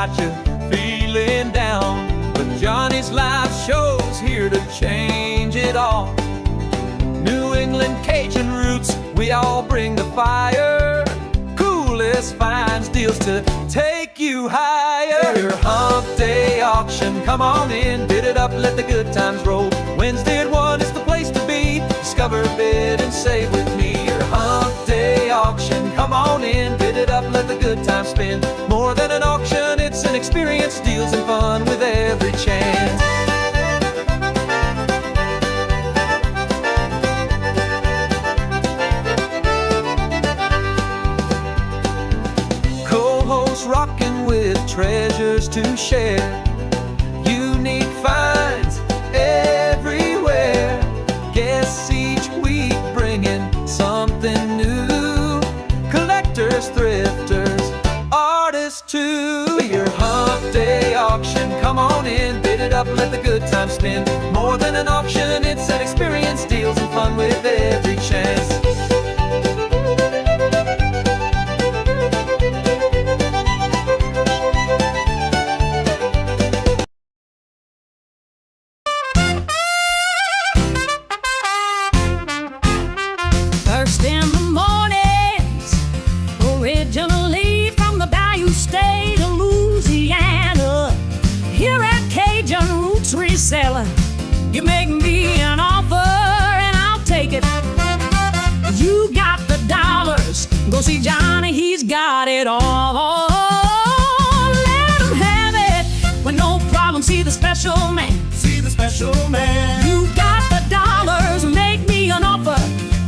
got you feeling down. But Johnny's live show's here to change it all. New England Cajun roots, we all bring the fire. Coolest finds, deals to take you higher. Your Hump-Day Auction, come on in, bid it up, let the good times roll. Wednesday at 1 is the place to be. Discover, bid, and save with me. Your Hump-Day Auction, come on in, bid it up, let the good times spin. More than an auction, it's an experience, deals and fun with every chance. Rocking with treasures to share. Unique finds everywhere. Guests each week bringing something new. Collectors, thrifters, artists too. Your Hump-Day Auction, come on in, bid it up, let the good times spin. More than an auction, it's an experience, deals and fun with every chance. Reseller, you make me an offer and I'll take it. You got the dollars, go see Johnny, he's got it all. Let him have it with no problem. See the special man. See the special man. You got the dollars, make me an offer.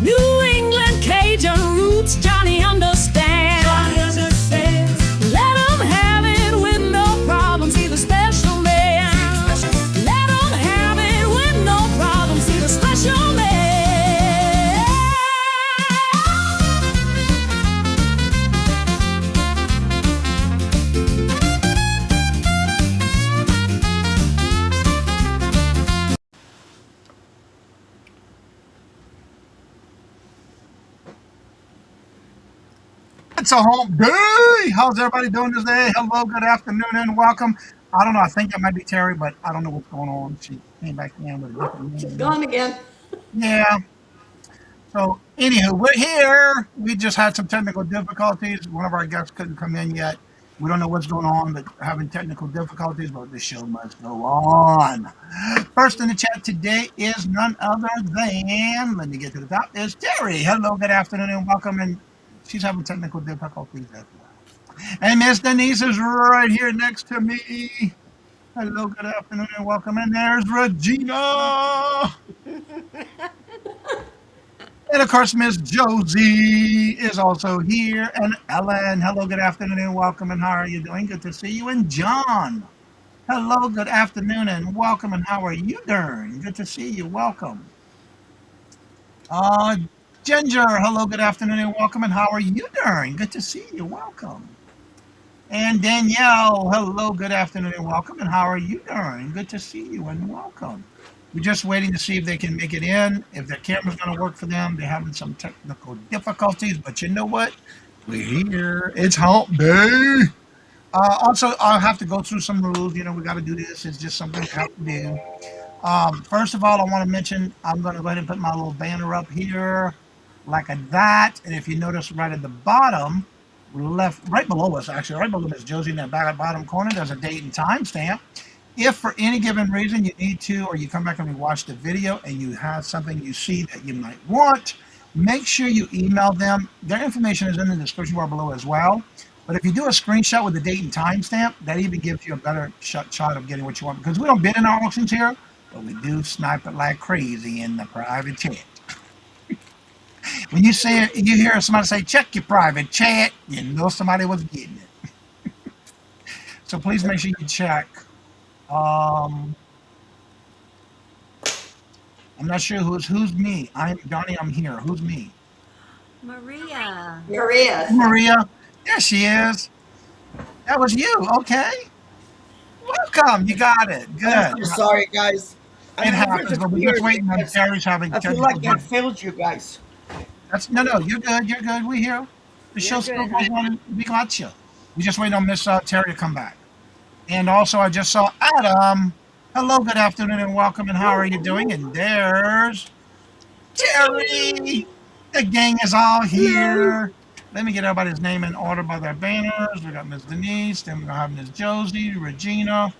New England Cajun roots, Johnny understands. Johnny understands. Let him have it with no problem. See the special man. Special man. It's a hump day. How's everybody doing today? Hello, good afternoon, and welcome. I don't know. I think that might be Terry, but I don't know what's going on. She came back in with a different name. She's gone again. Yeah. So, anywho, we're here. We just had some technical difficulties. One of our guests couldn't come in yet. We don't know what's going on, but having technical difficulties, but the show must go on. First in the chat today is none other than, let me get to the top, is Terry. Hello, good afternoon, and welcome. And she's having technical difficulties as well. And Miss Denise is right here next to me. Hello, good afternoon, and welcome. And there's Regina. And of course, Miss Josie is also here. And Ellen, hello, good afternoon, and welcome. And how are you doing? Good to see you. And John, hello, good afternoon, and welcome. And how are you doing? Good to see you. Welcome. Ginger, hello, good afternoon, and welcome. And how are you doing? Good to see you. Welcome. And Danielle, hello, good afternoon, and welcome. And how are you doing? Good to see you, and welcome. We're just waiting to see if they can make it in, if their camera's going to work for them. They're having some technical difficulties, but you know what? We're here. It's hump day. Also, I'll have to go through some rules. You know, we got to do this. It's just something we have to do. First of all, I want to mention, I'm going to go ahead and put my little banner up here like that. And if you notice right at the bottom, left, right below us, actually, right below Miss Josie in that bottom corner, there's a date and time stamp. If for any given reason you need to, or you come back and you watch the video and you have something you see that you might want, make sure you email them. Their information is in the description bar below as well. But if you do a screenshot with the date and time stamp, that even gives you a better shot of getting what you want. Because we don't bid in our auctions here, but we do snipe it like crazy in the private chat. When you say it, you hear somebody say, check your private chat, you know somebody was getting it. So please make sure you check. I'm not sure who's me. I'm Johnny. I'm here. Who's me? Maria. Maria. There she is. That was you. Okay. Welcome. You got it. Good. I'm sorry, guys. It happens, but we're just waiting on Terry's having. I feel like I failed you guys. No. You're good. You're good. We're here. The show still goes on. We got you. We just waiting on Miss Terry to come back. And also, I just saw Adam. Hello, good afternoon, and welcome. And how are you doing? And there's Terry. The gang is all here. Let me get everybody's name in order by their banners. We got Miss Denise, then we're gonna have Miss Josie, Regina,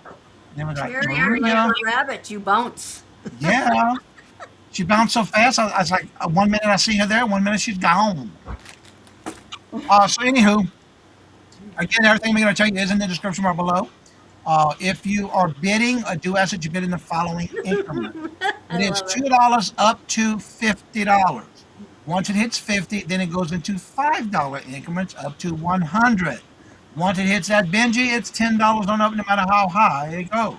then we got Terry, you're like Maria. a rabbit. You bounce. Yeah, she bounced so fast. I was like, 1 minute I see her there, 1 minute she's gone. So anywho, again, everything we're gonna tell you is in the description bar below. If you are bidding, do ask that you bid in the following increment. I It is love it. $2 up to $50. Once it hits 50, then it goes into $5 increments up to 100. Once it hits that Benji, it's $10 on up, no matter how high it goes.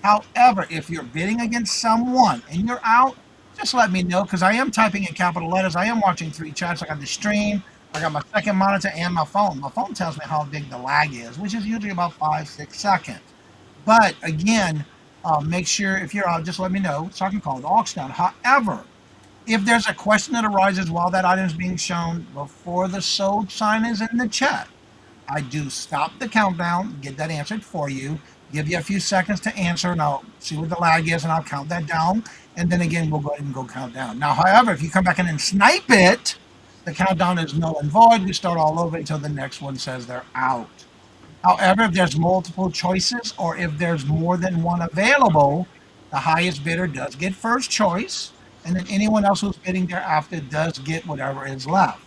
However, if you're bidding against someone and you're out, just let me know because I am typing in capital letters. I am watching 3 chats. I got the stream, I got my second monitor, and my phone. My phone tells me how big the lag is, which is usually about 5-6 seconds. But again, make sure if you're out, just let me know so I can call the auction out. However, if there's a question that arises while that item is being shown before the sold sign is in the chat, I do stop the countdown, get that answered for you, give you a few seconds to answer, and I'll see what the lag is, and I'll count that down. And then again, we'll go ahead and go count down. Now, however, if you come back in and snipe it, the countdown is null and void. We start all over until the next one says they're out. However, if there's multiple choices or if there's more than one available, the highest bidder does get first choice, and then anyone else who's bidding thereafter does get whatever is left.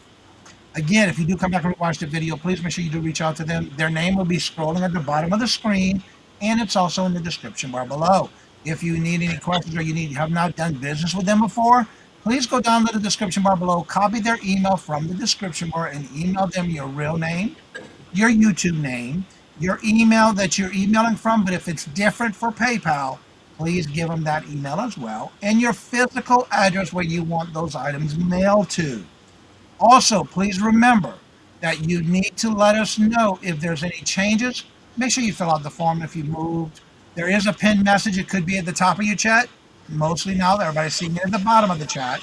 Again, if you do come back and watch the video, please make sure you do reach out to them. Their name will be scrolling at the bottom of the screen, and it's also in the description bar below. If you need any questions or you have not done business with them before, please go down to the description bar below, copy their email from the description bar, and email them your real name, your YouTube name, your email that you're emailing from, but if it's different for PayPal, please give them that email as well, and your physical address where you want those items mailed to. Also, please remember that you need to let us know if there's any changes. Make sure you fill out the form if you moved. There is a pinned message. It could be at the top of your chat. Mostly now that everybody's seeing it at the bottom of the chat.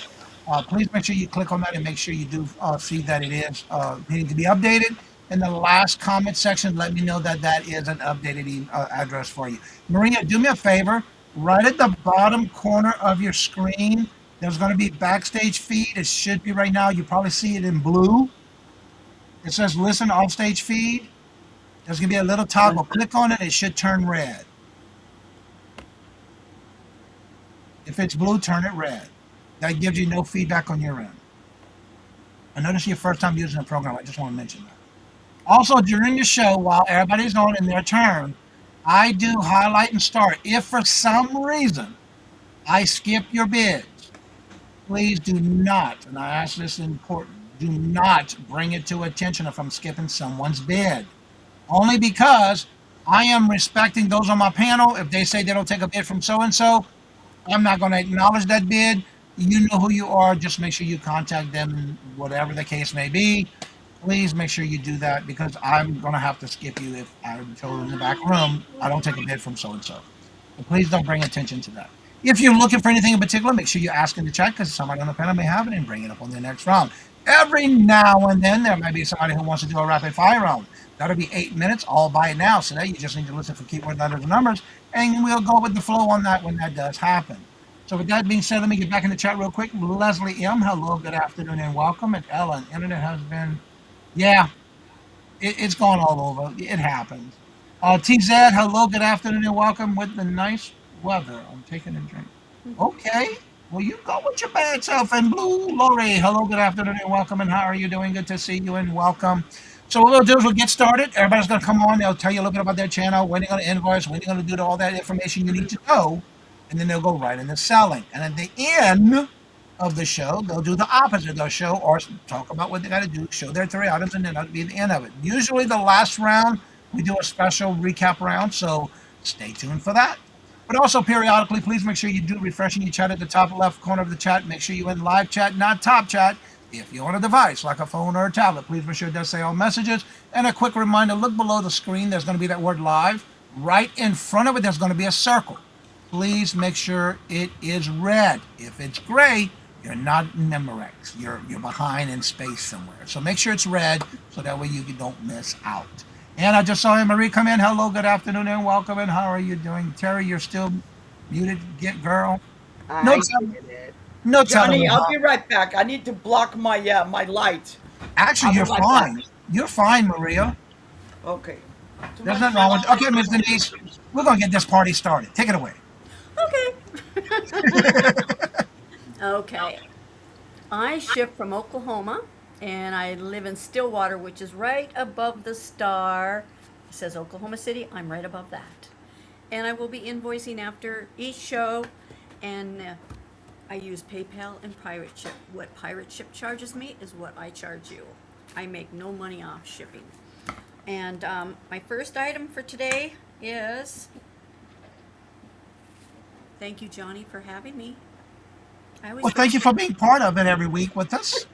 Please make sure you click on that and make sure you do see that it is needing to be updated. In the last comment section, let me know that that is an updated address for you. Maria, do me a favor. Right at the bottom corner of your screen, there's going to be backstage feed. It should be right now. You probably see it in blue. It says listen offstage feed. There's going to be a little toggle. Click on it. It should turn red. If it's blue, turn it red. That gives you no feedback on your end. I notice your first time using the program. I just want to mention that. Also, during the show, while everybody's on in their turn, I do highlight and start. If for some reason I skip your bids, please do not, and I ask this important, do not bring it to attention if I'm skipping someone's bid. Only because I am respecting those on my panel. If they say they don't take a bid from so-and-so, I'm not going to acknowledge that bid. You know who you are. Just make sure you contact them, whatever the case may be. Please make sure you do that because I'm going to have to skip you if I'm told in the back room I don't take a bid from so-and-so. But please don't bring attention to that. If you're looking for anything in particular, make sure you ask in the chat because somebody on the panel may have it and bring it up on the next round. Every now and then, there might be somebody who wants to do a rapid fire round. That'll be 8 minutes, all by it now. So that you just need to listen for keyword letters and numbers, and we'll go with the flow on that when that does happen. So with that being said, let me get back in the chat real quick. Leslie M, hello, good afternoon, and welcome. And Ellen, internet has been, yeah, it's gone all over. It happens. TZ, hello, good afternoon, and welcome with the nice weather. I'm taking a drink. Okay. Well, you go with your bad self. And Blue Lori, hello, good afternoon, and welcome. And how are you doing? Good to see you, and welcome. So what we'll do is we'll get started. Everybody's going to come on. They'll tell you a little bit about their channel, when they're going to invoice, when they're going to do all that information you need to know. And then they'll go right into selling. And at the end of the show, they'll do the opposite. They'll show or talk about what they got to do, show their 3 items, and then that'll be the end of it. Usually the last round, we do a special recap round, so stay tuned for that. But also periodically, please make sure you do refreshing your chat at the top left corner of the chat. Make sure you're in live chat, not top chat. If you're on a device like a phone or a tablet, please make sure it does say all messages. And a quick reminder, look below the screen. There's going to be that word live. Right in front of it, there's going to be a circle. Please make sure it is red. If it's gray, you're not in Memorex. You're behind in space somewhere. So make sure it's red so that way you don't miss out. And I just saw Marie come in. Hello, good afternoon, and welcome. And how are you doing? Terry, you're still muted. Get girl. No I telling. did it. No telling Johnny, me I'll how. be right back. I need to block my my light. Actually, I'll be you're right back. fine. You're fine, Maria. Okay. Too There's much nothing wrong with. noise. Okay, Miss Denise, we're gonna get this party started. Take it away. Okay. Okay. I ship from Oklahoma and I live in Stillwater, which is right above the star. It says Oklahoma City. I'm right above that. And I will be invoicing after each show. And I use PayPal and Pirate Ship. What Pirate Ship charges me is what I charge you. I make no money off shipping. And my first item for today is, thank you, Johnny, for having me. I always Well, thank you for being part of it every week with us.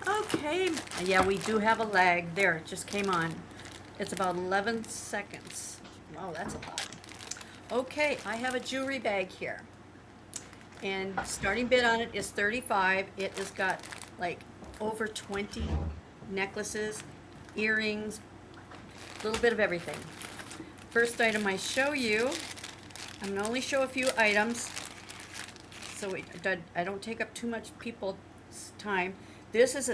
Okay, yeah, we do have a lag. There, it just came on. It's about 11 seconds. Wow, that's a lot. Okay, I have a jewelry bag here. And starting bid on it is 35. It has got like over 20 necklaces, earrings, a little bit of everything. First item I show you, I'm gonna only show a few items so I don't take up too much people's time. This is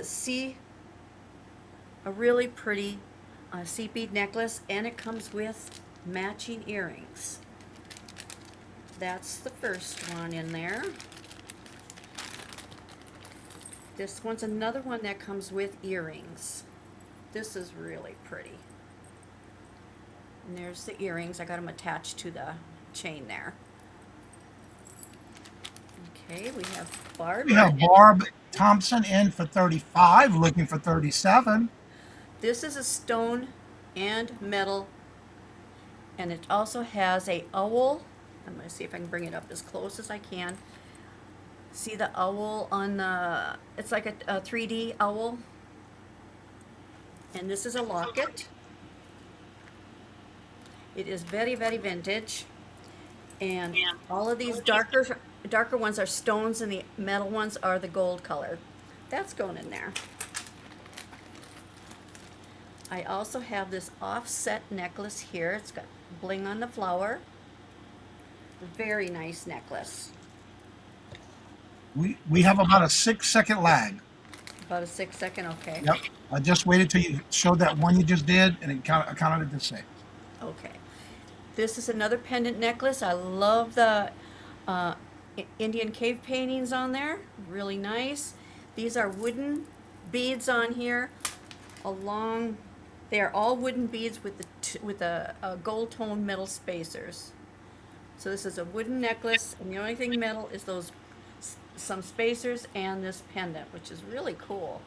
a really pretty sea bead necklace, and it comes with matching earrings. That's the first one in there. This one's another one that comes with earrings. This is really pretty. And there's the earrings. I got them attached to the chain there. Okay, we have Barb. We have Barb Thompson in for 35, looking for 37. This is a stone and metal, and it also has a owl. I'm going to see if I can bring it up as close as I can. See the owl on the, it's like a 3D owl. And this is a locket. It is very, very vintage. And all of these darker ones are stones, and the metal ones are the gold color. That's going in there. I also have this offset necklace here. It's got bling on the flower. Very nice necklace. We have about a 6-second lag. About a 6-second, okay. Yep. I just waited till you showed that one you just did, and it counted it to 6. Okay. This is another pendant necklace. I love the Indian cave paintings on there. Really nice. These are wooden beads on here. They are all wooden beads with the gold tone metal spacers. So this is a wooden necklace, and the only thing metal is some spacers and this pendant, which is really cool.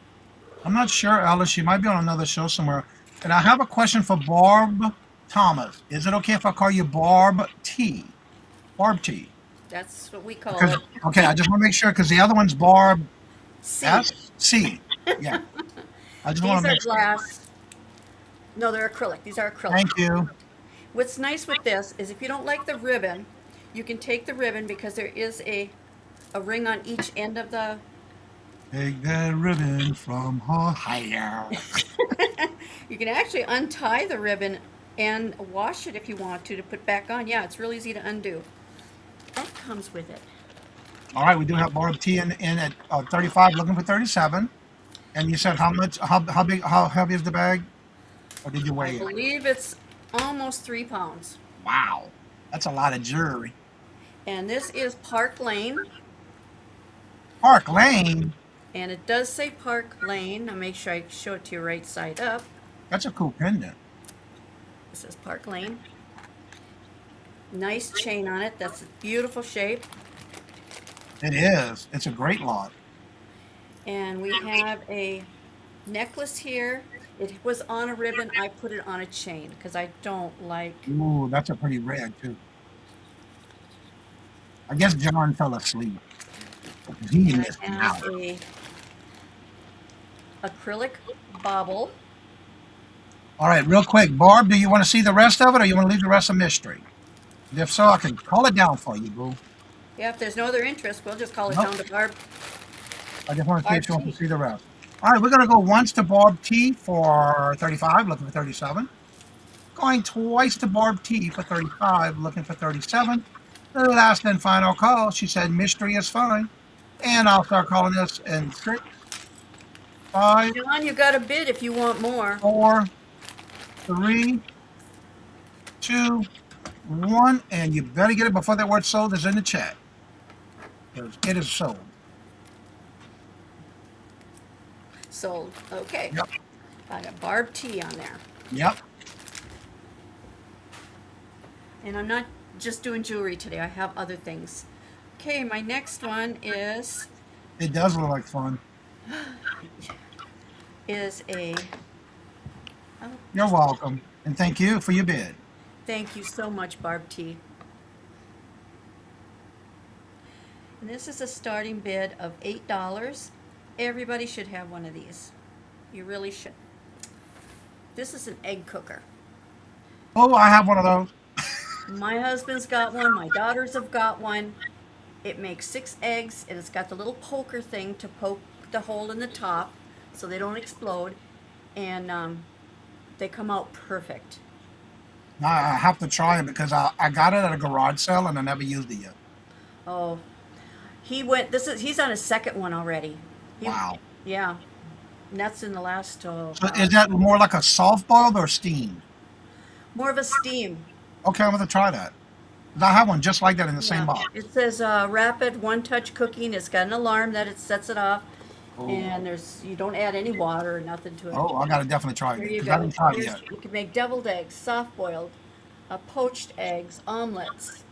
I'm not sure, Alice. She might be on another show somewhere. And I have a question for Barb Thomas. Is it okay if I call you Barb T? Barb T. That's what we call Because, it. okay, I just want to make sure because the other one's Barb C. S C. Yeah. I just want These to are make sure. glass. No, they're acrylic. These are acrylic. Thank you. What's nice with this is if you don't like the ribbon, you can take the ribbon because there is a ring on each end of the. Take that ribbon from Ohio. You can actually untie the ribbon and wash it if you want to put back on. Yeah, it's really easy to undo. That comes with it. All right, we do have Barb T in at 35, looking for 37. And you said how much? How big? How heavy is the bag? Or did you I weigh it? believe it's almost 3 pounds. Wow, that's a lot of jewelry. And this is Park Lane. Park Lane. And it does say Park Lane. I'll make sure I show it to you right side up. That's a cool pendant. This is Park Lane. Nice chain on it. That's a beautiful shape. It is. It's a great lot. And we have a necklace here. It was on a ribbon. I put it on a chain because I don't like. Ooh, that's a pretty red too. I guess John fell asleep. He And missed I an have hour. a acrylic bauble. All right, real quick, Barb, do you want to see the rest of it, or you want to leave the rest a mystery? If so, I can call it down for you, boo. Yeah, if there's no other interest, we'll just call it Nope. down to Barb. I just want to see if you want Barb to see the rest. All right, we're going to go once to Barb T for 35, looking for 37. Going twice to Barb T for 35, looking for 37. The last and final call, she said mystery is fine. And I'll start calling this in 6, 5, John, you got a bid if you want more. 4, 3, 2, 1. And you better get it before that word sold is in the chat. Because it is sold. Sold. Okay. Yep. I got Barb T on there. Yep. And I'm not just doing jewelry today. I have other things. Okay, my next one is It does look like fun. a. Oh, You're welcome. And thank you for your bid. thank you so much, Barb T. And this is a starting bid of $8. Everybody should have one of these. You really should. This is an egg cooker. Oh, I have one of those. My husband's got one. My daughters have got one. It makes 6 eggs, and it's got the little poker thing to poke the hole in the top so they don't explode. And they come out perfect. I have to try it because I got it at a garage sale and I never used it yet. Oh, he's on his second one already. Wow. Yeah. And that's in the last, So is that more like a soft boiled or steamed? more of a steam. Okay, I'm going to try that. 'Cause I have one just like that in the same Yeah. box. It says rapid one-touch cooking. It's got an alarm that it sets it off. And you don't add any water or nothing to it. Oh, I got to definitely try There it you because I go. didn't try it yet. You can make deviled eggs, soft-boiled, poached eggs, omelets,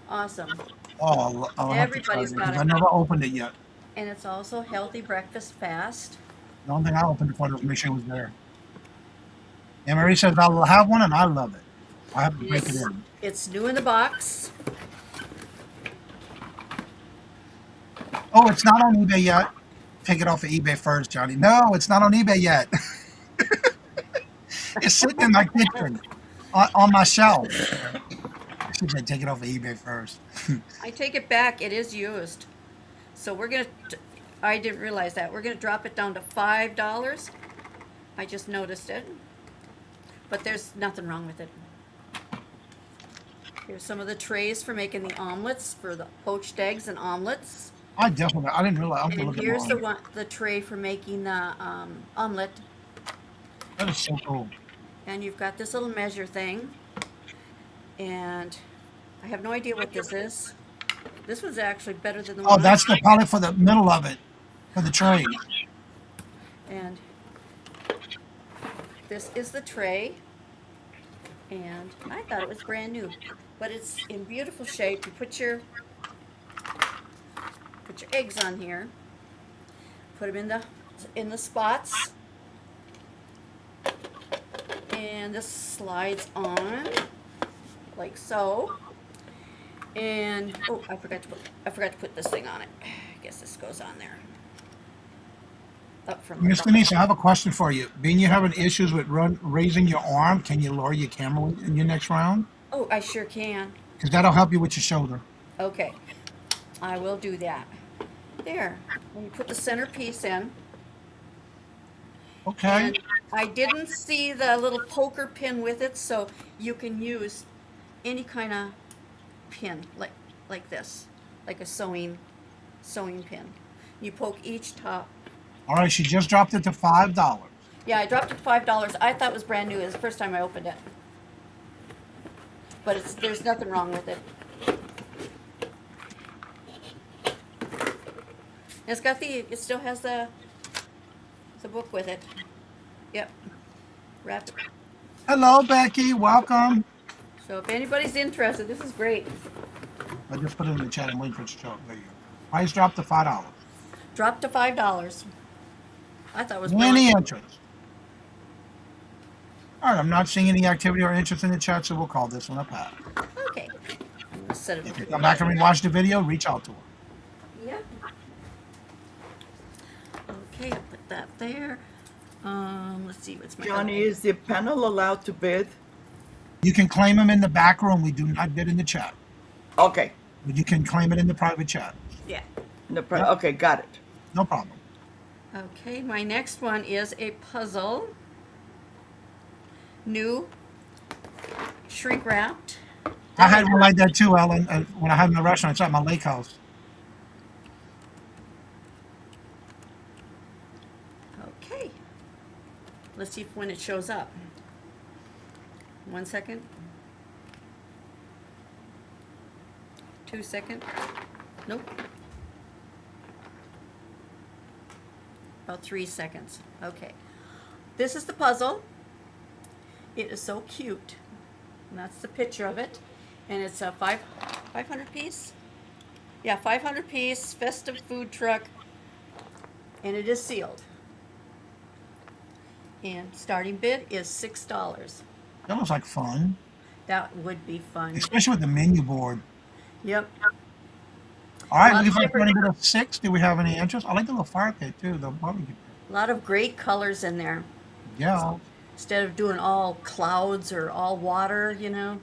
Awesome. Oh, I'll have to try Everybody's it got because it. I never opened it yet. And it's also healthy breakfast fast. The only thing I opened it for was to make sure it was there. And Marie says I'll have one and I love it. I have to break it in. It's new in the box. Oh, it's not on eBay yet. Take it off of eBay first, Johnny. No, it's not on eBay yet. It's sitting in my kitchen on my shelf. I should say take it off of eBay first. I take it back. It is used. So I didn't realize that. We're going to drop it down to $5. I just noticed it. But there's nothing wrong with it. Here's some of the trays for making the omelets, for the poached eggs and omelets. I didn't realize. I'm gonna And look at here's mine. the tray for making the omelet. That is so cool. And you've got this little measure thing. And I have no idea what this is. This one's actually better than the Oh, one. that's the probably for the middle of it, for the tray. And this is the tray. And I thought it was brand new, but it's in beautiful shape. You put your eggs on here. Put them in the spots. And this slides on like so. And oh, I forgot to put this thing on it. I guess this goes on there. Up from the Miss top. Denise, I have a question for you. Being you're having issues with raising your arm, can you lower your camera in your next round? Oh, I sure can. Because that'll help you with your shoulder. Okay, I will do that. There, when you put the centerpiece in. Okay. And I didn't see the little poker pin with it, so you can use any kind of pin, like this, like a sewing pin. You poke each top. All right, she just dropped it to $5. Yeah, I dropped it $5. I thought it was brand new. It was the first time I opened it. But there's nothing wrong with it. It still has the book with it. Yep. Wrapped. Hello, Becky. Welcome. So if anybody's interested, this is great. I just put it in the chat. I'm waiting for it to show up. There you go. Price dropped to $5. Dropped to $5. I thought it was Any brilliant. interest? All right, I'm not seeing any activity or interest in the chat, so we'll call this one a pass. Okay. I'm gonna set it If over you here. come back and rewatch the video, reach out to her. Yep. Okay, I'll put that there. Let's see, what's my Johnny, is the panel allowed to bid? You can claim them in the back room. We do not bid in the chat. Okay. But you can claim it in the private chat. Yeah. Okay, got it. No problem. Okay, my next one is a puzzle. New, shrink wrapped. I had one like that too, Ellen, when I had in the restaurant. It's at my lake house. Okay. Let's see when it shows up. 1 second. 2 seconds. Nope. About 3 seconds. Okay. This is the puzzle. It is so cute. And that's the picture of it. And it's a 500 piece. Yeah, 500 piece festive food truck. And it is sealed. And starting bid is $6. That looks like fun, That would be fun. especially with the menu board. Yep. All right, Lots looking of for a different- bit of 6. Do we have any interest? I like the little fire pit too, the barbecue pit. A lot of great colors in there. Yeah. Instead of doing all clouds or all water, you know.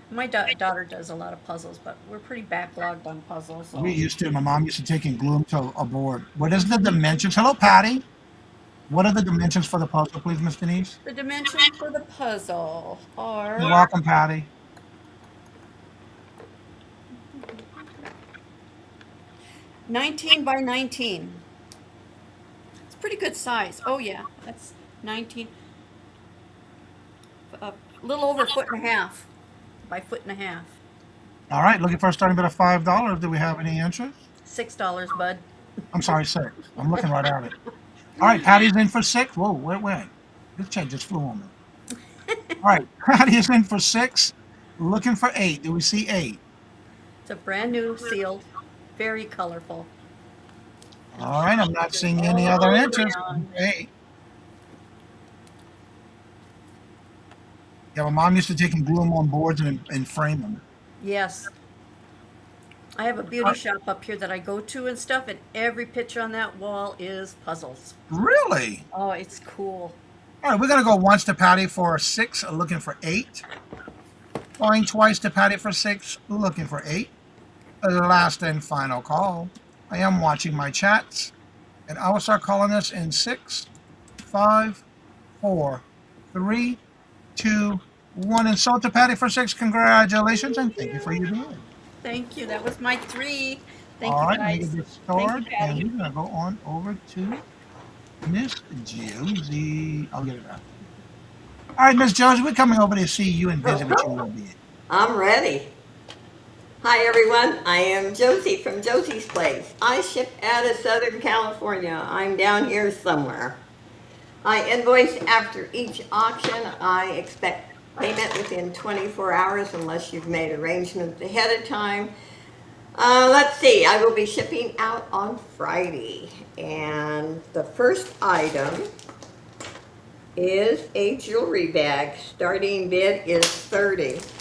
My daughter does a lot of puzzles, but we're pretty backlogged on puzzles. So. We used to. My mom used to take and glue them to a board. What is the dimensions? Hello, Patty. What are the dimensions for the puzzle, please, Miss Denise? The dimensions for the puzzle are You're welcome, Patty. 19 by 19. It's pretty good size. Oh yeah, that's 19. A little over a foot and a half by foot and a half. All right, looking for a starting bid of $5. Do we have any interest? $6, bud. I'm sorry, 6. I'm looking right at it. All right, Patty's in for 6. Whoa, wait. This check just flew on me. All right, Patty is in for 6. Looking for 8. Do we see 8? It's a brand new sealed, very colorful. All right, I'm not seeing any other interest. around. 8. Yeah, my mom used to take and glue them on boards and frame them. Yes. I have a beauty shop up here that I go to and stuff, and every picture on that wall is puzzles. Really? Oh, it's cool. All right, we're going to go once to Patty for 6, looking for 8. Going twice to Patty for 6, looking for 8. Last and final call. I am watching my chats, and I will start calling this in 6, 5, 4, 3, 2, 1. And so to Patty for 6, congratulations, and thank you for your bid. Thank you. That was my 3. Thank All you, right, let me guys. get this Thank you, stored, and Patty. we're going to go on over to Miss Josie. I'll get it out. All right, Miss Josie, we're coming over to see you and visit with you a little bit. I'm ready. Hi everyone, I am Josie from Josie's Place. I ship out of Southern California. I'm down here somewhere. I invoice after each auction. I expect payment within 24 hours unless you've made arrangements ahead of time. Let's see, I will be shipping out on Friday. And the first item is a jewelry bag. Starting bid is $30.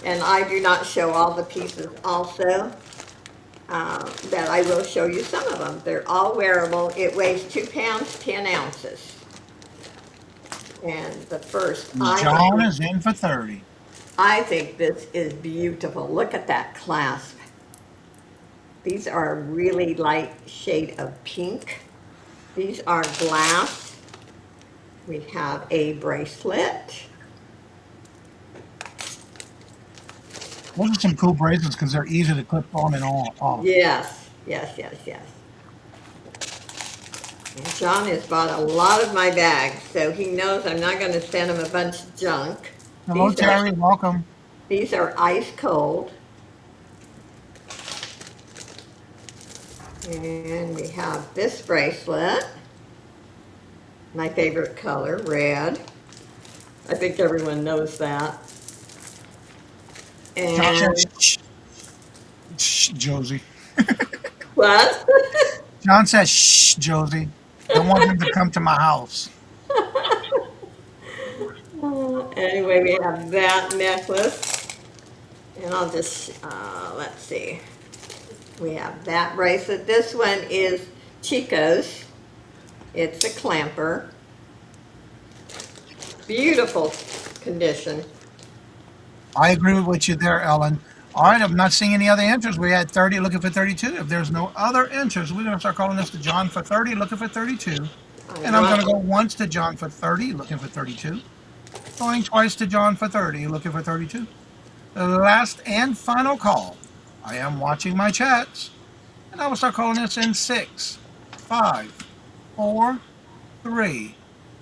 And I do not show all the pieces also, but I will show you some of them. They're all wearable. It weighs 2 pounds, 10 ounces. And the first John is in for 30. I think this is beautiful. Look at that clasp. These are a really light shade of pink. These are glass. We have a bracelet. Those are some cool bracelets because they're easy to clip on and off. Yes. And John has bought a lot of my bags, so he knows I'm not going to send him a bunch of junk. Hello, These Terry. are- Welcome. These are ice cold. And we have this bracelet. My favorite color, red. I think everyone knows that. John And said, shh, Josie. what? John says, shh, Josie. Don't want him to come to my house. Anyway, we have that necklace. And I'll just, let's see. We have that bracelet. This one is Chico's. It's a clamper. Beautiful condition. I agree with you there, Ellen. All right, I'm not seeing any other entries. We had 30 looking for 32. If there's no other entries, we're going to start calling this to John for 30 looking for 32. And I'm going to go once to John for 30 looking for 32. Going twice to John for 30 looking for 32. The last and final call. I am watching my chats. And I will start calling this in 6, 5, 4, 3,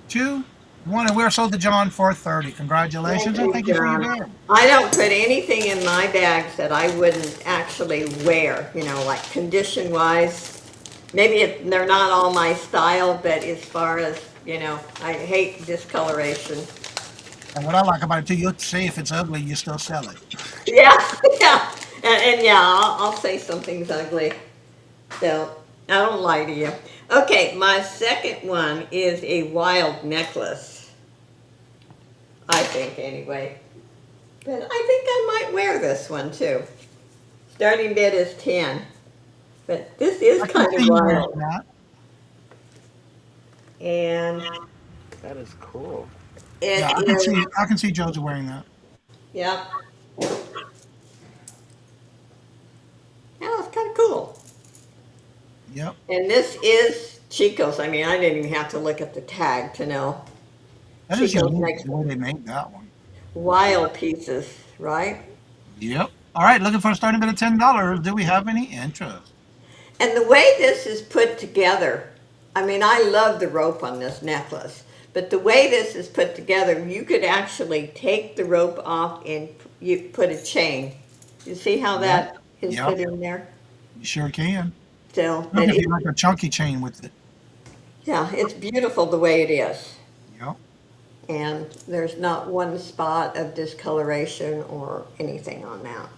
2, 1. And we're sold to John for 30. Congratulations and thank you for your bid. I don't put anything in my bags that I wouldn't actually wear, you know, like condition wise. Maybe they're not all my style, but as far as, you know, I hate discoloration. And what I like about it too, you'll say if it's ugly, you still sell it. Yeah, yeah. And yeah, I'll say something's ugly. So I don't lie to you. Okay, my second one is a wild necklace. I think anyway. But I think I might wear this one too. Starting bid is 10. But this is I can kind see of you wearing wild. that. And That is cool. Yeah, it is, I can see Josie wearing that. yeah. Yeah, it's kind of cool. Yep. And this is Chico's. I mean, I didn't even have to look at the tag to know. That is Chico's unique next the way they made that one. wild pieces, right? Yep. All right, looking for a starting bid of $10. Do we have any interest? And the way this is put together, I mean, I love the rope on this necklace, but the way this is put together, you could actually take the rope off and you put a chain. You see how that is Yep. put in there? You sure can. So, Look but if you like a chunky chain with it. yeah, it's beautiful the way it is. Yep. And there's not one spot of discoloration or anything on that.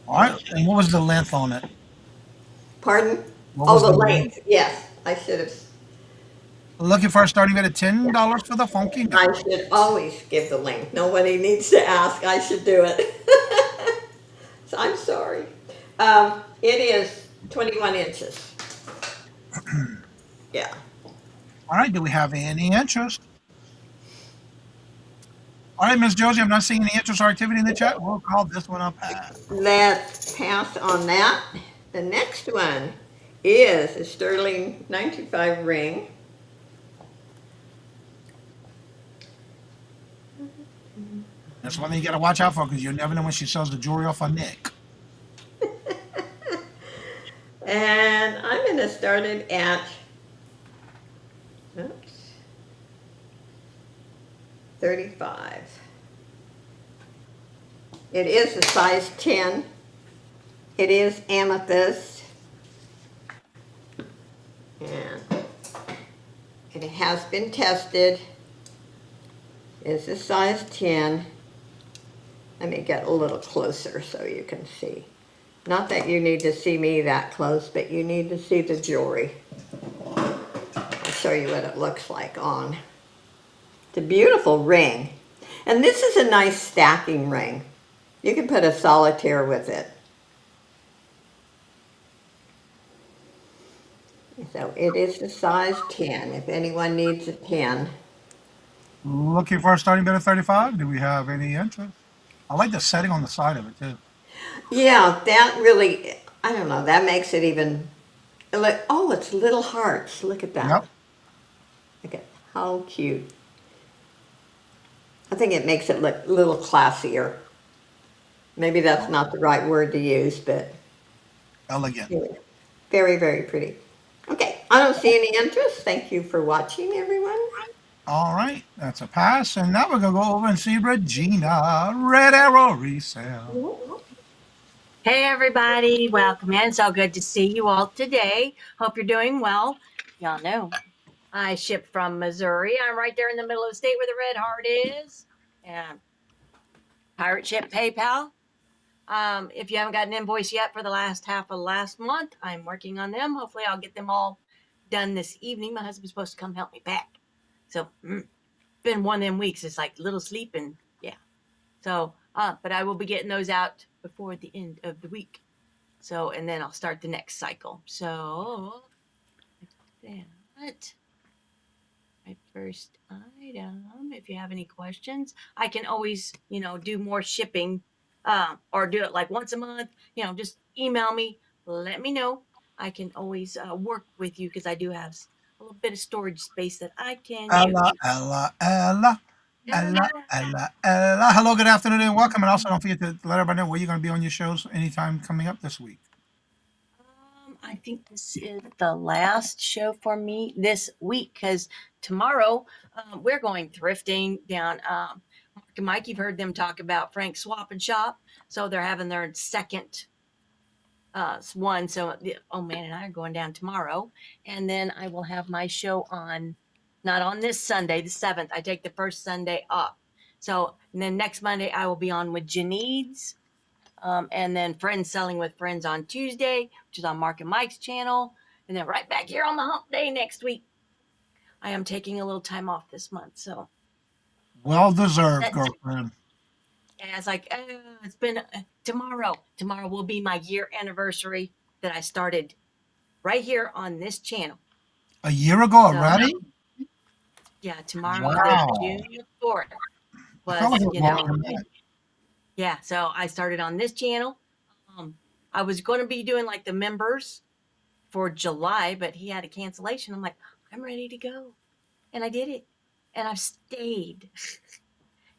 All right, and what was the length on it? Pardon? What Oh, was the the length. Yes, I should have. Looking for a starting bid of $10 for the funky I necklace. should always give the length. Nobody needs to ask. I should do it. So I'm sorry. It is 21 inches. Yeah. All right, do we have any interest? All right, Miss Josie, I'm not seeing any interest or activity in the chat. We'll call this one a pass. Let's pass on that. The next one is a sterling 925 ring. That's one thing you got to watch out for because you never know when she sells the jewelry off a neck. And I'm going to start it at, oops, 35. It is a size 10. It is amethyst. And it has been tested. It's a size 10. Let me get a little closer so you can see. Not that you need to see me that close, but you need to see the jewelry. I'll show you what it looks like on. It's a beautiful ring. And this is a nice stacking ring. You can put a solitaire with it. So it is the size 10, if anyone needs a 10. Looking for a starting bid of 35. Do we have any interest? I like the setting on the side of it too. Yeah, that really, I don't know, that makes it even, like, oh, it's little hearts. Look at that. Yep. Look at how cute. I think it makes it look a little classier. Maybe that's not the right word to use, but Elegant. very, very pretty. Okay, I don't see any interest. Thank you for watching, everyone. All right, that's a pass. And now we're going to go over and see Regina. Red Arrow Resale. Hey everybody, welcome in. So good to see you all today. Hope you're doing well. Y'all know I ship from Missouri. I'm right there in the middle of the state where the red heart is. And pirate ship PayPal. If you haven't got an invoice yet for the last half of last month, I'm working on them. Hopefully I'll get them all done this evening. My husband's supposed to come help me pack. So been one of them weeks. It's like little sleep and yeah. So, but I will be getting those out before the end of the week. So, and then I'll start the next cycle. So, that my first item. If you have any questions, I can always, do more shipping or do it like once a month, just email me, let me know. I can always work with you because I do have a little bit of storage space that I can Ella, use. Ella, Ella, Ella, Ella. Ella, Ella. Hello, good afternoon, and welcome. And also, don't forget to let everybody know where you're going to be on your shows anytime coming up this week. I think this is the last show for me this week because tomorrow we're going thrifting down. Mark and Mike, you've heard them talk about Frank's Swap and Shop. So they're having their second one. So, oh man, and I are going down tomorrow. And then I will have my show not on this Sunday, the 7th. I take the first Sunday off. So, and then next Monday, I will be on with Janine's. And then Friends Selling with Friends on Tuesday, which is on Mark and Mike's channel. And then right back here on the hump day next week. I am taking a little time off this month. So, Well deserved, girlfriend. yeah, it's like, it's been tomorrow. Tomorrow will be my year anniversary that I started right here on this channel. A year ago already? Yeah, tomorrow, Wow. the June 4th I felt like it was, was longer than that. yeah, so I started on this channel. I was going to be doing like the members for July, but he had a cancellation. I'm like, I'm ready to go. And I did it. And I've stayed.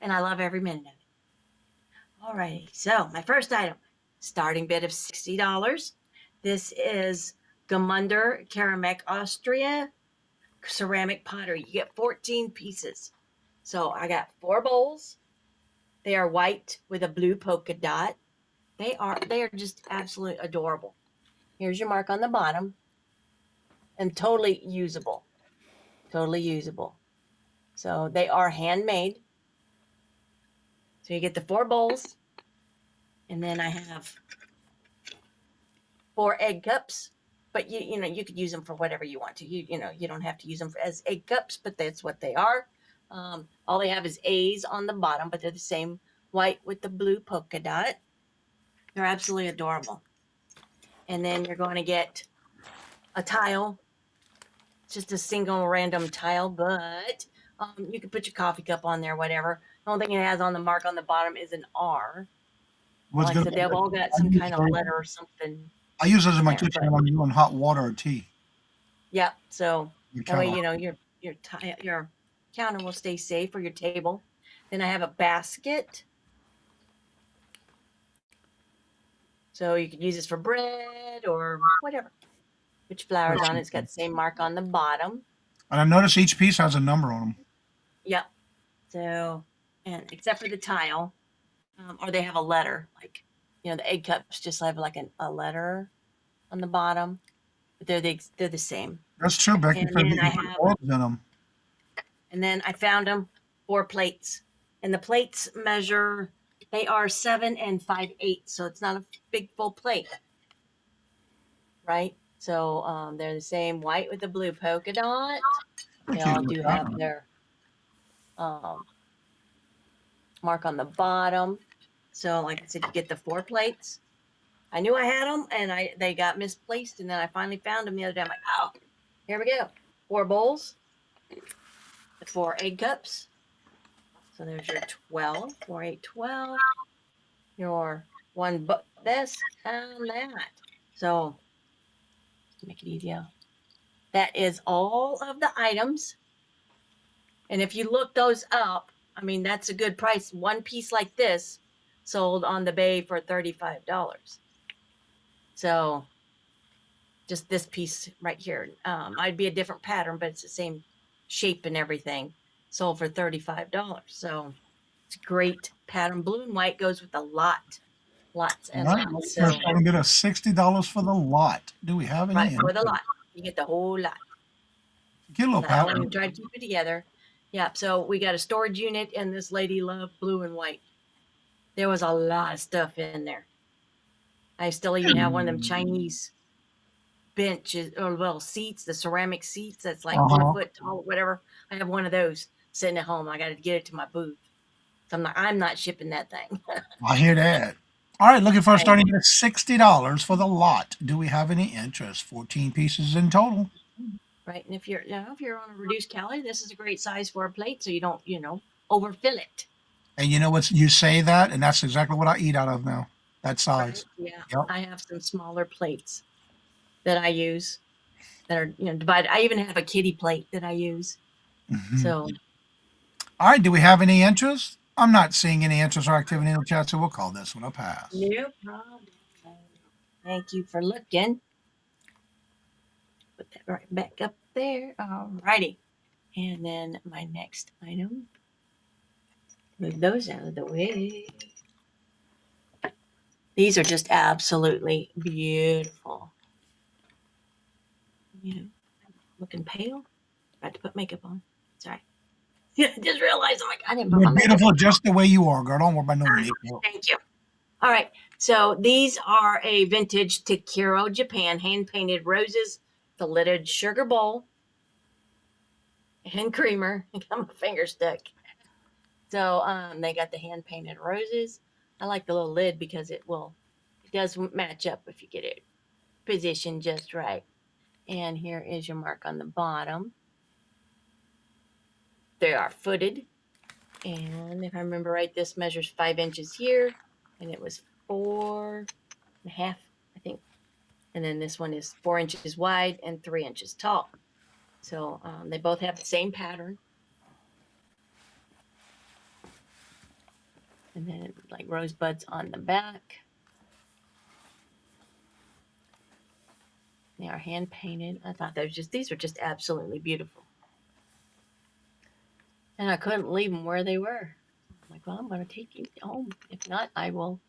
And I love every minute of it. All right. So my first item, starting bid of $60. This is Gemunder Karamek, Austria, ceramic pottery. You get 14 pieces. So I got 4 bowls. They are white with a blue polka dot. They are just absolutely adorable. Here's your mark on the bottom. And totally usable. Totally usable. So they are handmade. So you get the 4 bowls. And then I have 4 egg cups. But you could use them for whatever you want to. You don't have to use them as egg cups, but that's what they are. All they have is A's on the bottom, but they're the same white with the blue polka dot. They're absolutely adorable. And then you're going to get a tile. It's just a single random tile, but you can put your coffee cup on there, whatever. The only thing it has on the mark on the bottom is an R. What's Like I good said, they've all got some kind of letter or something. I use those in my there, kitchen but- when I'm doing hot water or tea. Yeah, so You that way, count. your counter will stay safe, or your table. Then I have a basket. So you could use this for bread or whatever. Which flour's on it. It's got the same mark on the bottom. And I notice each piece has a number on them. Yep. So, and except for the tile, or they have a letter, like, the egg cups just have like a letter on the bottom, but they're the same. That's true, Becky. And said then you I can put have- oils in them. And then I found them 4 plates, and the plates measure. They are 7 5/8, so it's not a big full plate, right? So they're the same white with the blue polka dot. They all do have their mark on the bottom. So, like I said, you get the 4 plates. I knew I had them, and they got misplaced, and then I finally found them the other day. I'm like, oh, here we go. 4 bowls, the 4 egg cups. So there's your 12, 4, 8, 12. Your 1 this and that. So, to make it easier, that is all of the items. And if you look those up, I mean, that's a good price. 1 piece like this sold on the Bay for $35. So, just this piece right here. I'd be a different pattern, but it's the same shape and everything. Sold for $35. So, it's a great pattern. Blue and white goes with a lots and lots. So, First time we get a $60 for the lot. Do we have any? right, for the lot. You get the whole lot. Get a little So I want to pattern. try to keep it together. Yeah, so we got a storage unit, and this lady loved blue and white. There was a lot of stuff in there. I still even have one of them Chinese benches or little seats, the ceramic seats that's like 4 foot tall, whatever. I have one of those sitting at home. I got to get it to my booth. So I'm not shipping that thing. I hear that. All right, looking for a starting at $60 for the lot. Do we have any interest? 14 pieces in total. Right, and if you're on a reduced calorie, this is a great size for a plate, so you don't overfill it. And you know what? You say that, and that's exactly what I eat out of now. That Right? size. Yeah. Yep. I have some smaller plates that I use that are, divided. I even have a kitty plate that I use. Mhm. So All right. Do we have any interest? I'm not seeing any interest or activity in the chat, so we'll call this one a pass. no problem. Thank you for looking. Put that right back up there. All righty. And then my next item, move those out of the way. These are just absolutely beautiful. Looking pale. About to put makeup on. Sorry. Just realized I'm like, I didn't put You're my makeup beautiful on. just the way you are, girl. Don't worry about no makeup. Thank you. All right. So these are a vintage Takiro Japan hand painted roses, the lidded sugar bowl, hand creamer, and got my finger stuck. So they got the hand painted roses. I like the little lid because it does match up if you get it positioned just right. And here is your mark on the bottom. They are footed. And if I remember right, this measures 5 inches here, and it was 4.5, I think. And then this one is 4 inches wide and 3 inches tall. So they both have the same pattern. And then like rosebuds on the back. They are hand painted. I thought these were just absolutely beautiful. And I couldn't leave them where they were. I'm like, well, I'm going to take you home. If not, I will.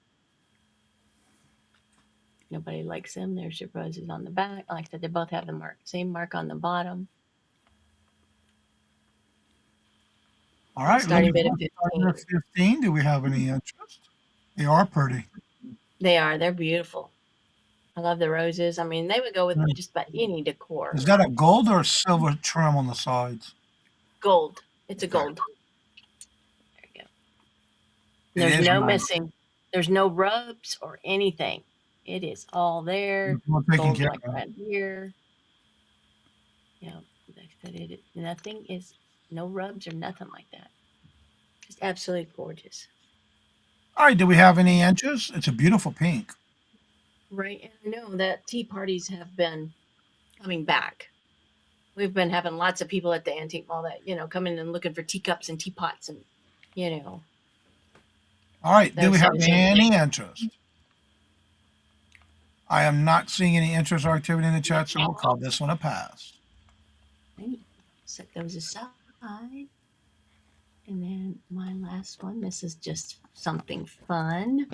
Nobody likes them. There's your roses on the back. Like I said, they both have the same mark on the bottom. All right. Starting bid of 15. 15. Do we have any interest? They are pretty. They are. They're beautiful. I love the roses. I mean, they would go with just about any decor. Is that a gold or a silver trim on the sides? Gold. It's a gold. There you go. There's no missing. There's no rubs or anything. It is all there. Gold like right here. Yeah, like I said, nothing is, no rubs or nothing like that. Just absolutely gorgeous. All right. Do we have any interest? It's a beautiful pink. Right. And I know that tea parties have been coming back. We've been having lots of people at the antique mall that, come in and looking for teacups and teapots and, All right. Do we have any interest? I am not seeing any interest or activity in the chat, so we'll call this one a pass. Right. Set those aside. And then my last one, this is just something fun.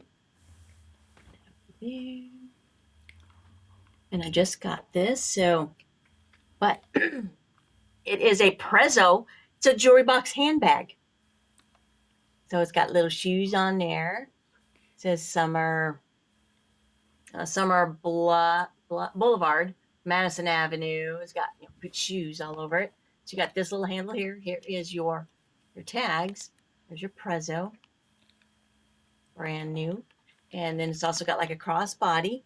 There. And I just got this, but it is a Prezzo. It's a jewelry box handbag. So it's got little shoes on there. It says Summer Boulevard, Madison Avenue. It's got good shoes all over it. So you got this little handle here. Here is your tags. There's your Prezzo, brand new. And then it's also got like a crossbody.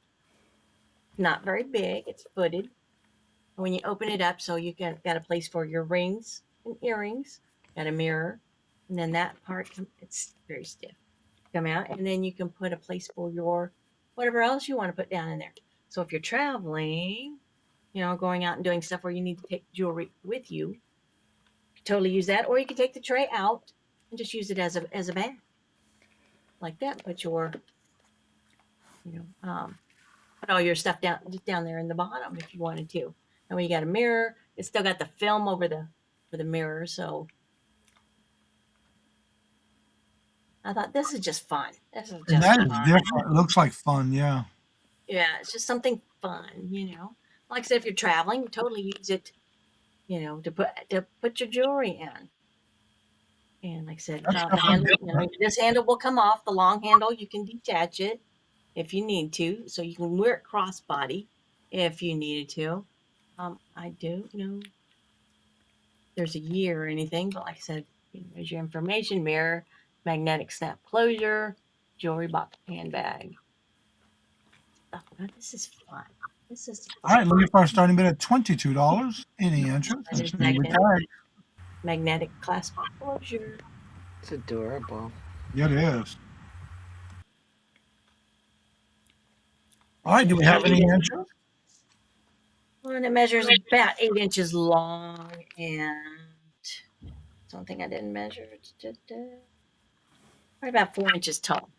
Not very big. It's footed. When you open it up, so you got a place for your rings and earrings. Got a mirror, and then that part it's very stiff. Come out, and then you can put a place for your whatever else you want to put down in there. So if you're traveling, going out and doing stuff where you need to take jewelry with you, you can totally use that. Or you can take the tray out and just use it as a bag, like that. Put your put all your stuff down there in the bottom if you wanted to. And when you got a mirror, it's still got the film over the mirror. So I thought this is just fun. This is just That is fun. different. It looks like fun, yeah. Yeah, it's just something fun, Like I said, if you're traveling, you totally use it, to put your jewelry in. And like I said, the handle, this handle will come off. The long handle, you can detach it if you need to, so you can wear it crossbody if you needed to. I don't know there's a year or anything, but like I said, there's your information, mirror, magnetic snap closure, jewelry box handbag. Oh, this is fun. All right, looking for our starting bid at $22. Any interest? Magnetic clasp closure. It's adorable. It is. All right. Do we have any interest? Well, and it measures about 8 inches long, and something I didn't measure. Right about 4 inches tall.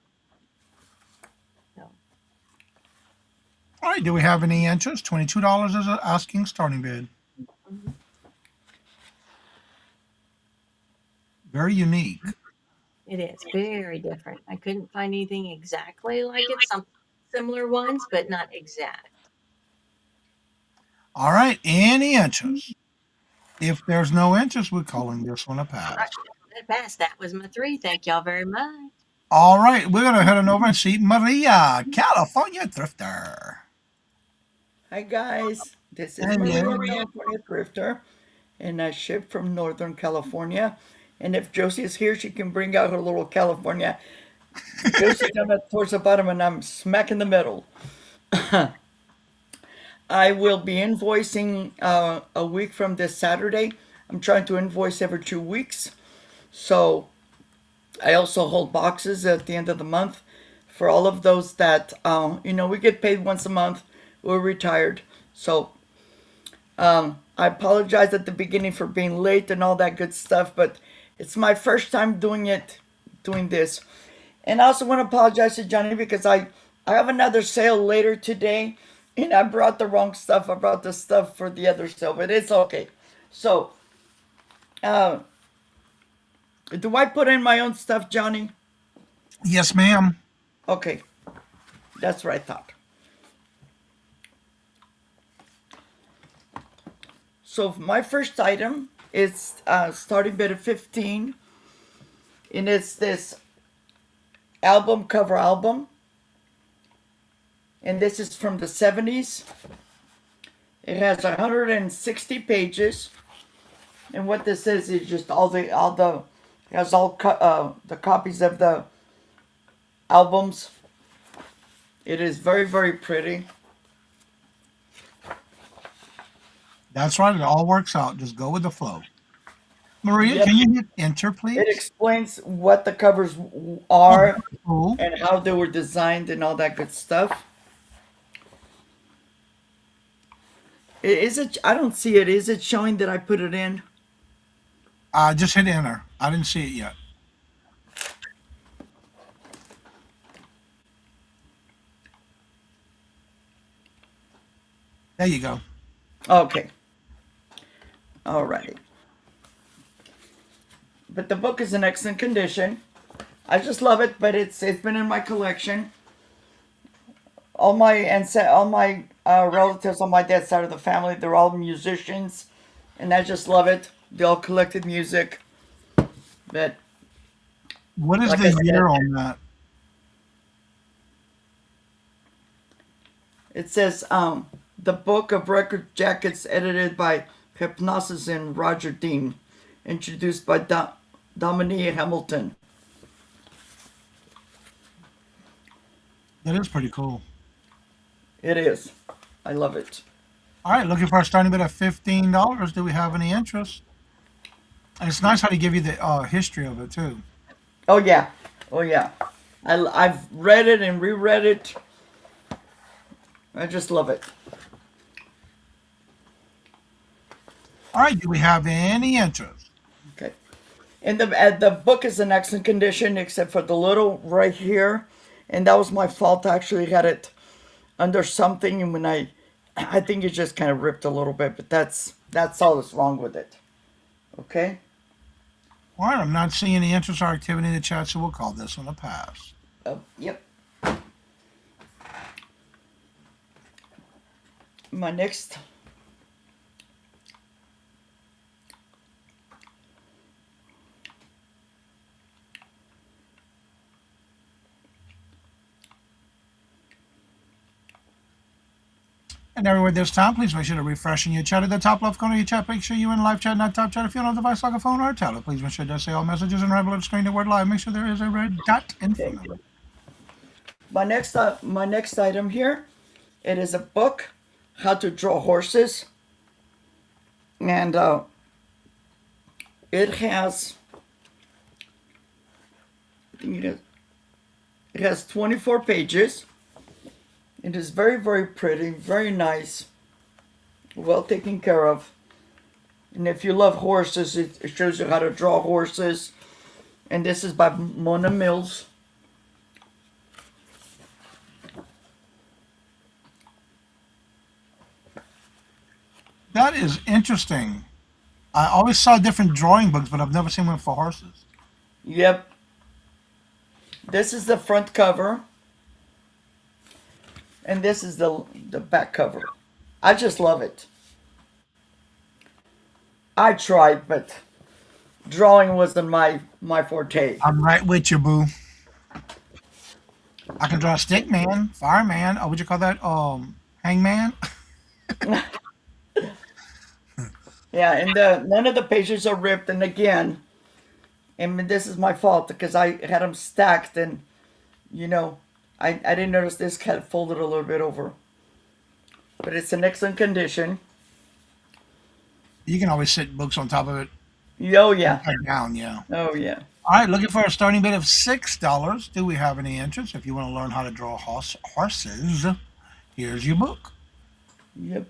So, All right. Do we have any interest? $22 is an asking starting bid. mhm. Very unique. It is very different. I couldn't find anything exactly like it. Some similar ones, but not exact. All right. Any interest? If there's no interest, we're calling this one a pass. That passed. That was my 3. Thank y'all very much. All right. We're going to head on over and see Maria, California Thrifter. Hi guys, this is Hey, Maria, Maria. California Thrifter, and I ship from Northern California. And if Josie is here, she can bring out her little California. Josie's down towards the bottom, and I'm smack in the middle. I will be invoicing a week from this Saturday. I'm trying to invoice every 2 weeks. So I also hold boxes at the end of the month for all of those that, we get paid once a month. We're retired. So I apologize at the beginning for being late and all that good stuff, but it's my first time doing this. And I also want to apologize to Johnny because I have another sale later today and I brought the wrong stuff. I brought the stuff for the other sale, but it's okay. So, do I put in my own stuff, Johnny? Yes, ma'am. Okay, that's what I thought. So my first item is starting bid of 15, and it's this cover album, and this is from the 70s. It has 160 pages, and what this is just it has the copies of the albums. It is very, very pretty. That's right. It all works out. Just go with the flow. Maria, Yep. can you hit enter, It please? explains what the covers are Cool. and how they were designed and all that good stuff. Is it? I don't see it. Is it showing that I put it in? Just hit enter. I didn't see it yet. There you go. Okay. All right. But the book is in excellent condition. I just love it, but it's been in my collection. All my relatives on my dad's side of the family, they're all musicians, and I just love it. They all collected music. But What is like I the said, year on that? it says the book of record jackets edited by Hypnosis and Roger Dean, introduced by Dominique Hamilton. That is pretty cool. It is. I love it. All right, looking for a starting bid of $15. Do we have any interest? And it's nice how they give you the history of it too. Oh yeah. Oh yeah. I've read it and reread it. I just love it. All right, do we have any interest? Okay. And the book is in excellent condition except for the little right here, and that was my fault. I actually had it under something, and when I think it just kind of ripped a little bit, but that's all that's wrong with it. Okay. All right, I'm not seeing any interest or activity in the chat, so we'll call this one a pass. Yep. My next And everyone this time, please make sure to refresh in your chat at the top left corner of your chat. Make sure you're in live chat, not top chat. If you're on a device like a phone or a tablet, please make sure to say all messages and regular screen the word live. Make sure there is a red dot in front of it. my next item here, it is a book, How to Draw Horses, and it has I think it has 24 pages. It is very, very pretty, very nice, well taken care of. And if you love horses, it shows you how to draw horses. And this is by Mona Mills. That is interesting. I always saw different drawing books, but I've never seen one for horses. Yep. This is the front cover. And this is the back cover. I just love it. I tried, but drawing wasn't my forte. I'm right with you, boo. I can draw a stick man, fireman. Oh, what'd you call that? Hangman. Yeah, and none of the pages are ripped. And again, and this is my fault because I had them stacked, and I didn't notice this had folded a little bit over. But it's in excellent condition. You can always sit books on top of it. Oh yeah. Upside down, yeah. Oh yeah. All right, looking for a starting bid of $6. Do we have any interest? If you want to learn how to draw horses, here's your book. Yep.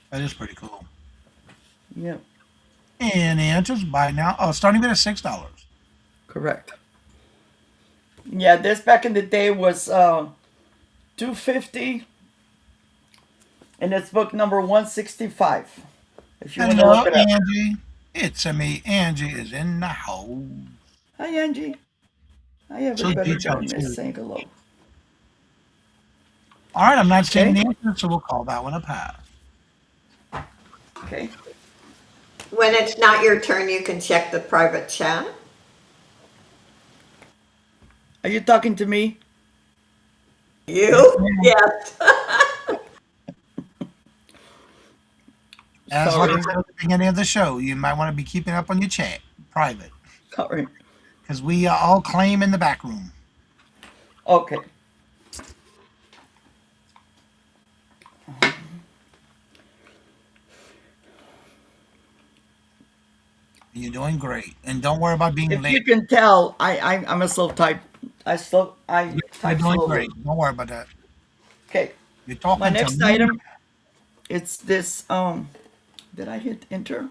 That is pretty cool. Yep. Any interest? Buy now. Oh, starting bid of $6. Correct. Yeah, this back in the day was $2.50, and it's book number 165. If you want to Hello, look it up. Angie. It's me. Angie is in the house. Hi, Angie. Hi, So everybody. detailed, Join us too. saying hello. All right, I'm not seeing Okay. the interest, so we'll call that one a pass. Okay. When it's not your turn, you can check the private chat. Are you talking to me? You? Yes. As like I Sorry. said at the beginning of the show, you might want to be keeping up on your chat, private, Sorry. because we all claim in the back room. Okay. You're doing great, and don't worry about being If late. you can tell, I'm a slow type. I You're type doing slowly. great. Don't worry about that. Okay. You're talking My to next me. item, it's this. Did I hit enter?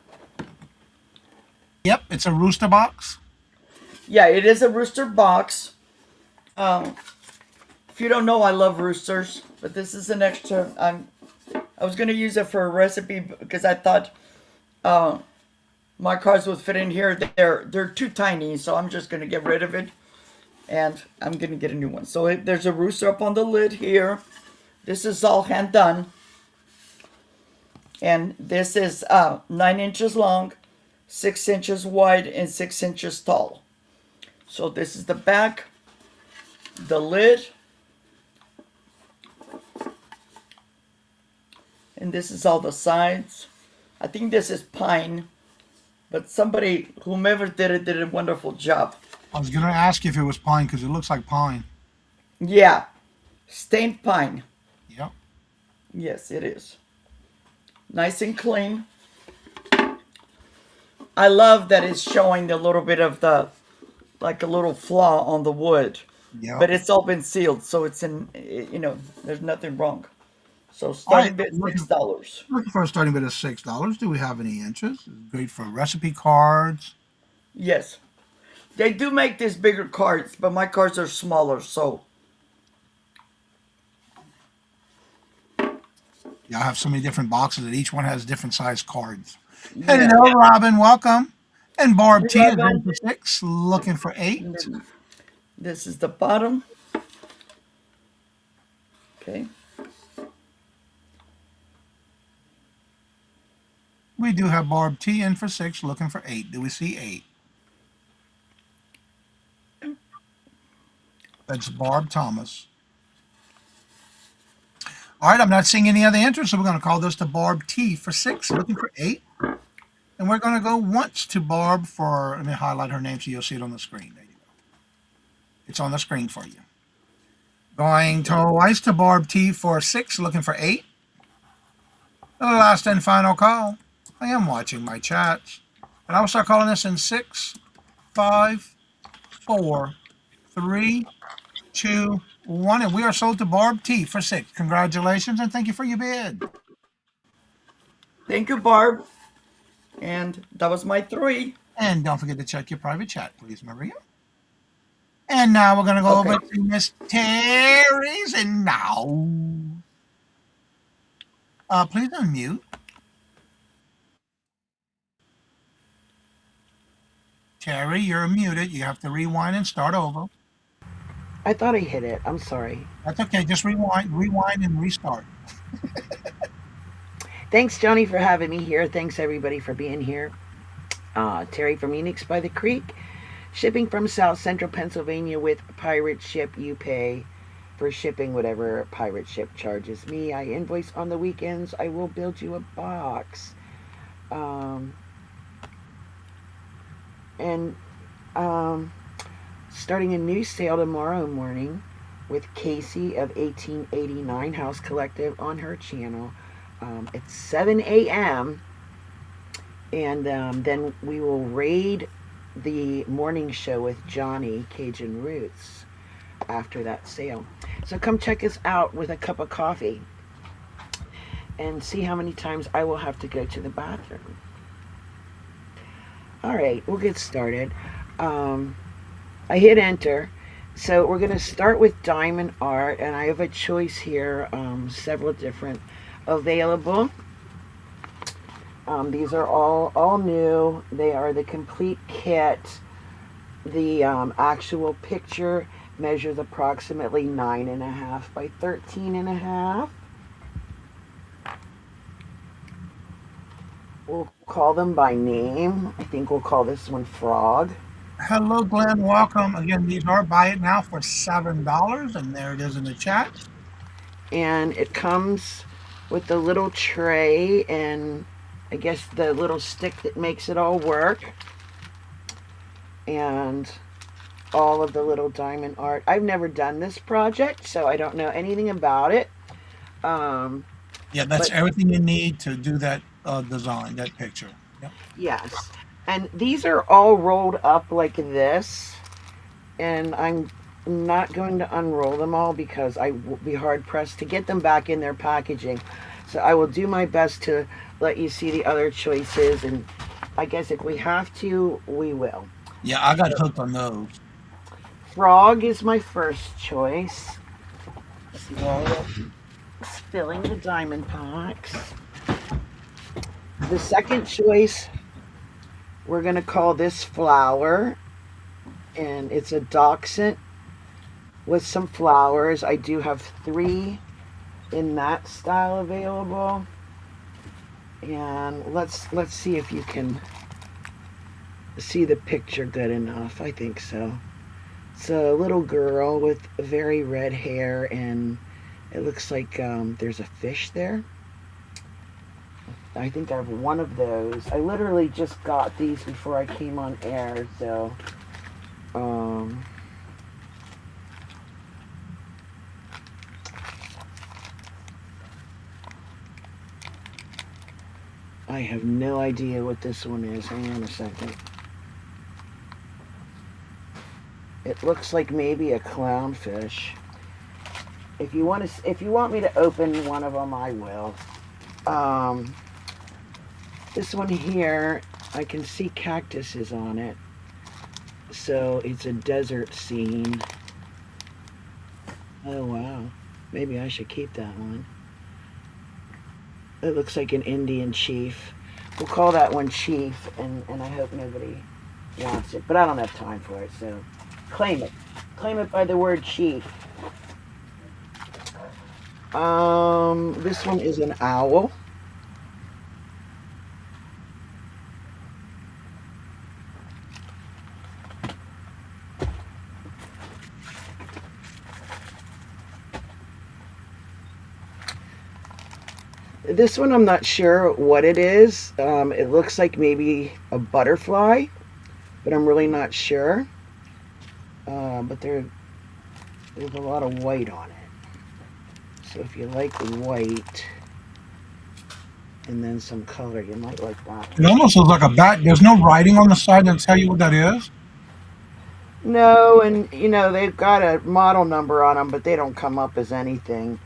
Yep, it's a rooster box. Yeah, it is a rooster box. If you don't know, I love roosters, but this is an extra. I was gonna use it for a recipe because I thought my cards would fit in here. They're too tiny, so I'm just gonna get rid of it, and I'm gonna get a new one. So there's a rooster up on the lid here. This is all hand done, and this is 9 inches long, 6 inches wide, and 6 inches tall. So this is the back, the lid, and this is all the sides. I think this is pine, but whomever did it, did a wonderful job. I was gonna ask you if it was pine because it looks like pine. Yeah, stained pine. Yep. Yes, it is. Nice and clean. I love that it's showing a little bit of like a little flaw on the wood. Yep. But it's all been sealed, so it's there's nothing wrong. So starting bid $6. Looking for a starting bid of $6. Do we have any interest? It's great for recipe cards. Yes. They do make these bigger cards, but my cards are smaller, so Yeah, I have so many different boxes that each one has different size cards. yeah. Hello, Robin. Welcome. And Barb T is Robin. in for 6, looking for 8. This is the bottom. Okay. We do have Barb T in for 6, looking for 8. Do we see 8? That's Barb Thomas. All right, I'm not seeing any other interest, so we're going to call this to Barb T for 6, looking for 8. And we're going to go once to Barb for, let me highlight her name so you'll see it on the screen. There you go. It's on the screen for you. Going twice to Barb T for 6, looking for 8. The last and final call. I am watching my chats. And I will start calling this in 6, 5, 4, 3, 2, 1, and we are sold to Barb T for 6. Congratulations and thank you for your bid. Thank you, Barb. And that was my 3. And don't forget to check your private chat, please, Maria. And now we're going to go Okay. over to Miss Terry's. And now, please unmute. Terry, you're muted. You have to rewind and start over. I thought I hit it. I'm sorry. That's okay. Just rewind and restart. Thanks, Johnny, for having me here. Thanks, everybody, for being here. Terry from Phoenix by the Creek. Shipping from South Central Pennsylvania with Pirate Ship. You pay for shipping whatever Pirate Ship charges me. I invoice on the weekends. I will build you a box. Starting a new sale tomorrow morning with Casey of 1889 House Collective on her channel. It's 7 a.m. And then we will raid the morning show with Johnny, Cajun Roots, after that sale. So come check us out with a cup of coffee and see how many times I will have to go to the bathroom. All right, we'll get started. I hit enter. So we're going to start with diamond art, and I have a choice here, several different available. These are all new. They are the complete kit. The actual picture measures approximately 9.5 by 13.5. We'll call them by name. I think we'll call this one Frog. Hello, Glenn. Welcome. Again, these are buy it now for $7, and there it is in the chat. And it comes with the little tray and I guess the little stick that makes it all work. And all of the little diamond art. I've never done this project, so I don't know anything about it. Yeah, that's everything you need to do that design, that picture. Yep. Yes. And these are all rolled up like this. And I'm not going to unroll them all because I will be hard pressed to get them back in their packaging. So I will do my best to let you see the other choices. And I guess if we have to, we will. Yeah, I got hooked on those. Frog is my first choice. Filling the diamond packs. The second choice, we're going to call this Flower. And it's a dachshund with some flowers. I do have 3 in that style available. And let's see if you can see the picture good enough. I think so. It's a little girl with very red hair, and it looks like there's a fish there. I think I have one of those. I literally just got these before I came on air, so I have no idea what this one is. Hang on a second. It looks like maybe a clownfish. If you want me to open one of them, I will. This one here, I can see cactuses on it. So it's a desert scene. Oh wow. Maybe I should keep that one. It looks like an Indian chief. We'll call that one Chief, and I hope nobody wants it. But I don't have time for it, so claim it. Claim it by the word Chief. This one is an owl. This one I'm not sure what it is. It looks like maybe a butterfly, but I'm really not sure. But there's a lot of white on it. So if you like the white and then some color, you might like that. It almost looks like a bat. There's no writing on the side that tell you what that is. No, and they've got a model number on them, but they don't come up as anything.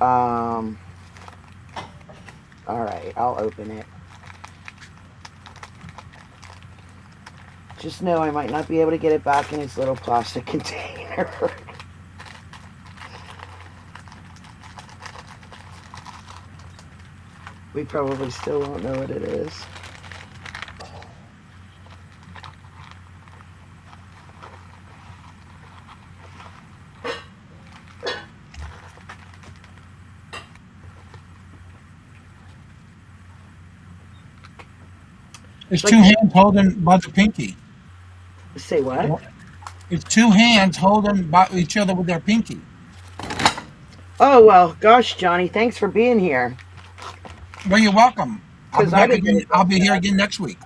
Um, all right, I'll open it. Just know I might not be able to get it back in its little plastic container. We probably still won't know what it is. It's Like- two hands holding by the pinky. Say what? It's two hands holding by each other with their pinky. Oh, well, gosh, Johnny, thanks for being here. Well, you're welcome. I'll be 'Cause I back didn't again. know I'll be here again next week.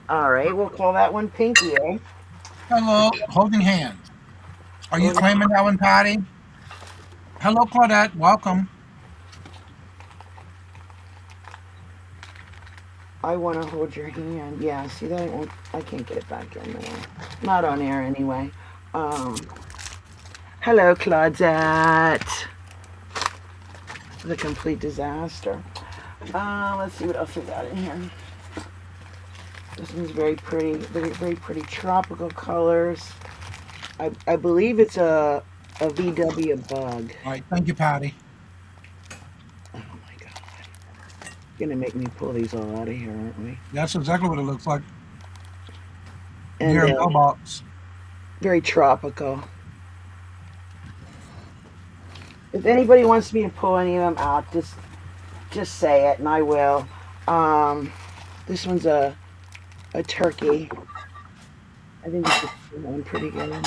All right, we'll call that one Pinky, eh? Hello, holding hands. Are you Holding- claiming that one, Patty? Hello, Claudette. Welcome. I want to hold your hand. Yeah, see that? I can't get it back in there. Not on air anyway. Hello, Claudette. The complete disaster. Let's see what else we got in here. This one's very pretty. Very, very pretty tropical colors. I believe it's a VW bug. All right. Thank you, Patty. Oh my God. Gonna make me pull these all out of here, aren't we? That's exactly what it looks like. And Near a mailbox. very tropical. If anybody wants me to pull any of them out, just say it and I will. This one's a turkey. I think this is one pretty good.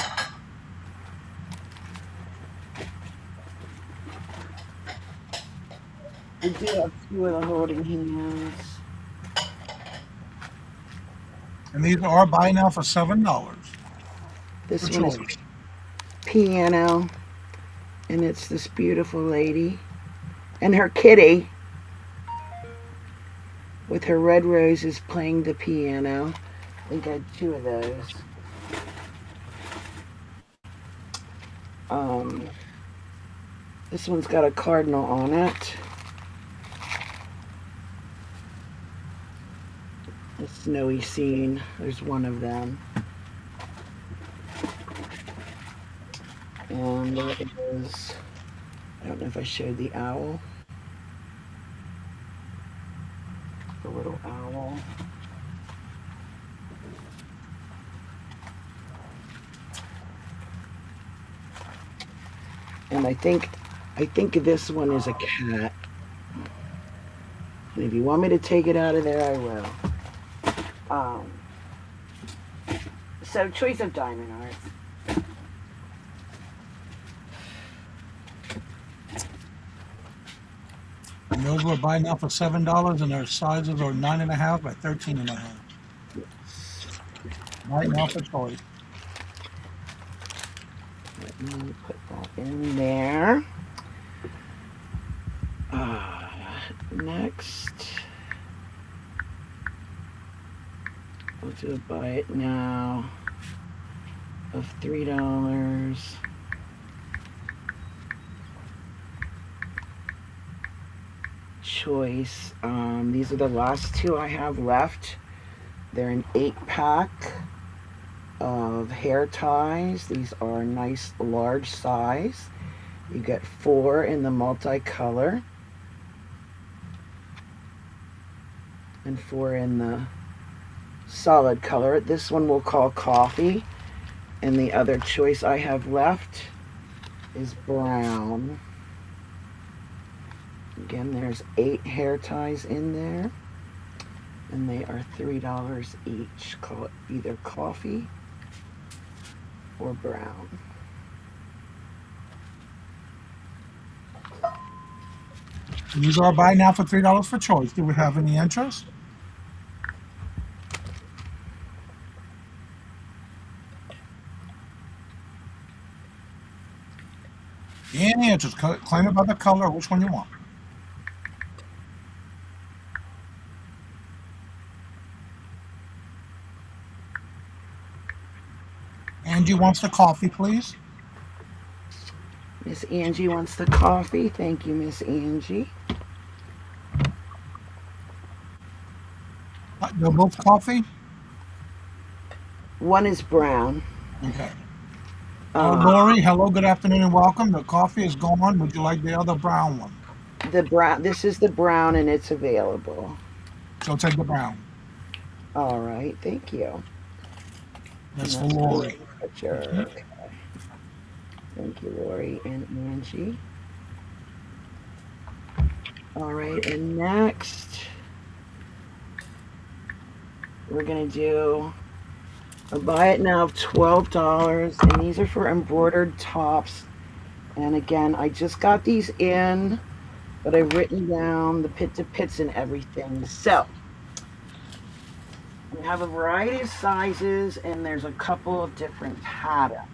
We do have two of the holding hands. And these are buy now for $7. This For one is choice. piano, and it's this beautiful lady and her kitty with her red roses playing the piano. I think I had two of those. This one's got a cardinal on it. A snowy scene. There's one of them. And there is, I don't know if I showed the owl. The little owl. And I think this one is a cat. And if you want me to take it out of there, I will. So choice of diamond art. And those were buy now for $7, and their sizes are 9.5 by 13.5. Buy now for choice. Let me put that in there. Next, we'll do a buy it now of $3. Choice. These are the last two I have left. They're an 8-pack of hair ties. These are nice large size. You get 4 in the multicolor and 4 in the solid color. This one we'll call coffee, and the other choice I have left is brown. Again, there's 8 hair ties in there, and they are $3 each. Call it either coffee or brown. These are buy now for $3 for choice. Do we have any interest? Any interest? Claim it by the color. Which one you want? Angie wants the coffee, please. Miss Angie wants the coffee. Thank you, Miss Angie. They're both coffee? One is brown. Okay. Um, Lori, hello, good afternoon, and welcome. The coffee is gone. Would you like the other brown one? the brown. This is the brown, and it's available. So take the brown. All right. Thank you. That's for And that's Lori. the picture. Okay. Thank you, Lori and Angie. All right, and next we're gonna do a buy it now of $12, and these are for embroidered tops. And again, I just got these in, but I've written down the pit to pits and everything. So we have a variety of sizes, and there's a couple of different patterns.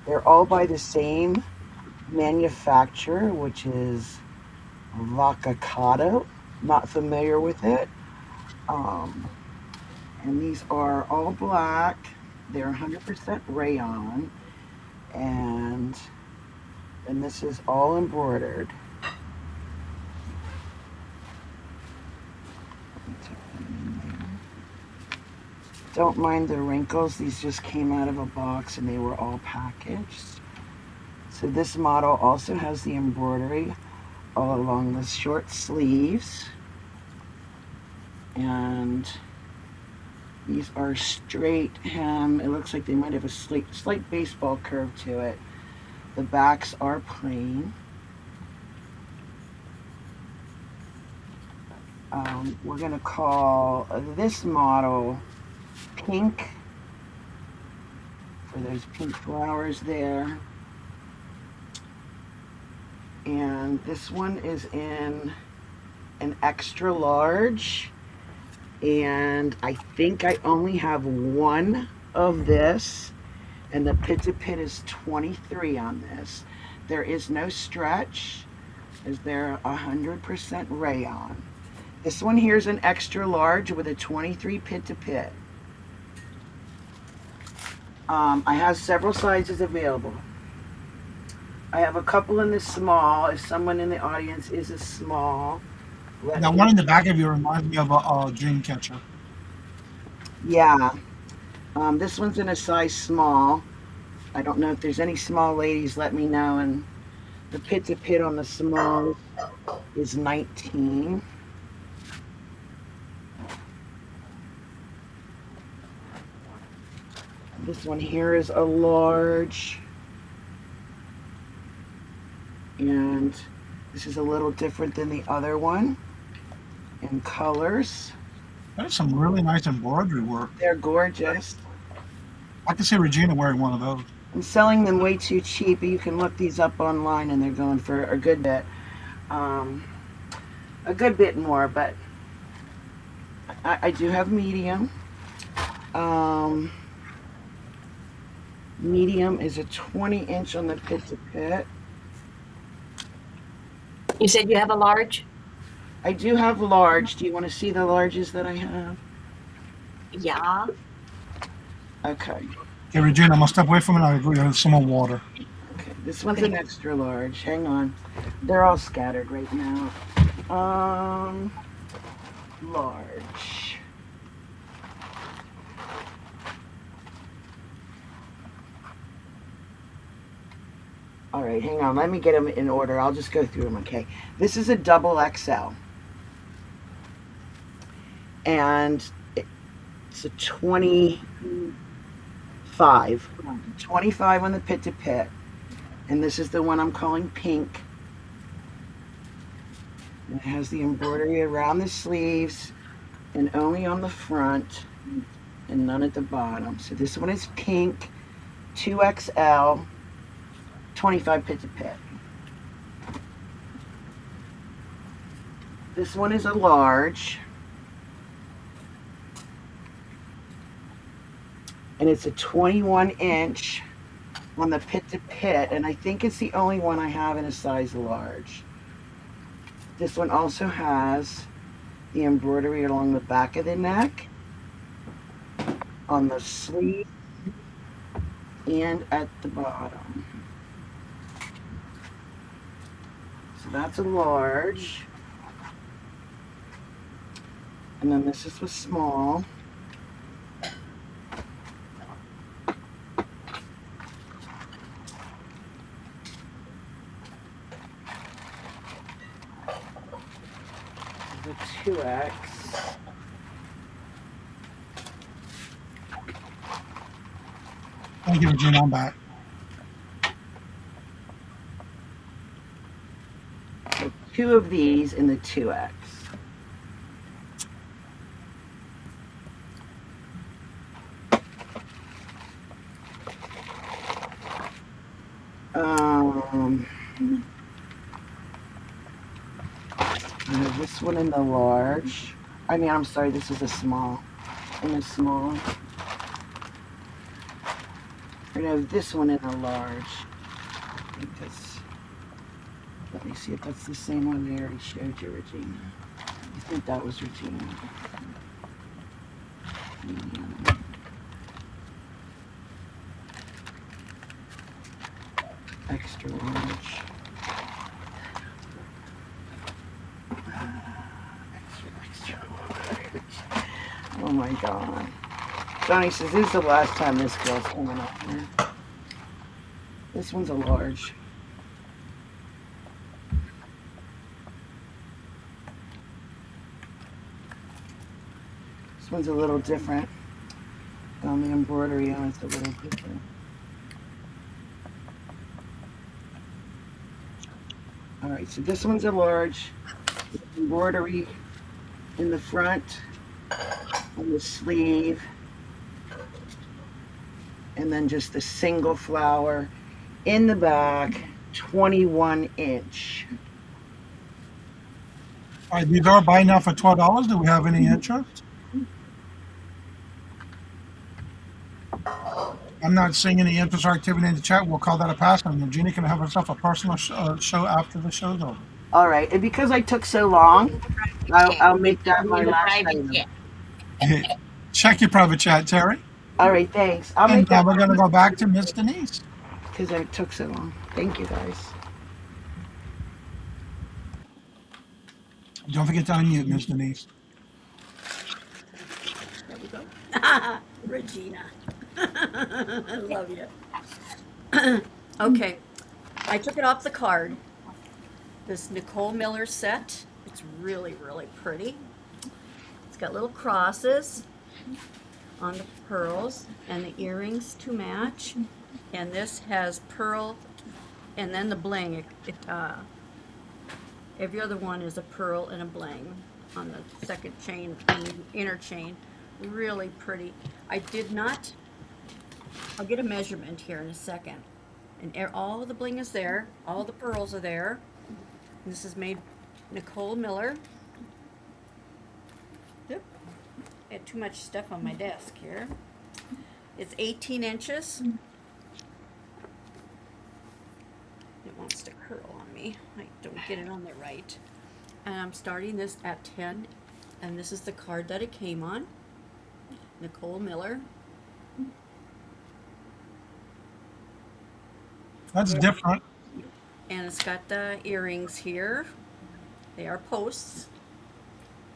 They're all by the same manufacturer, which is Vacacado. Not familiar with it. And these are all black. They're 100% rayon, and this is all embroidered. Don't mind the wrinkles. These just came out of a box and they were all packaged. So this model also has the embroidery all along the short sleeves. And these are straight hem. It looks like they might have a slight baseball curve to it. The backs are plain. We're gonna call this model pink, for those pink flowers there. And this one is in an extra large, and I think I only have one of this, and the pit to pit is 23 on this. There is no stretch, as they're 100% rayon. This one here is an extra large with a 23 pit to pit. I have several sizes available. I have a couple in the small. If someone in the audience is a small, That one in the back of you reminds me of a dream catcher. yeah. This one's in a size small. I don't know if there's any small ladies. Let me know. And the pit to pit on the small is 19. This one here is a large, and this is a little different than the other one in colors. That is some really nice embroidery work. They're gorgeous. I can see Regina wearing one of those. I'm selling them way too cheap, but you can look these up online, and they're going for a good bit more, but I do have medium. Medium is a 20-inch on the pit to pit. You said you have a large? I do have large. Do you want to see the larges that I have? Yeah. Okay. Okay, Regina, I'm gonna step away from it. I'll agree with some more water. Okay. This one's an extra large. Hang on. They're all scattered right now. Large. All right, hang on. Let me get them in order. I'll just go through them, okay? This is a double XL. And it's a 25. 25 on the pit to pit. And this is the one I'm calling pink. And it has the embroidery around the sleeves and only on the front and none at the bottom. So this one is pink, 2XL. 25 pit to pit. This one is a large, and it's a 21-inch on the pit to pit, and I think it's the only one I have in a size large. This one also has the embroidery along the back of the neck, on the sleeve and at the bottom. So that's a large. And then this is the small. The 2X. Thank you, Regina. I'm back. So 2 of these in the 2X. I have this one in the large. I mean, I'm sorry, this is a small. In a small. We're gonna have this one in a large. I think that's. Let me see if that's the same one I already showed you, Regina. I think that was Regina. Extra large. Extra large. Oh my God. Johnny says, this is the last time this girl's coming up here. This one's a large. This one's a little different. The embroidery on it's a little different. Alright, so this one's a large. Embroidery in the front, on the sleeve, and then just a single flower in the back, 21 inch. All right, these are buying now for $12. Do we have any interest? I'm not seeing any interest or activity in the chat. We'll call that a pass. And Regina can have herself a personal show after the show's over. All right, and because I took so long, I'll make that my In the last private item. chat. Check your private chat, Terry. All right, thanks. I'll And make that we're going to go back to Miss Denise. because I took so long. Thank you, guys. Don't forget to unmute, Miss Denise. There we go. Regina. I love you. Okay. I took it off the card. This Nicole Miller set. It's really, really pretty. It's got little crosses on the pearls and the earrings to match. And this has pearl and then the bling. Every other one is a pearl and a bling on the second chain and the inner chain. Really pretty. I did not, I'll get a measurement here in a second. And all the bling is there, all the pearls are there. This is made Nicole Miller. Yep. I had too much stuff on my desk here. It's 18 inches. It wants to curl on me. I don't get it on there right. And I'm starting this at 10. And this is the card that it came on. Nicole Miller. That's different. And it's got the earrings here. They are posts.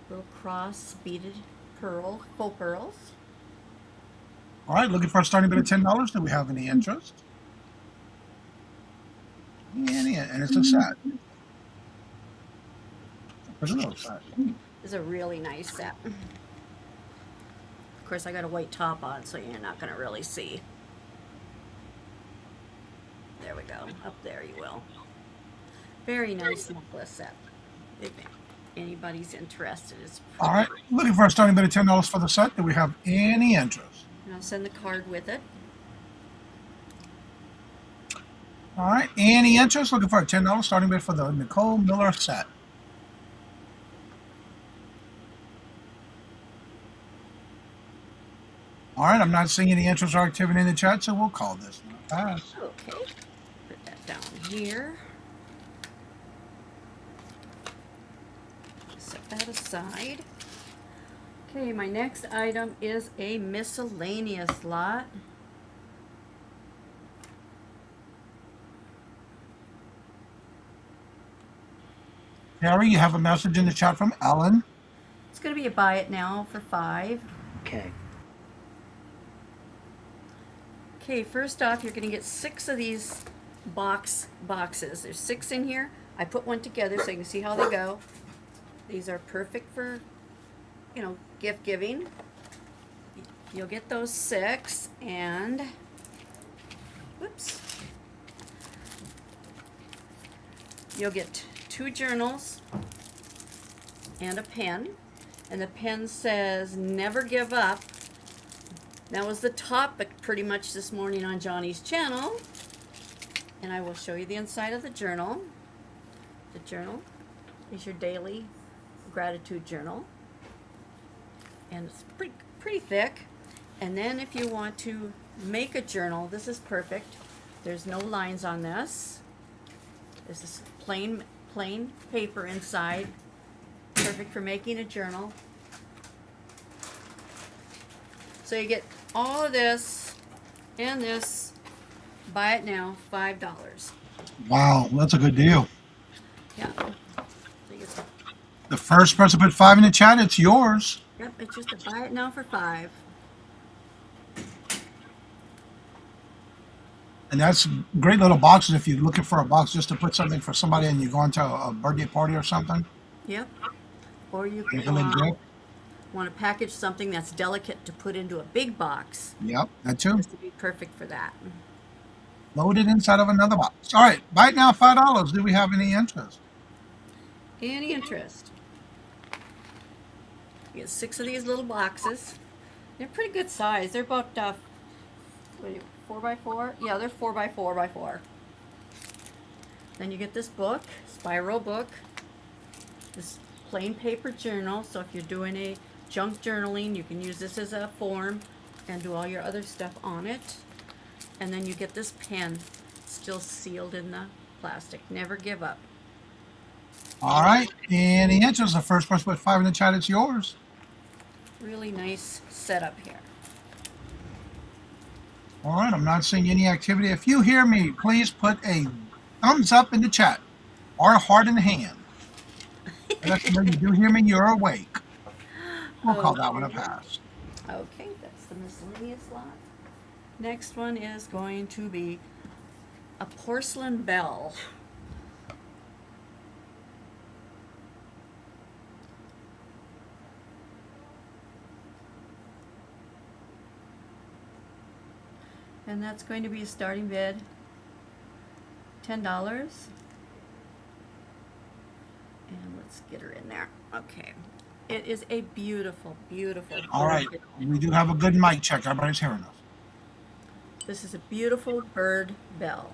Little cross beaded pearl, faux pearls. All right, looking for a starting bid of $10. Do we have any interest? And it's a set. There's a little set. It's a really nice set. Of course, I got a white top on, so you're not going to really see. There we go. Up there you will. Very nice necklace set. If anybody's interested, it's All right, looking for a starting bid of $10 for the set. Do we have any interest? and I'll send the card with it. All right, any interest? Looking for a $10 starting bid for the Nicole Miller set. All right, I'm not seeing any interest or activity in the chat, so we'll call this one a pass. Okay. Put that down here. Set that aside. Okay, my next item is a miscellaneous lot. Terry, you have a message in the chat from Ellen. It's going to be a buy it now for $5. Okay. Okay, first off, you're going to get 6 of these boxes. There's 6 in here. I put one together so you can see how they go. These are perfect for, you know, gift giving. You'll get those 6 and, whoops, you'll get 2 journals and a pen. And the pen says, never give up. That was the topic pretty much this morning on Johnny's channel. And I will show you the inside of the journal. The journal is your daily gratitude journal. And it's pretty thick. And then if you want to make a journal, this is perfect. There's no lines on this. This is plain paper inside. Perfect for making a journal. So you get all of this and this. Buy it now, $5. Wow, that's a good deal. Yeah. So you get some, The first person to put 5 in the chat, it's yours. yep, it's just a buy it now for $5. And that's great little boxes if you're looking for a box just to put something for somebody and you're going to a birthday party or something. Yep. Or you Make a can little gift. want to package something that's delicate to put into a big box. Yep, that too. This would be perfect for that. Loaded inside of another box. All right, buy it now, $5. Do we have any interest? Any interest? You get 6 of these little boxes. They're pretty good size. They're about 4x4. Yeah, they're 4x4x4. Then you get this book, spiral book. This plain paper journal. So if you're doing a junk journaling, you can use this as a form and do all your other stuff on it. And then you get this pen, still sealed in the plastic. Never give up. All right, any interest? The first person to put 5 in the chat, it's yours. Really nice setup here. All right, I'm not seeing any activity. If you hear me, please put a thumbs up in the chat or a heart in the hand. Let us know you do hear me, you're awake. We'll call that one a pass. Okay, that's the miscellaneous lot. Next one is going to be a porcelain bell. And that's going to be a starting bid, $10. And let's get her in there. Okay. It is a beautiful, beautiful. All right, bird. we do have a good mic check. Everybody's hearing us. This is a beautiful bird bell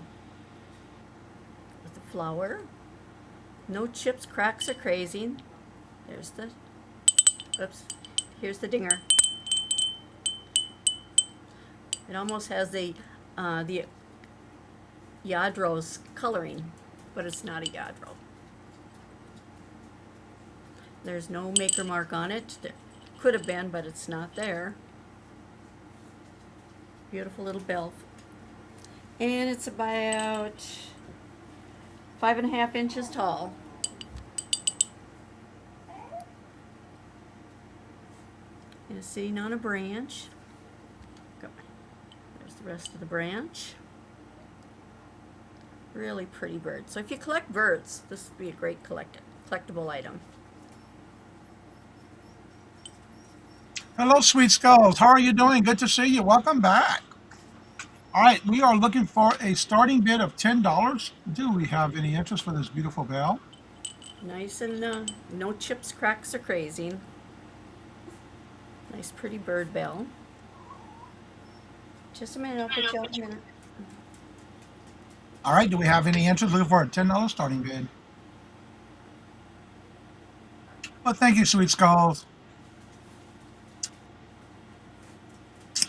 with a flower. No chips, cracks, or crazing. There's the, oops, here's the dinger. It almost has the Yadro's coloring, but it's not a Yadro. There's no maker mark on it. There could have been, but it's not there. Beautiful little bell. And it's about 5.5 inches tall. And it's sitting on a branch. Go. There's the rest of the branch. Really pretty bird. So if you collect birds, this would be a great collectible item. Hello, Sweet Skulls. How are you doing? Good to see you. Welcome back. All right, we are looking for a starting bid of $10. Do we have any interest for this beautiful bell? Nice and no chips, cracks, or crazing. Nice pretty bird bell. Just a minute, I'll put you out in a minute. All right, do we have any interest? Looking for a $10 starting bid. Well, thank you, Sweet Skulls.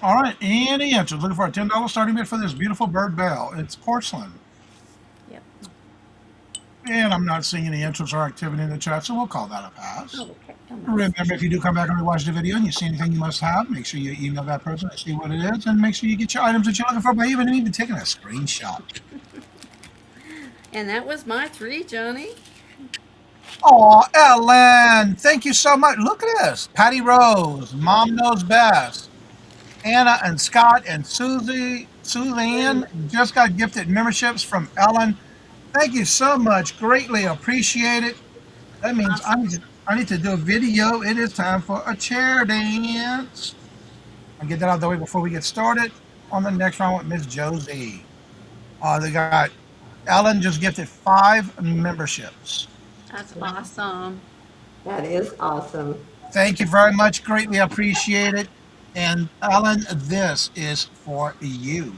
All right, any interest? Looking for a $10 starting bid for this beautiful bird bell. It's porcelain. Yep. And I'm not seeing any interest or activity in the chat, so we'll call that a pass. Oh, okay. Oh, nice. Remember, if you do come back and watch the video and you see anything you must have, make sure you email that person and see what it is, and make sure you get your items that you're looking for by even taking a screenshot. And that was my 3, Johnny. Oh, Ellen, thank you so much. Look at this. Patty Rose, Mom Knows Best. Anna and Scott and Suzanne just got gifted memberships from Ellen. Thank you so much. Greatly appreciate it. That means I need to do a video. It is time for a chair dance. I'll get that out of the way before we get started on the next round with Miss Josie. They got Ellen just gifted 5 memberships. That's awesome. That is awesome. Thank you very much. Greatly appreciate it. And Ellen, this is for you.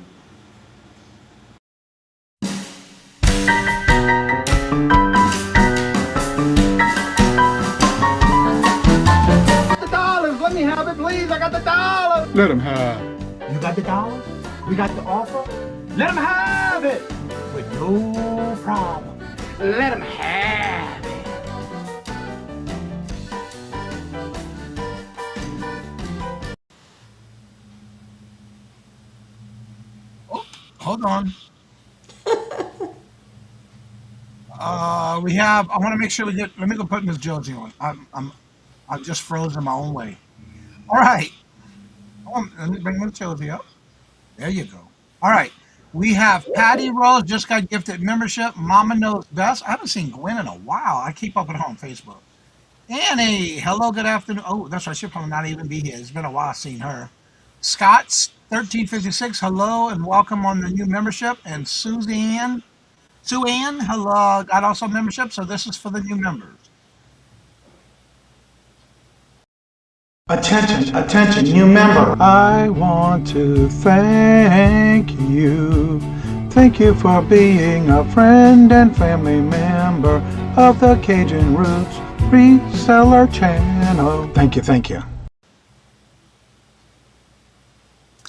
$dollars. Let me have it, please. I got the $. Let him have. You got the $? We got the offer? Let him have it with no problem. Let him have it. Oh, hold on. I want to make sure we get, let me go put Miss Josie on. I'm just frozen my own way. All right. Let me bring Miss Josie up. There you go. All right. We have Patty Rose just got gifted membership. Mama Knows Best. I haven't seen Gwen in a while. I keep up with her on Facebook. Annie, hello, good afternoon. Oh, that's right. She'll probably not even be here. It's been a while seen her. Scott's 1356, hello and welcome on the new membership. And Sue Ann, hello, got also membership. So this is for the new members. Attention, attention, new member. I want to thank you. Thank you for being a friend and family member of the Cajun Roots Reseller channel. Thank you, thank you.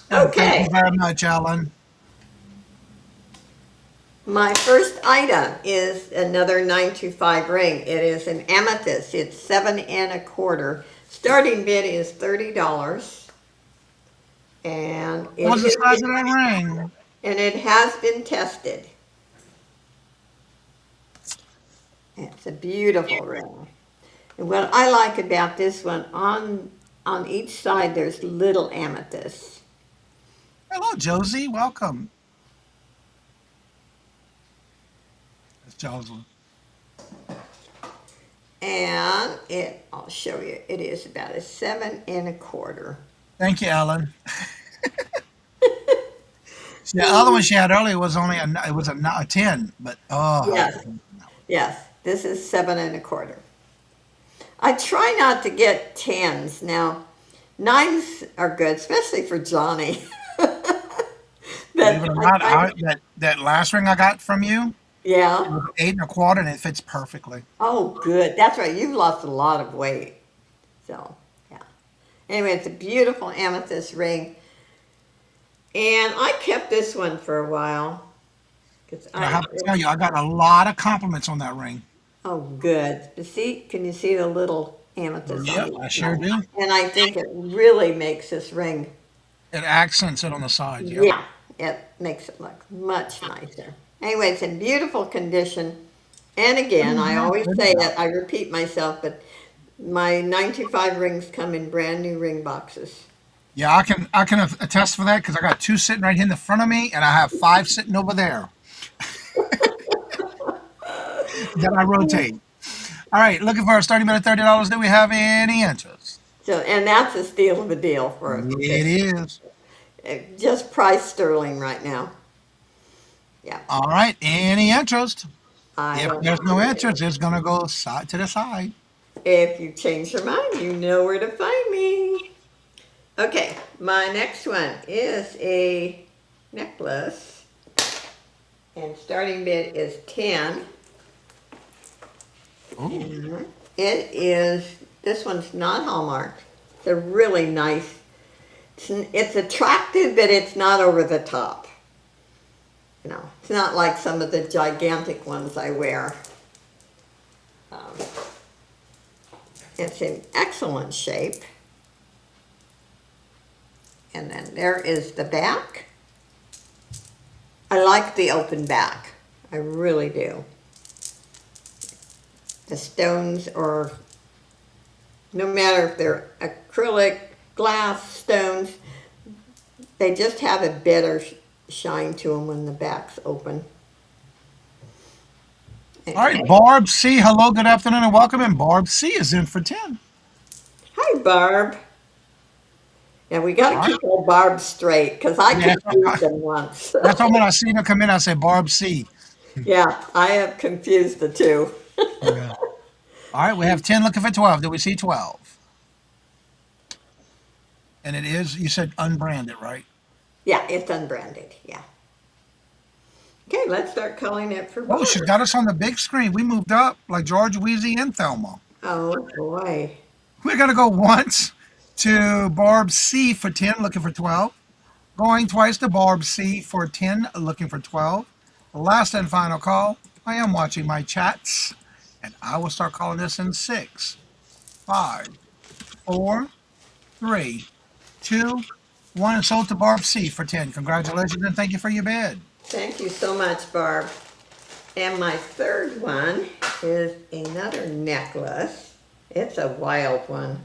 Thank Okay. you very much, Alan. My first item is another 925 ring. It is an amethyst. It's 7 1/4. Starting bid is $30. And What's the size of that ring? it has been tested. It's a beautiful ring. And what I like about this one, on each side there's little amethysts. Hello, Josie. Welcome. That's Jocelyn. And I'll show you, it is about a 7 1/4. Thank you, Ellen. The other one she had earlier was only a 10, but oh. Yes, this is 7 1/4. I try not to get 10s. Now, 9s are good, especially for Johnny. Believe it or not, that last ring I got from you, Yeah. was 8 1/4, and it fits perfectly. Oh, good. That's right. You've lost a lot of weight. So, yeah. Anyway, it's a beautiful amethyst ring. And I kept this one for a while. I have to tell you, I got a lot of compliments on that ring. Oh, good. Can you see the little amethyst? Yep, I sure do. And I think it really makes this ring. It accents it on the side. Yep. Yeah, it makes it look much nicer. Anyway, it's in beautiful condition. And again, I always say it, I repeat myself, but my 925 rings come in brand new ring boxes. Yeah, I can attest for that because I got 2 sitting right here in the front of me, and I have 5 sitting over there. Then I rotate. All right, looking for a starting bid of $30. Do we have any interest? So, and that's a steal of a deal for us. It is. Just price sterling right now. Yeah. All right, any interest? I If don't there's know. no interest, it's going to go side to the side. If you change your mind, you know where to find me. Okay, my next one is a necklace. And starting bid is 10. Ooh. This one's not Hallmark. It's a really nice, it's attractive, but it's not over the top. You know, it's not like some of the gigantic ones I wear. Um, it's in excellent shape. And then there is the back. I like the open back. I really do. The stones are, no matter if they're acrylic, glass, stones, they just have a better shine to them when the back's open. All right, Barb C. Hello, good afternoon, and welcome. And Barb C is in for 10. Hi, Barb. Yeah, we got All to right. keep old Barb straight because I Yeah, confused them once. that's all when I see her come in. I say Barb C. Yeah, I have confused the two. Yeah. All right, we have 10 looking for 12. Do we see 12? And it is, you said unbranded, right? Yeah, it's unbranded. Yeah. Okay, let's start calling it for Oh, Barb. she's got us on the big screen. We moved up like George, Wheezy, and Thelma. Oh boy. We're going to go once to Barb C for 10, looking for 12. Going twice to Barb C for 10, looking for 12. Last and final call. I am watching my chats, and I will start calling this in 6, 5, 4, 3, 2, 1, and sold to Barb C for 10. Congratulations and thank you for your bid. Thank you so much, Barb. And my third one is another necklace. It's a wild one.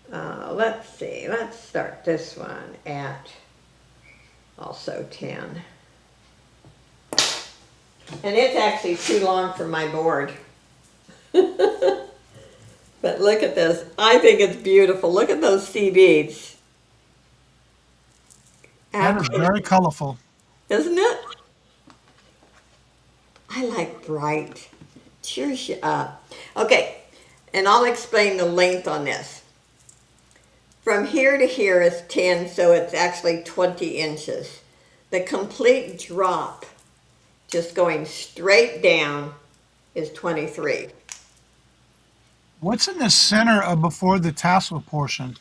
Let's see. Let's start this one at also 10. And it's actually too long for my board. But look at this. I think it's beautiful. Look at those sea beads. That is very colorful. Isn't it? I like bright. Cheers you up. Okay, and I'll explain the length on this. From here to here is 10, so it's actually 20 inches. The complete drop, just going straight down, is 23. What's in the center of before the tassel portion?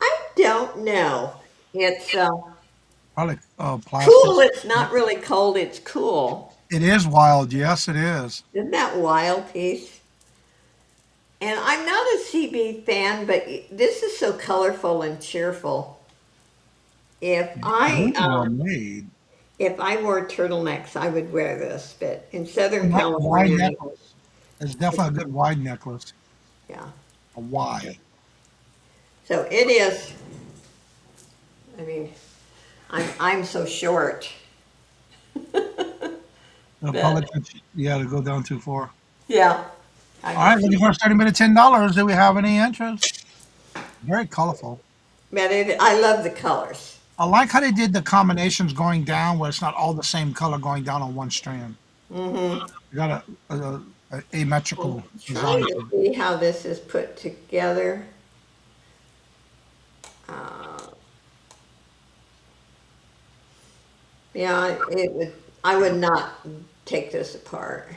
I don't know. It's Probably plastic. cool. It's not really cold. It's cool. It is wild. Yes, it is. Isn't that wild piece? And I'm not a CB fan, but this is so colorful and cheerful. If Really I well made. if I wore turtlenecks, I would wear this. But in Southern Wide California, necklace. It's definitely a good wide necklace. yeah. A wide. So it is. I mean, I'm so short. It'll probably to go down too far. Yeah. All right, looking for a starting bid of $10. Do we have any interest? Very colorful. But I love the colors. I like how they did the combinations going down where it's not all the same color going down on one strand. Mm-hmm. You got a asymmetrical Trying design. to see how this is put together. Yeah, it would. I would not take this apart.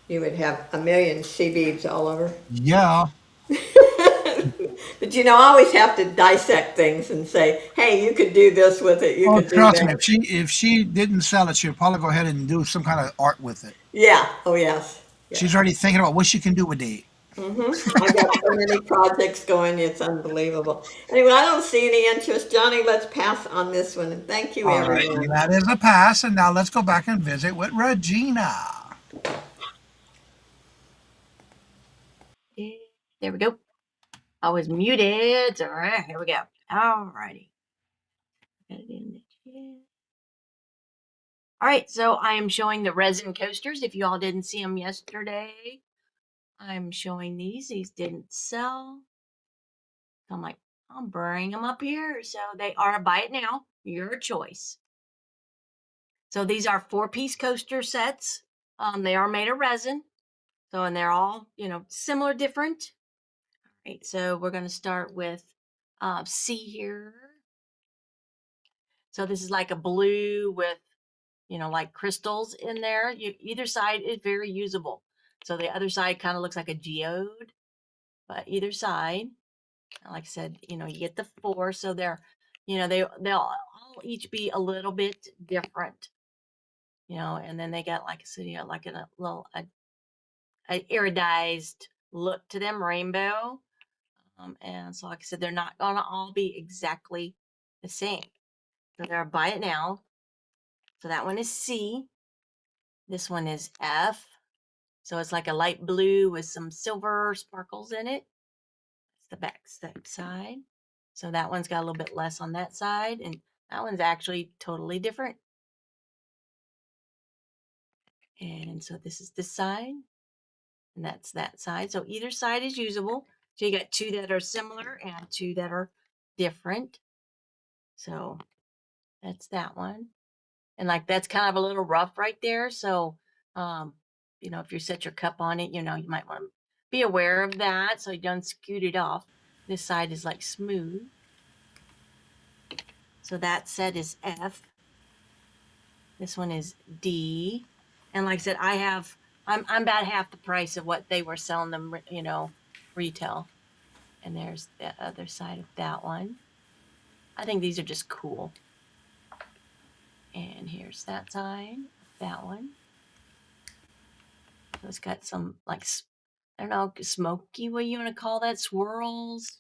You would have a million sea beads all over. Yeah. But you know, I always have to dissect things and say, "Hey, you could do this with it. You Oh, could do trust me, that." if she didn't sell it, she'd probably go ahead and do some kind of art with it. Yeah. Oh, yes. Yeah. She's already thinking about what she can do with it. I got so many projects going. It's unbelievable. Anyway, I don't see any interest, Johnny. Let's pass on this one. And thank you, All right, everyone. that is a pass. And now let's go back and visit with Regina. There we go. I was muted. All right, here we go. All righty. All right, so I am showing the resin coasters. If you all didn't see them yesterday, I'm showing these. These didn't sell. So I'm like, I'll bring them up here. So they are buy it now. Your choice. So these are 4-piece coaster sets. They are made of resin. So, and they're all, similar, different. All right, so we're going to start with C here. So this is like a blue with, like crystals in there. Either side is very usable. So the other side kind of looks like a geode, but either side, like I said, you get the 4. So they're, they'll all each be a little bit different, and then they got, like I said, like a little an iridized look to them, rainbow. And so, like I said, they're not gonna all be exactly the same. So they're buy it now. So that one is C. This one is F. So it's like a light blue with some silver sparkles in it. It's the back side. So that one's got a little bit less on that side, and that one's actually totally different. And so this is this side, and that's that side. So either side is usable. So you got two that are similar and two that are different. So that's that one. And like that's kind of a little rough right there. So if you set your cup on it, you might want to be aware of that so you don't scoot it off. This side is like smooth. So that set is F. This one is D. And like I said, I'm about half the price of what they were selling them, retail. And there's the other side of that one. I think these are just cool. And here's that side, that one. So it's got some like, I don't know, smoky, what you want to call that, swirls.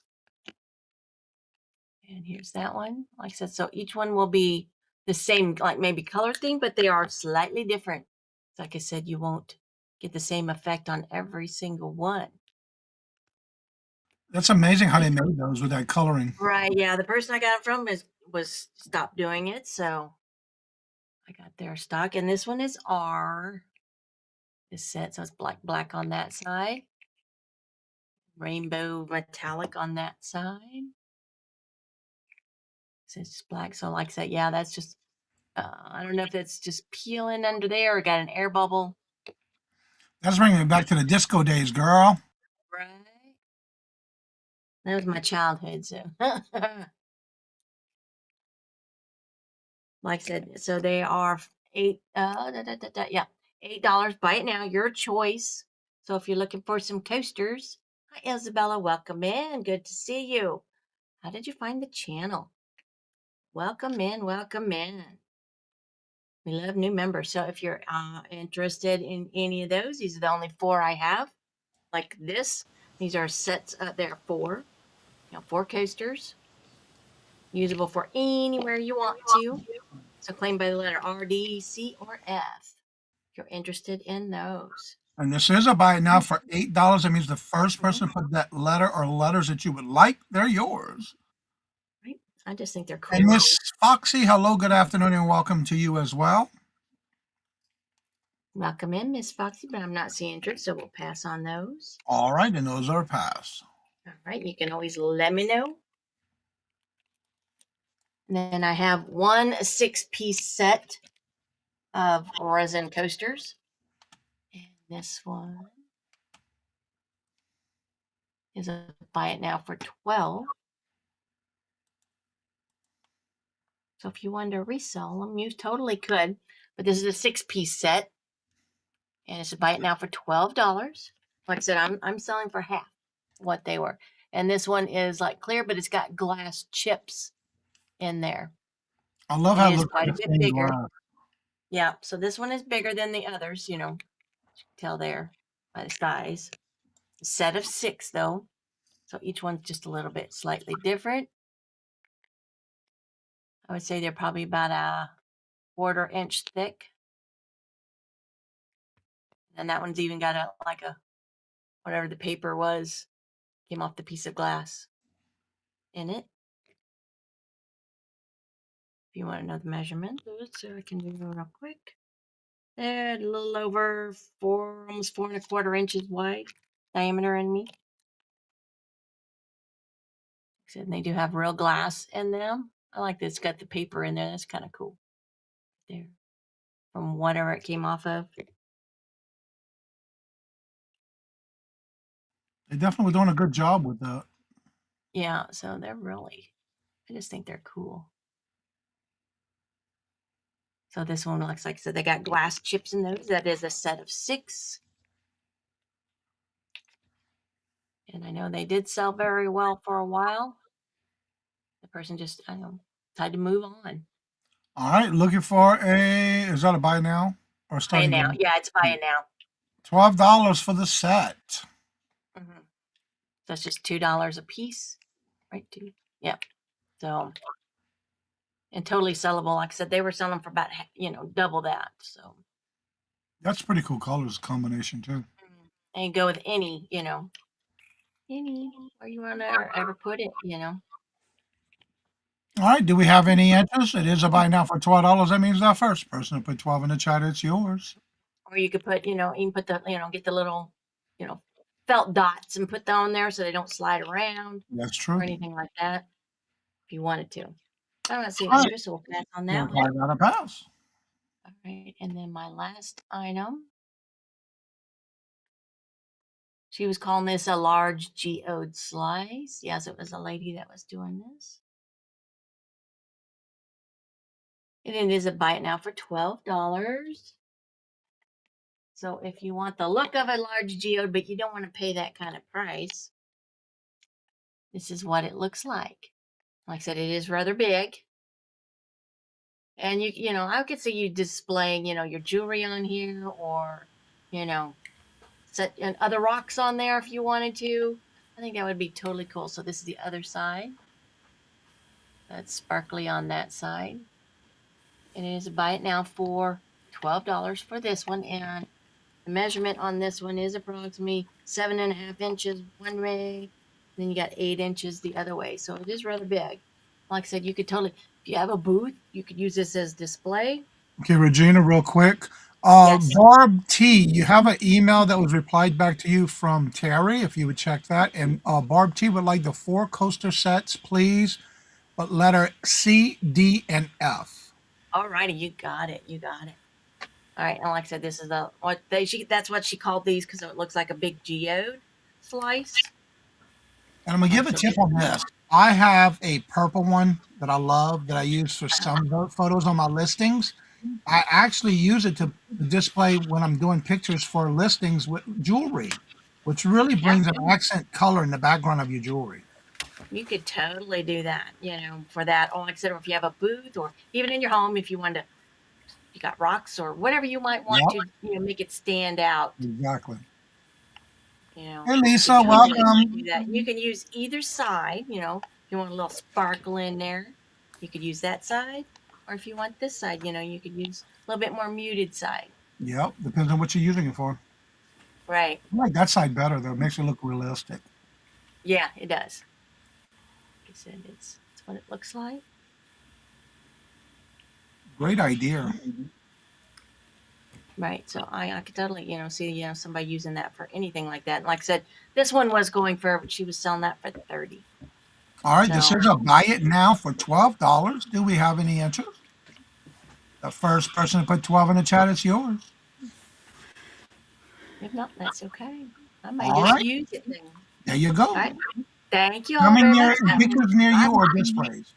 And here's that one. Like I said, so each one will be the same, like maybe color thing, but they are slightly different. Like I said, you won't get the same effect on every single one. That's amazing how they made those with that coloring. Right. Yeah. The person I got it from was stopped doing it. So I got their stock. And this one is R. This set. So it's black on that side. Rainbow metallic on that side. So it's just black. So like I said, yeah, that's just, I don't know if that's just peeling under there or got an air bubble. That's bringing me back to the disco days, girl. Right. That was my childhood. So like I said, so they are $8. $8. Buy it now. Your choice. So if you're looking for some coasters, hi Isabella, welcome in. Good to see you. How did you find the channel? Welcome in, welcome in. We love new members. So if you're interested in any of those, these are the only 4 I have. Like this, these are sets. There are 4. 4 coasters, usable for anywhere you want to. So claim by the letter R, D, C, or F. If you're interested in those. And this is a buy it now for $8. That means the first person to put that letter or letters that you would like, they're yours. Right? I just think they're cool. And Miss Foxy, hello, good afternoon, and welcome to you as well. Welcome in, Miss Foxy, but I'm not seeing interest, so we'll pass on those. All right, and those are a pass. All right, you can always let me know. And then I have one 6-piece set of resin coasters. And this one is a buy it now for $12. So if you wanted to resell them, you totally could. But this is a 6-piece set. And it's a buy it now for $12. Like I said, I'm selling for half what they were. And this one is like clear, but it's got glass chips in there. I love how it looks looks quite a like bit stained bigger. glass. Yeah, so this one is bigger than the others, you can tell there by the size. A set of 6 though. So each one's just a little bit slightly different. I would say they're probably about a 1/4 inch thick. And that one's even got a whatever the paper was, came off the piece of glass in it. If you want to know the measurement, so I can do it real quick. They're a little over 4, almost 4 1/4 inches wide diameter in me. And they do have real glass in them. I like that it's got the paper in there. That's kind of cool. There, from whatever it came off of. They definitely were doing a good job with that. Yeah, so I just think they're cool. So this one looks like, so they got glass chips in those. That is a set of 6. And I know they did sell very well for a while. The person just, tried to move on. All right, looking for is that a buy now or Buy starting now. now? Yeah, it's buy now. $12 for the set. Mm-hmm. That's just $2 a piece, right? Yep. So, and totally sellable. Like I said, they were selling for about double that. So, That's pretty cool colors combination too. and you go with any where you want to ever put it. All right. Do we have any interest? It is a buy now for $12. That means the first person to put 12 in the chat, it's yours. Or you could put, you can put the, get the little, felt dots and put them on there so they don't slide around That's or true. anything like that. If you wanted to. I'm not seeing All right. interest, so we'll pass on We'll that one. got a pass. All right, and then my last item. She was calling this a large geode slice. Yes, it was a lady that was doing this. And it is a buy it now for $12. So if you want the look of a large geode, but you don't want to pay that kind of price, this is what it looks like. Like I said, it is rather big. And I could see you displaying, your jewelry on here or, set and other rocks on there if you wanted to. I think that would be totally cool. So this is the other side. That's sparkly on that side. And it is a buy it now for $12 for this one. And the measurement on this one is approximately 7.5 inches one way. Then you got 8 inches the other way. So it is rather big. Like I said, you could totally, if you have a booth, you could use this as display. Okay, Regina, real quick. Yes. Barb T, you have an email that was replied back to you from Terry, if you would check that. And Barb T would like the 4 coaster sets, please, but letter C, D, and F. All righty, you got it. All right, and like I said, this is that's what she called these because it looks like a big geode slice. And I'm going to give a tip on this. I have a purple one that I love that I use for some photos on my listings. I actually use it to display when I'm doing pictures for listings with jewelry, which really brings an accent color in the background of your jewelry. You could totally do that, for that. Or like I said, if you have a booth or even in your home, if you wanted to, you got rocks or whatever you might want to, make it stand out. Exactly. Hey, Lisa, totally welcome. do that. You can use either side, if you want a little sparkle in there, you could use that side. Or if you want this side, you could use a little bit more muted side. Yep, depends on what you're using it for. Right. I like that side better, though. It makes it look realistic. Yeah, it does. Like I said, it's what it looks like. Great idea. Right. So I could totally, see, somebody using that for anything like that. And like I said, this one was going for, she was selling that for $30. All right, this is a buy it now for $12. Do we have any interest? The first person to put 12 in the chat, it's yours. If not, that's okay. I might just use it then. There you go. All right. Thank you. Coming near pictures near you or displays.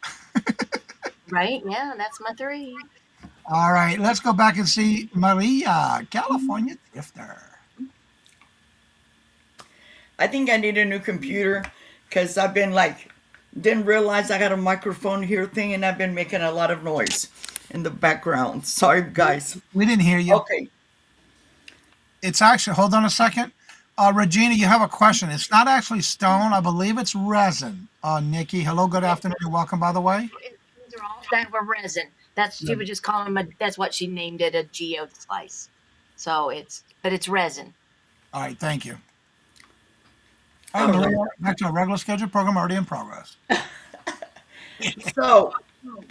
Right. Yeah, that's my 3. All right, let's go back and see Maria, California Thrifter. I think I need a new computer because I've been didn't realize I got a microphone here thing and I've been making a lot of noise in the background. Sorry, guys. We didn't hear you. Okay. It's actually, hold on a second. Regina, you have a question. It's not actually stone. I believe it's resin. Nikki, hello, good afternoon. You're welcome, by the way. These are all that were resin. She would just call them, that's what she named it, a geode slice. So but it's resin. All right, thank you. All right, Maria, back to our regular scheduled program already in progress. So,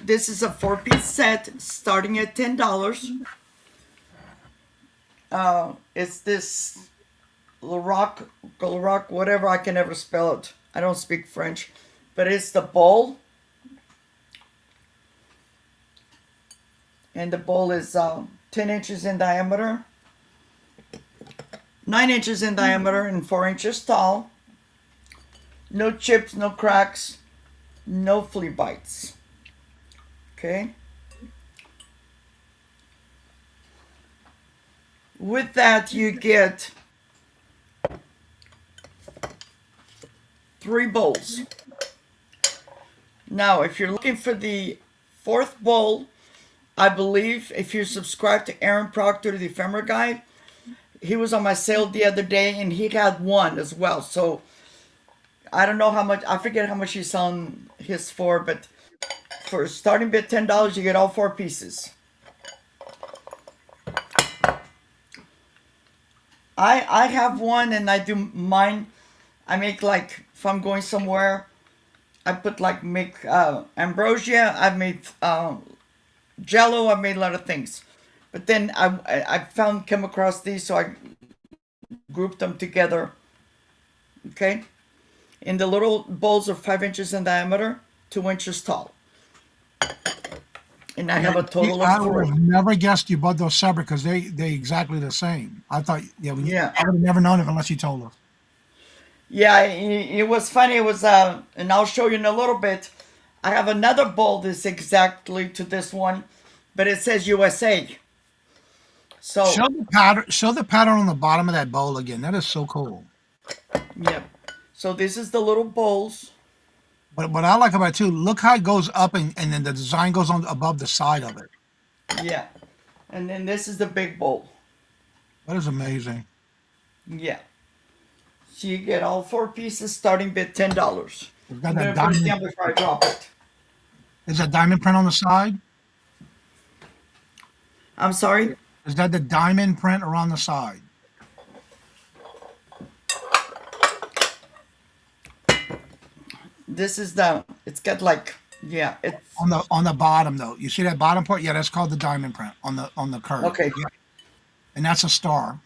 this is a 4-piece set starting at $10. It's this Laroc, whatever, I can never spell it. I don't speak French. But it's the bowl. And the bowl is 10 inches in diameter, 9 inches in diameter, and 4 inches tall. No chips, no cracks, no flea bites. Okay. With that, you get 3 bowls. Now, if you're looking for the 4th bowl, I believe if you subscribe to Aaron Proctor, the Ephemera Guide, he was on my sale the other day, and he had one as well. So I don't know how much. I forget how much he's selling his for, but for starting bid $10, you get all 4 pieces. I have one, and I do mine. I make like if I'm going somewhere, I put like make ambrosia. I've made Jello. I've made a lot of things, but then I found came across these, so I grouped them together. Okay, and the little bowls are 5 inches in diameter, 2 inches tall, and I have a total I of would 4. have never guessed you bought those separate because they exactly the same. I thought, yeah, Yeah. I would have never known it unless you told us. Yeah, it was funny. It was, and I'll show you in a little bit. I have another bowl that's exactly to this one, but it says USA. So, Show the pattern. Show the pattern on the bottom of that bowl again. That is so cool. yep. So this is the little bowls. But what I like about it too, look how it goes up and then the design goes on above the side of it. Yeah. And then this is the big bowl. That is amazing. Yeah. So you get all 4 pieces starting bid $10. It's got I'm that gonna put it diamond. down before I drop it. Is that diamond print on the side? I'm sorry? Is that the diamond print around the side? This is the, it's got like, yeah, it's, On the bottom though. You see that bottom part? Yeah, that's called the diamond print on the curve. okay. Yeah. And that's a star.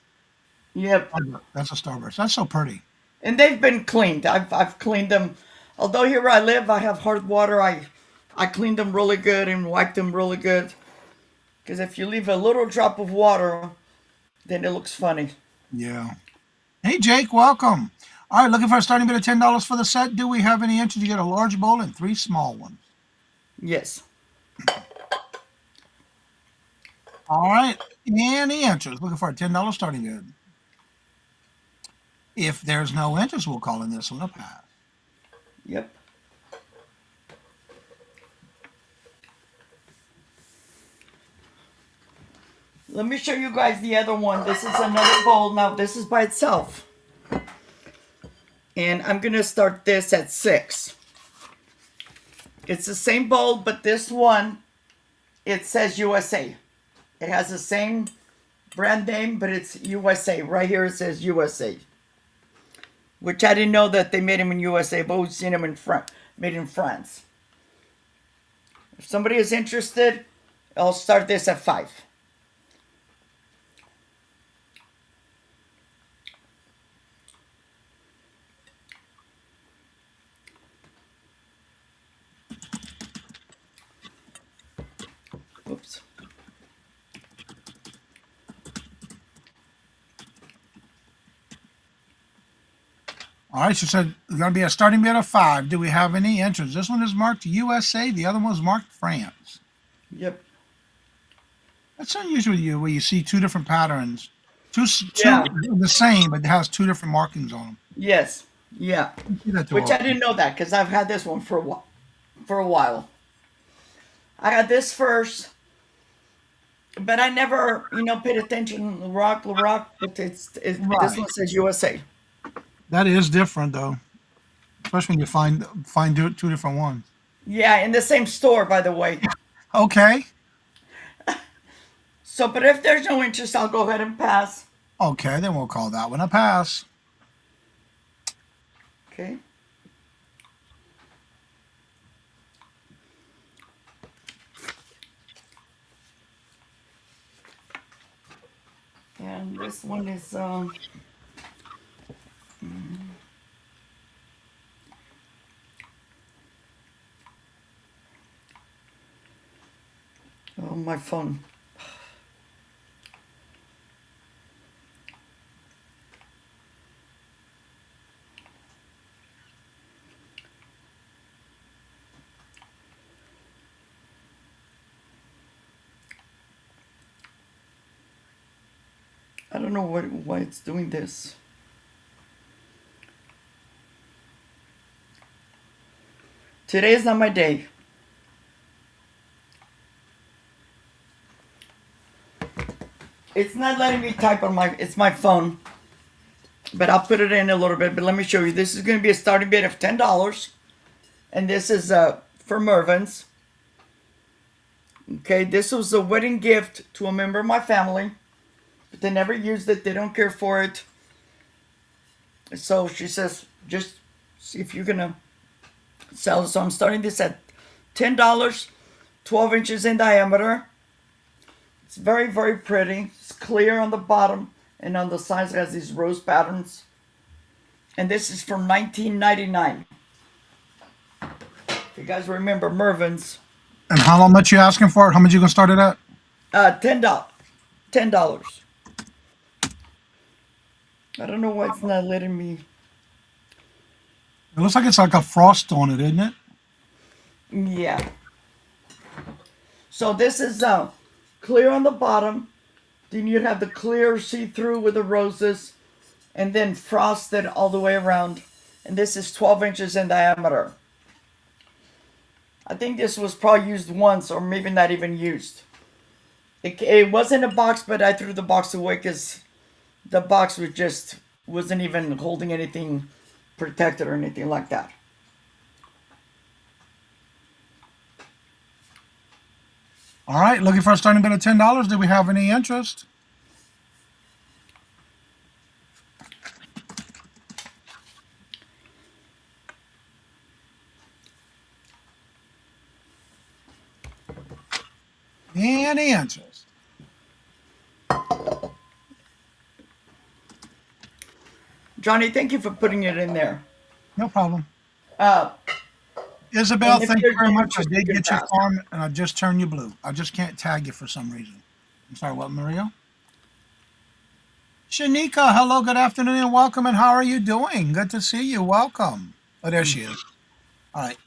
Yep. That's a starburst. That's so pretty. And they've been cleaned. I've cleaned them. Although here where I live, I have hard water. I cleaned them really good and wiped them really good. Because if you leave a little drop of water, then it looks funny. Yeah. Hey Jake, welcome. All right, looking for a starting bid of $10 for the set. Do we have any interest? You get a large bowl and 3 small ones. Yes. All right. Any interest? Looking for a $10 starting bid. If there's no interest, we'll call in this one a pass. Yep. Let me show you guys the other one. This is another bowl. Now, this is by itself. And I'm going to start this at 6. It's the same bowl, but this one, it says USA. It has the same brand name, but it's USA. Right here it says USA. Which I didn't know that they made them in USA, but we've seen them made in France. If somebody is interested, I'll start this at 5. Oops. All right, so said it's going to be a starting bid of 5. Do we have any interest? This one is marked USA. The other one is marked France. Yep. That's unusual where you see 2 different patterns. Two Yeah. the same, but it has 2 different markings on them. Yes. Yeah. You see that too Which I often. didn't know that because I've had this one for a while. I got this first, but I never, paid attention. Rock, but this Right. one says USA. That is different though, especially when you find 2 different ones. Yeah, in the same store, by the way. Okay. So, but if there's no interest, I'll go ahead and pass. Okay, then we'll call that one a pass. Okay. And this one is oh, my phone. I don't know why it's doing this. Today is not my day. It's not letting me type on it's my phone. But I'll put it in a little bit. But let me show you. This is going to be a starting bid of $10. And this is for Mervin's. Okay, this was a wedding gift to a member of my family. But they never used it. They don't care for it. So she says, just see if you're going to sell it. So I'm starting this at $10, 12 inches in diameter. It's very, very pretty. It's clear on the bottom. And on the sides it has these rose patterns. And this is from $19.99. If you guys remember Mervin's. And how much you asking for it? How much you gonna start it at? $10. $10. I don't know why it's not letting me. It looks like it's like a frost on it, isn't it? Yeah. So this is clear on the bottom. Then you'd have the clear see-through with the roses, and then frosted all the way around. And this is 12 inches in diameter. I think this was probably used once, or maybe not even used. It was in a box, but I threw the box away because the box wasn't even holding anything protected or anything like that. All right, looking for a starting bid of $10. Do we have any interest? Any interest? Johnny, thank you for putting it in there. No problem. Uh, Isabel, and if thank you you're very much. I interested, did you're get your fast. form, and I just turned you blue. I just can't tag you for some reason. I'm sorry, what, Maria? Shanika, hello, good afternoon, and welcome, and how are you doing? Good to see you. Welcome. Oh, there she is. All right.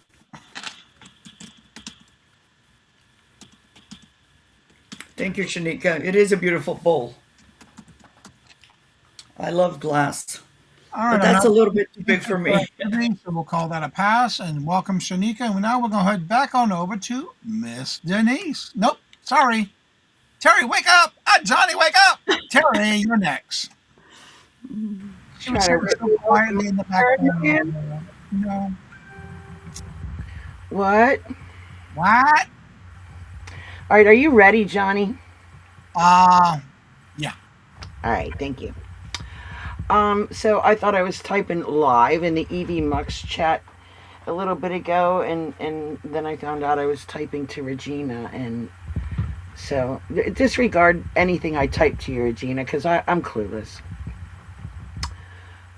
Thank you, Shanika. It is a beautiful bowl. I love glass. All right. But that's a little bit too big for me. So we'll call that a pass, and welcome, Shanika. And now we're going to head back on over to Miss Denise. Nope, sorry. Terry, wake up! Johnny, wake up! Terry, you're next. She was sitting so quietly in the background. No. What? What? All right, are you ready, Johnny? Yeah. All right, thank you. So I thought I was typing live in the EV Mux chat a little bit ago, and then I found out I was typing to Regina, and so disregard anything I type to you, Regina, because I'm clueless.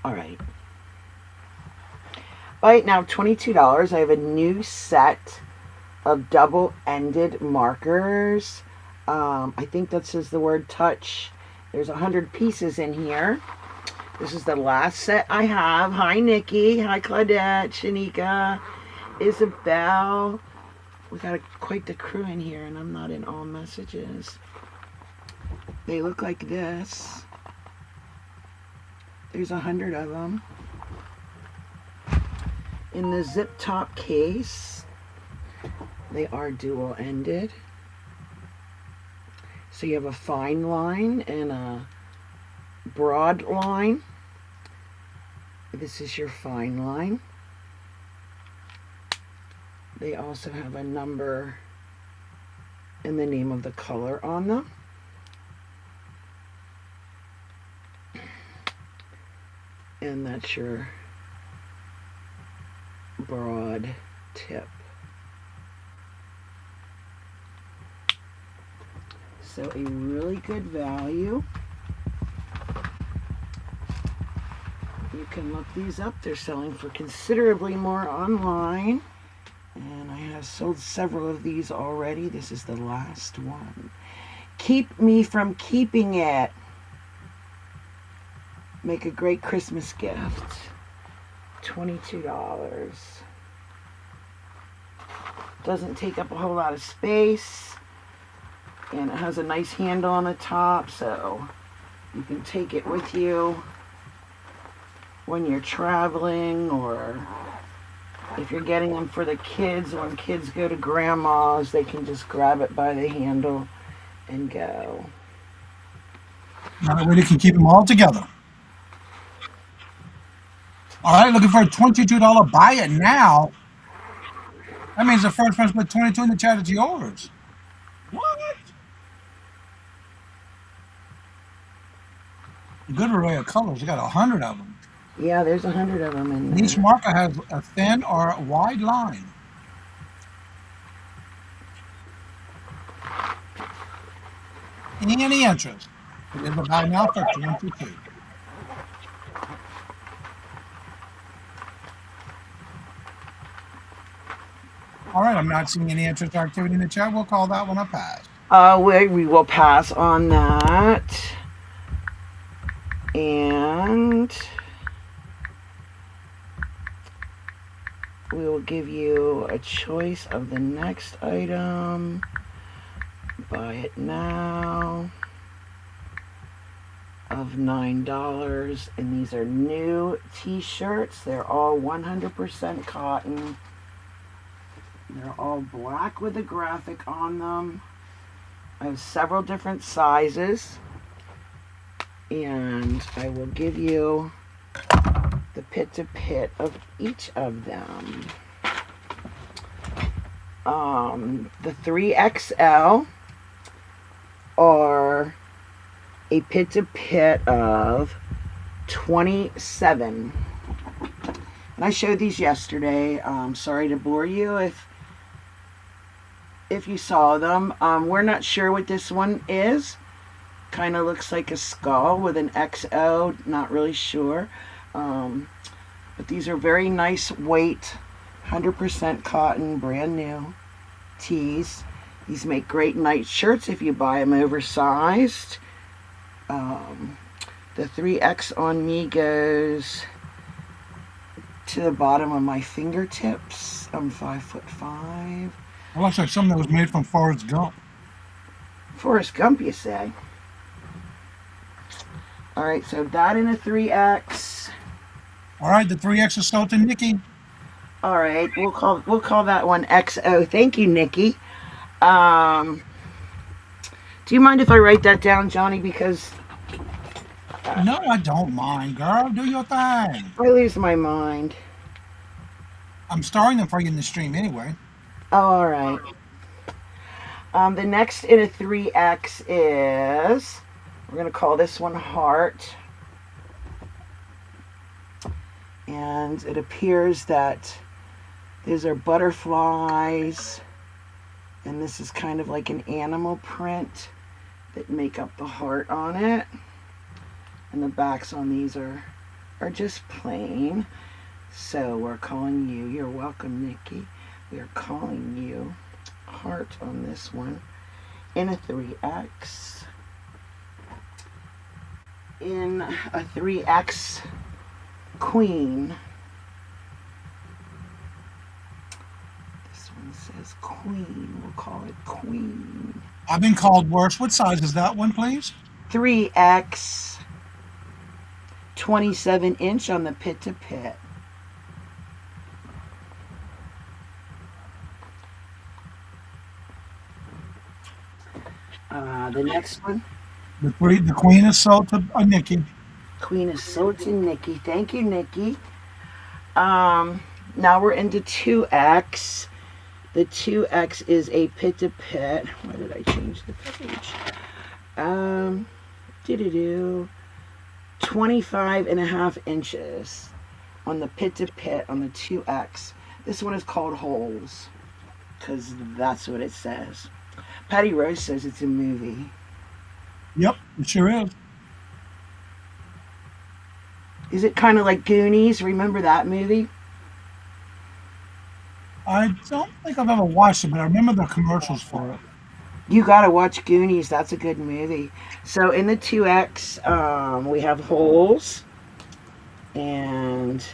All right. Right now, $22. I have a new set of double-ended markers. I think that says the word touch. There's 100 pieces in here. This is the last set I have. Hi, Nikki. Hi, Claudette, Shanika, Isabel. We got quite the crew in here, and I'm not in all messages. They look like this. There's 100 of them. In the zip top case, they are dual-ended. So you have a fine line and a broad line. This is your fine line. They also have a number and the name of the color on them. And that's your broad tip. So a really good value. You can look these up. They're selling for considerably more online. And I have sold several of these already. This is the last one. Keep me from keeping it. Make a great Christmas gift. $22. Doesn't take up a whole lot of space. And it has a nice handle on the top, so you can take it with you when you're traveling, or if you're getting them for the kids. When kids go to grandma's, they can just grab it by the handle and go. That way they can keep them all together. All right, looking for a $22 buy it now. That means the first person put 22 in the chat is yours. What? Good array of colors. You got 100 of them. Yeah, there's 100 of them in Each there. marker has a thin or a wide line. Any interest? It is a buy now for 22. All right, I'm not seeing any interest or activity in the chat. We'll call that one a pass. We will pass on that. And we will give you a choice of the next item. Buy it now of $9. And these are new t-shirts. They're all 100% cotton. They're all black with a graphic on them. I have several different sizes. And I will give you the pit-to-pit of each of them. The 3XL are a pit-to-pit of 27. And I showed these yesterday. Sorry to bore you if you saw them. We're not sure what this one is. Kind of looks like a skull with an XO, not really sure. But these are very nice weight, 100% cotton, brand new tees. These make great night shirts if you buy them oversized. The 3X on me goes to the bottom of my fingertips. I'm 5'5". It looks like something that was made from Forrest Gump. Forrest Gump, you say? All right, so that in a 3X. All right, the 3X is sold to Nikki. All right, we'll call that one XO. Thank you, Nikki. Do you mind if I write that down, Johnny? Because No, I don't mind, girl. Do your thing. I lose my mind. I'm starring them for you in the stream anyway. Oh, all right. The next in a 3X is, we're going to call this one Heart. And it appears that these are butterflies. And this is kind of like an animal print that make up the heart on it. And the backs on these are just plain. So we're calling you, you're welcome, Nikki. We are calling you Heart on this one in a 3X. In a 3X Queen. This one says Queen. We'll call it Queen. I've been called worse. What size is that one, please? 3X. 27-inch on the pit-to-pit. The next one. The queen is sold to Nikki. Queen is sold to Nikki. Thank you, Nikki. Now we're into 2X. The 2X is a pit-to-pit. Why did I change the page? 25.5 inches on the pit-to-pit on the 2X. This one is called Holes because that's what it says. Patty Rose says it's a movie. Yep, it sure is. Is it kind of like Goonies? Remember that movie? I don't think I've ever watched it, but I remember the commercials for it. You gotta watch Goonies. That's a good movie. So in the 2X, we have Holes. And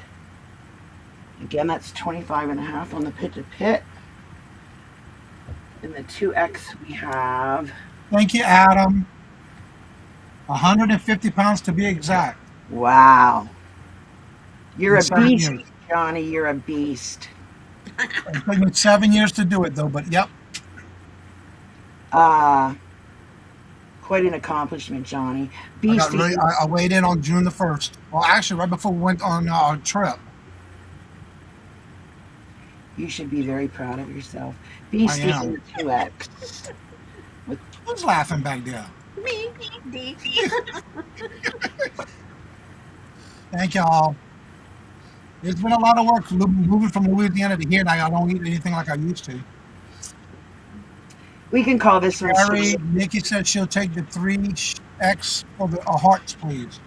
again, that's 25.5 on the pit-to-pit. In the 2X, we have... Thank you, Adam. 150 pounds to be exact. Wow. You're In a 7 beast, years. Johnny. You're a beast. It took me 7 years to do it, though, but yep. Quite an accomplishment, Johnny. I got Beastie, really. I weighed in on June the 1st. Well, actually, right before we went on our trip. you should be very proud of yourself. I Beastie am. in 2X. With Who's laughing back there? Me, Daisy. Thank y'all. It's been a lot of work moving from Louisiana to here. Now I don't eat anything like I used to. we can call this one Carrie, sweet. Nikki said she'll take the 3X for the hearts, please.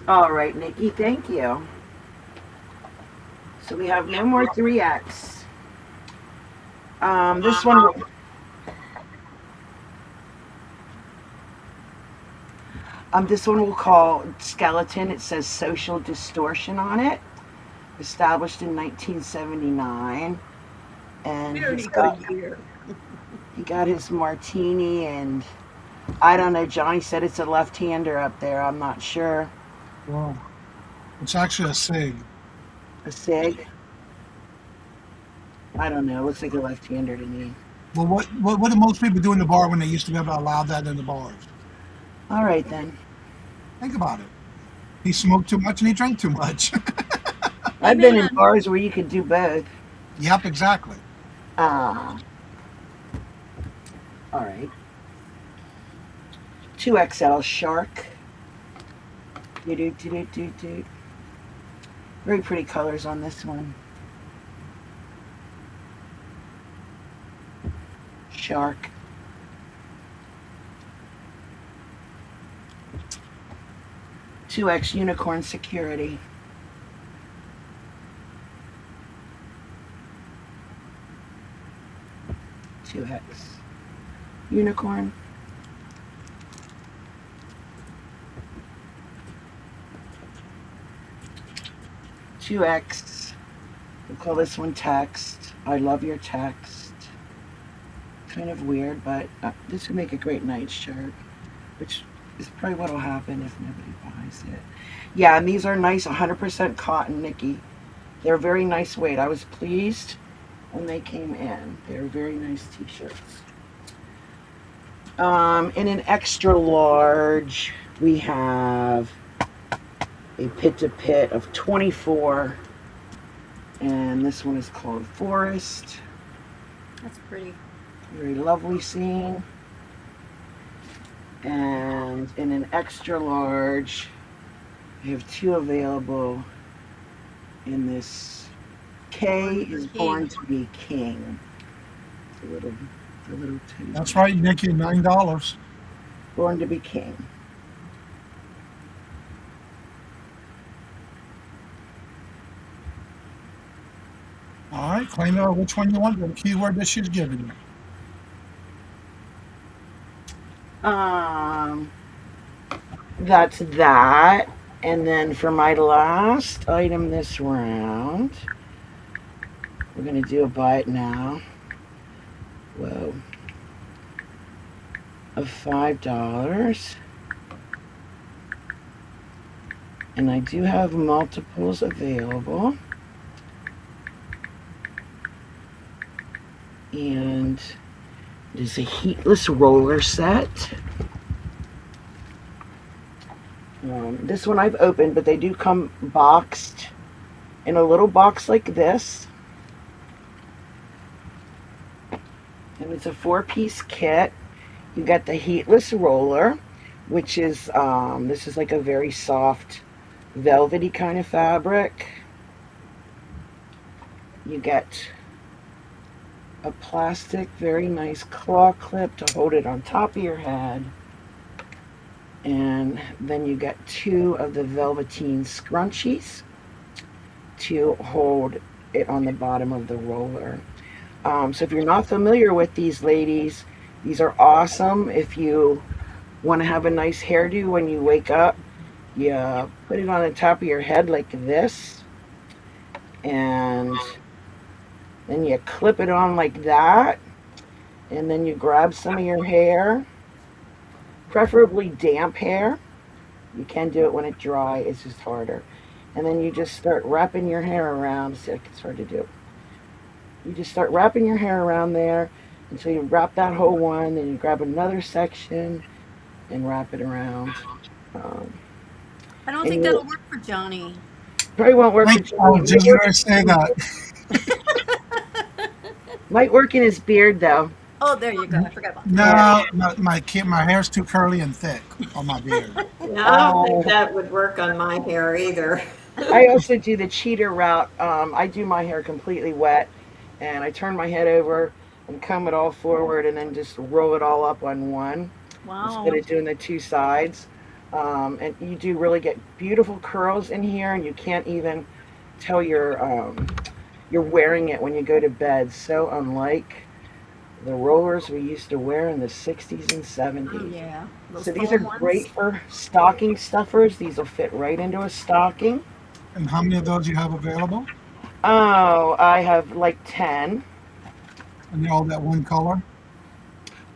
All right, Nikki, thank you. So we have no more 3X. This one. This one we'll call Skeleton. It says Social Distortion on it. Established in 1979. And Very good year. he got his martini, and I don't know, Johnny said it's a left-hander up there. I'm not sure. Well, it's actually a SIG. A SIG? I don't know. Looks like a left-hander to me. Well, what do most people do in the bar when they used to be able to allow that in the bars? All right, then. Think about it. He smoked too much and he drank too much. I've been in bars where you could do both. Yep, exactly. All right. 2XL Shark. Do-do-do-do-do-do. Very pretty colors on this one. Shark. Two X Unicorn Security. Two X Unicorn. Two X. We'll call this one text. I love your text. Kind of weird, but this would make a great night shirt, which is probably what will happen if nobody buys it. Yeah, and these are nice 100% cotton, Nikki. They're very nice weight. I was pleased when they came in. They're very nice t-shirts. In an extra large, we have a pit-to-pit of 24, and this one is called Forest. That's pretty. Very lovely scene. And in an extra large, I have two available in this. K is born to be king. The little teddy. That's right, Nikki, $9. Born to be king. All right, claim which one you want, the keyword that she's giving you. That's that. And then for my last item this round, we're going to do a buy it now. Whoa. Of $5. And I do have multiples available. And it is a heatless roller set. This one I've opened, but they do come boxed in a little box like this. And it's a 4-piece kit. You got the heatless roller, which is, this is like a very soft, velvety kind of fabric. You get a plastic, very nice claw clip to hold it on top of your head. And then you get two of the velveteen scrunchies to hold it on the bottom of the roller. So if you're not familiar with these ladies, these are awesome. If you want to have a nice hairdo when you wake up, you put it on the top of your head like this, and then you clip it on like that, and then you grab some of your hair, preferably damp hair. You can do it when it's dry, it's just harder. And then you just start wrapping your hair around. See, it's hard to do. You just start wrapping your hair around there until you wrap that whole one, then you grab another section, and wrap it around. Um, I don't and think you that'll work for Johnny. probably won't work for Thank I Johnny. was just going to say that. Might work in his beard though. Oh, there you go. I forgot about that. Yeah. No, my hair's too curly and thick on my beard. No, I don't think Uh, that would work on my hair either. I also do the cheater route. I do my hair completely wet, and I turn my head over and comb it all forward, and then just roll it all up on one instead Wow. of doing the two sides. And you do really get beautiful curls in here, and you can't even tell you're wearing it when you go to bed. So unlike the rollers we used to wear in the 60s and 70s. Oh, yeah. Those So these are foam ones. great for stocking stuffers. These will fit right into a stocking. And how many of those you have available? Oh, I have like 10. And they're all that one color?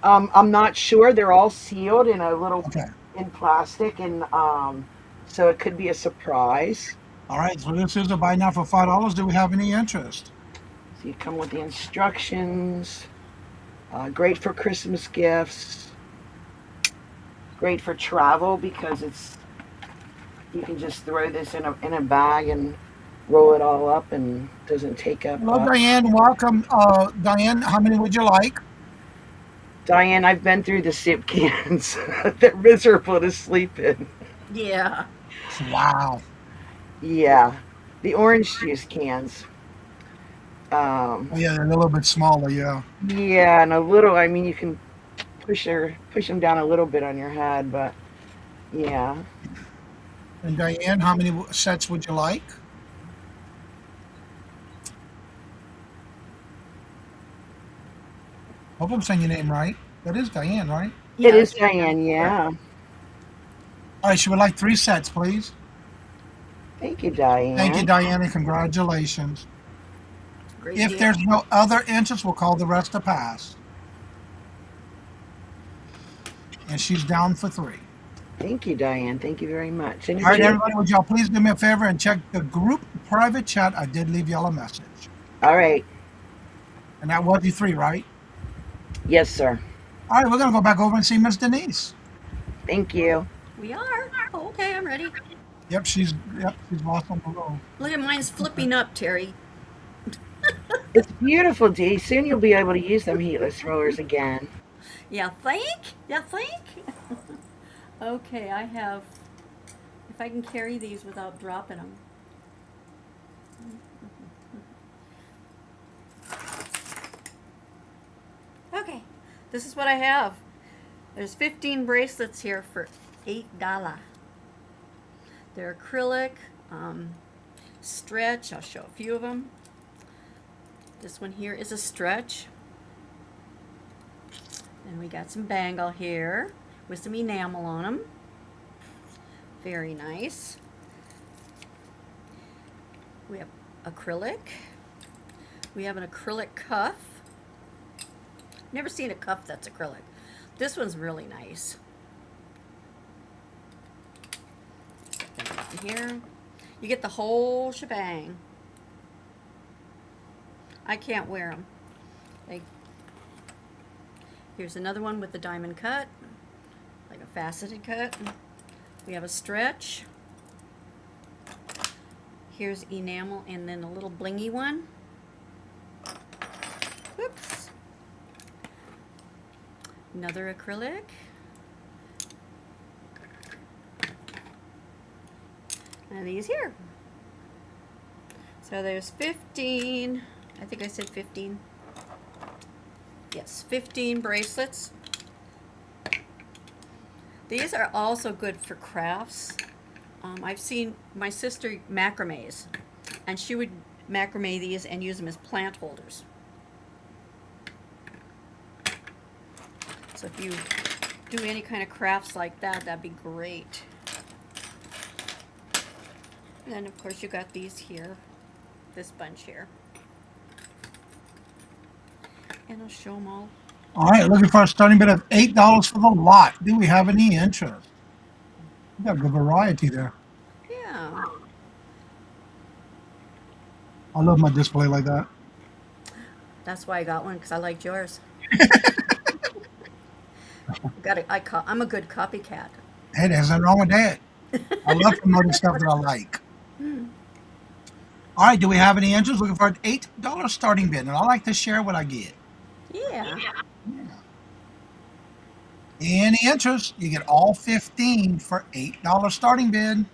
I'm not sure. They're all sealed in a little Okay. in plastic, and so it could be a surprise. All right. So this is a buy now for $5. Do we have any interest? So you come with the instructions. Great for Christmas gifts. Great for travel because you can just throw this in a bag and roll it all up and doesn't take up. Hello, Diane. Welcome. Diane, how many would you like? Diane, I've been through the soup cans. They're miserable to sleep in. Yeah. Wow. Yeah, the orange juice cans. Oh, yeah, they're a little bit smaller, yeah. Yeah, and a little. I mean, you can push them down a little bit on your head, but yeah. And Diane, how many sets would you like? Hope I'm saying your name right. That is Diane, right? It is Diane. Yeah. All right, she would like 3 sets, please. Thank you, Diane. Thank you, Diane, and congratulations. Great If deal. there's no other interest, we'll call the rest a pass. And she's down for 3. Thank you, Diane. Thank you very much. All right, everybody, would y'all please do me a favor and check the group private chat? I did leave y'all a message. All right. And that was you 3, right? Yes, sir. All right, we're going to go back over and see Miss Denise. Thank you. We are. Oh, okay, I'm ready. Yep, she's lost on the road. Look at mine's flipping up, Terry. It's beautiful, Dee. Soon you'll be able to use them heatless rollers again. Yeah, think? Yeah, think? Okay, I have, if I can carry these without dropping them. Okay, this is what I have. There's 15 bracelets here for $8. They're acrylic, stretch. I'll show a few of them. This one here is a stretch. And we got some bangle here with some enamel on them. Very nice. We have acrylic. We have an acrylic cuff. Never seen a cuff that's acrylic. This one's really nice. Put them on here. You get the whole shebang. I can't wear them. Here's another one with the diamond cut, like a faceted cut. We have a stretch. Here's enamel and then a little blingy one. Whoops. Another acrylic. And these here. So there's 15, I think I said 15. Yes, 15 bracelets. These are also good for crafts. I've seen my sister macrame's, and she would macrame these and use them as plant holders. So if you do any kind of crafts like that, that'd be great. And then of course you got these here, this bunch here. And I'll show them all. All right, looking for a starting bid of $8 for the lot. Do we have any interest? We got a good variety there. Yeah. I love my display like that. That's why I got one, because I liked yours. I'm a good copycat. Hey, there's nothing wrong with that. I love promoting stuff that I like. All right, do we have any interest? Looking for an $8 starting bid, and I like to share what I get. Yeah. Any interest? You get all 15 for $8 starting bid.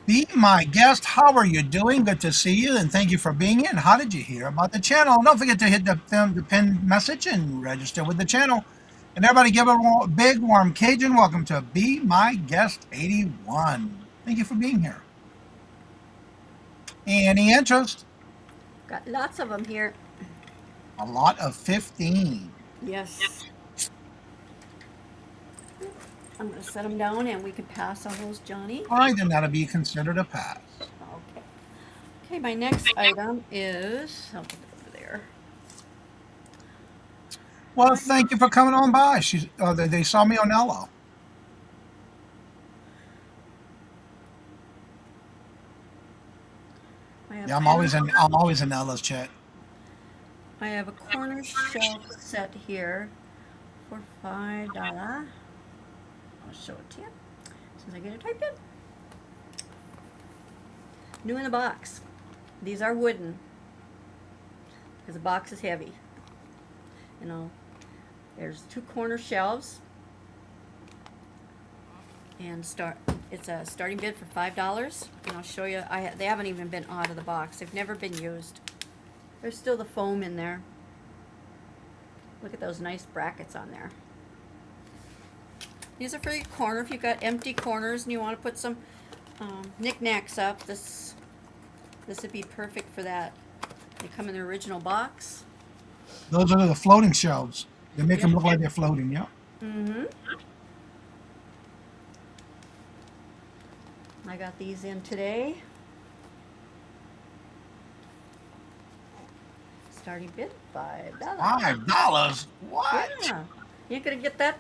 Be my guest. How are you doing? Good to see you, and thank you for being here. And how did you hear about the channel? Don't forget to hit the pin message and register with the channel. And everybody give a big warm Cajun welcome to Be My Guest 81. Thank you for being here. Any interest? Got lots of them here. A lot of 15. Yes. I'm going to set them down and we can pass on those, Johnny. All right, then that'll be considered a pass. Okay. Okay, my next item is, I'll put it over there. Well, thank you for coming on by. They saw me on Ella. Yeah, I'm always in Ella's chat. I have a corner shelf set here for $5. I'll show it to you since I get it typed in. New in the box. These are wooden because the box is heavy. You know, there's 2 corner shelves, and it's a starting bid for $5. And I'll show you. They haven't even been out of the box. They've never been used. There's still the foam in there. Look at those nice brackets on there. These are for your corner if you've got empty corners and you want to put some knickknacks up. This would be perfect for that. They come in the original box. Those are the floating shelves. They make them look like they're floating, yeah? Mm-hmm. I got these in today. Starting bid $5. $5? What? Yeah. You're gonna get them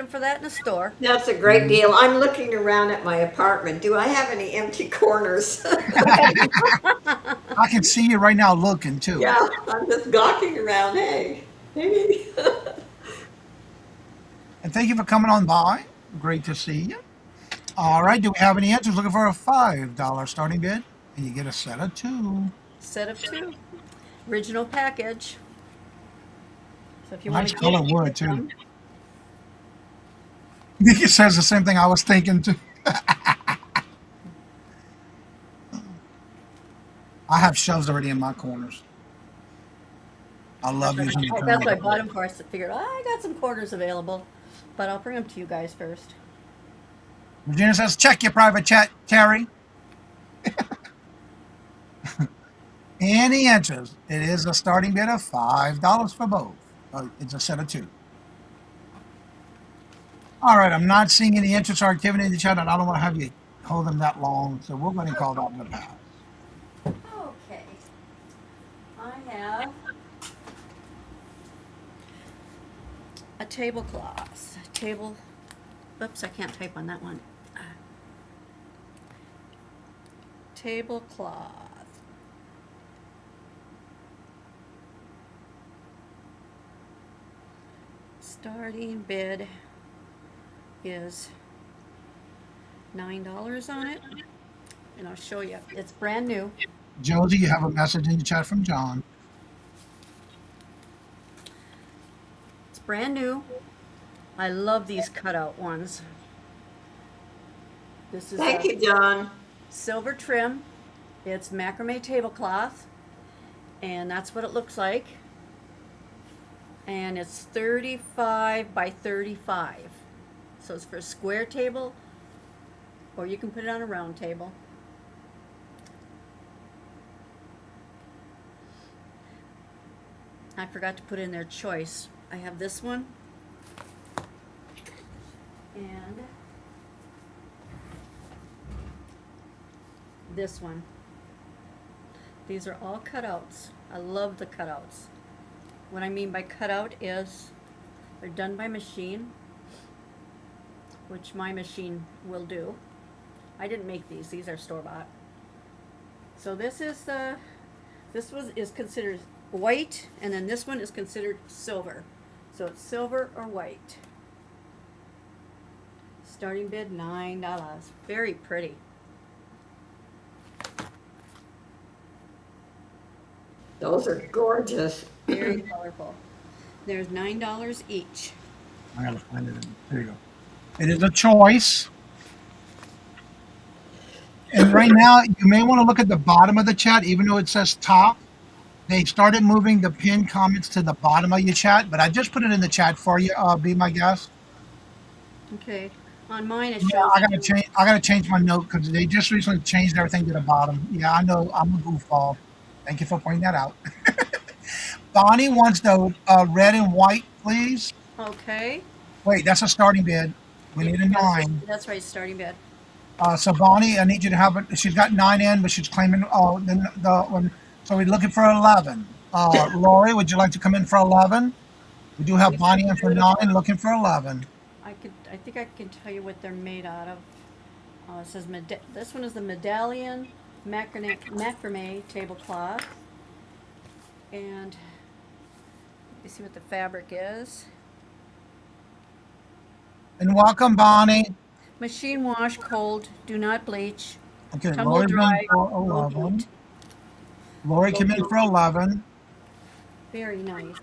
for that in the store. That's a great deal. I'm looking around at my apartment. Do I have any empty corners? I can see you right now looking too. Yeah, I'm just gawking around. Hey, maybe. And thank you for coming on by. Great to see you. All right, do we have any answers? Looking for a $5 starting bid, and you get a set of 2. Set of 2. Original package. So if you Nice want to color wood too. Nikki says the same thing I was thinking too. I have shelves already in my corners. I love using the That's what I bought them for. I figured, I got some corners available, but I'll bring them to you guys first. Regina says, check your private chat, Terry. Any interest? It is a starting bid of $5 for both. It's a set of 2. All right, I'm not seeing any interest or activity in the chat, and I don't want to have you hold them that long, so we're going to call that in the pass. Okay. I have a tablecloth. Oops, I can't type on that one. Tablecloth. Starting bid is $9 on it, and I'll show you. It's brand new. Josie, you have a message in the chat from John. It's brand new. I love these cutout ones. This is Thank you, John. silver trim. It's macrame tablecloth, and that's what it looks like. And it's 35 by 35. So it's for a square table, or you can put it on a round table. I forgot to put in their choice. I have this one, and this one. These are all cutouts. I love the cutouts. What I mean by cutout is they're done by machine, which my machine will do. I didn't make these. These are store-bought. So this is is considered white, and then this one is considered silver. So it's silver or white. Starting bid $9. Very pretty. Those are gorgeous. Very colorful. There's $9 each. I gotta find it. There you go. It is a choice. And right now, you may want to look at the bottom of the chat, even though it says top. They started moving the pinned comments to the bottom of your chat, but I just put it in the chat for you. Be my guest. Okay. On mine it shows. Yeah, I gotta change my note because they just recently changed everything to the bottom. Yeah, I know. I'm a goofball. Thank you for pointing that out. Bonnie wants the red and white, please. Okay. Wait, that's a starting bid. We need a 9. That's right, starting bid. So Bonnie, I need you to have it. She's got 9 in, but she's claiming the one. So we're looking for 11. Lori, would you like to come in for 11? We do have Bonnie in for 9, looking for 11. I think I can tell you what they're made out of. It says this one is the medallion macrame tablecloth, and you see what the fabric is. And welcome, Bonnie. Machine wash, cold, do not bleach. Okay, Tumble Lori dry, for low 11. heat. Lori came in for 11. Very nice.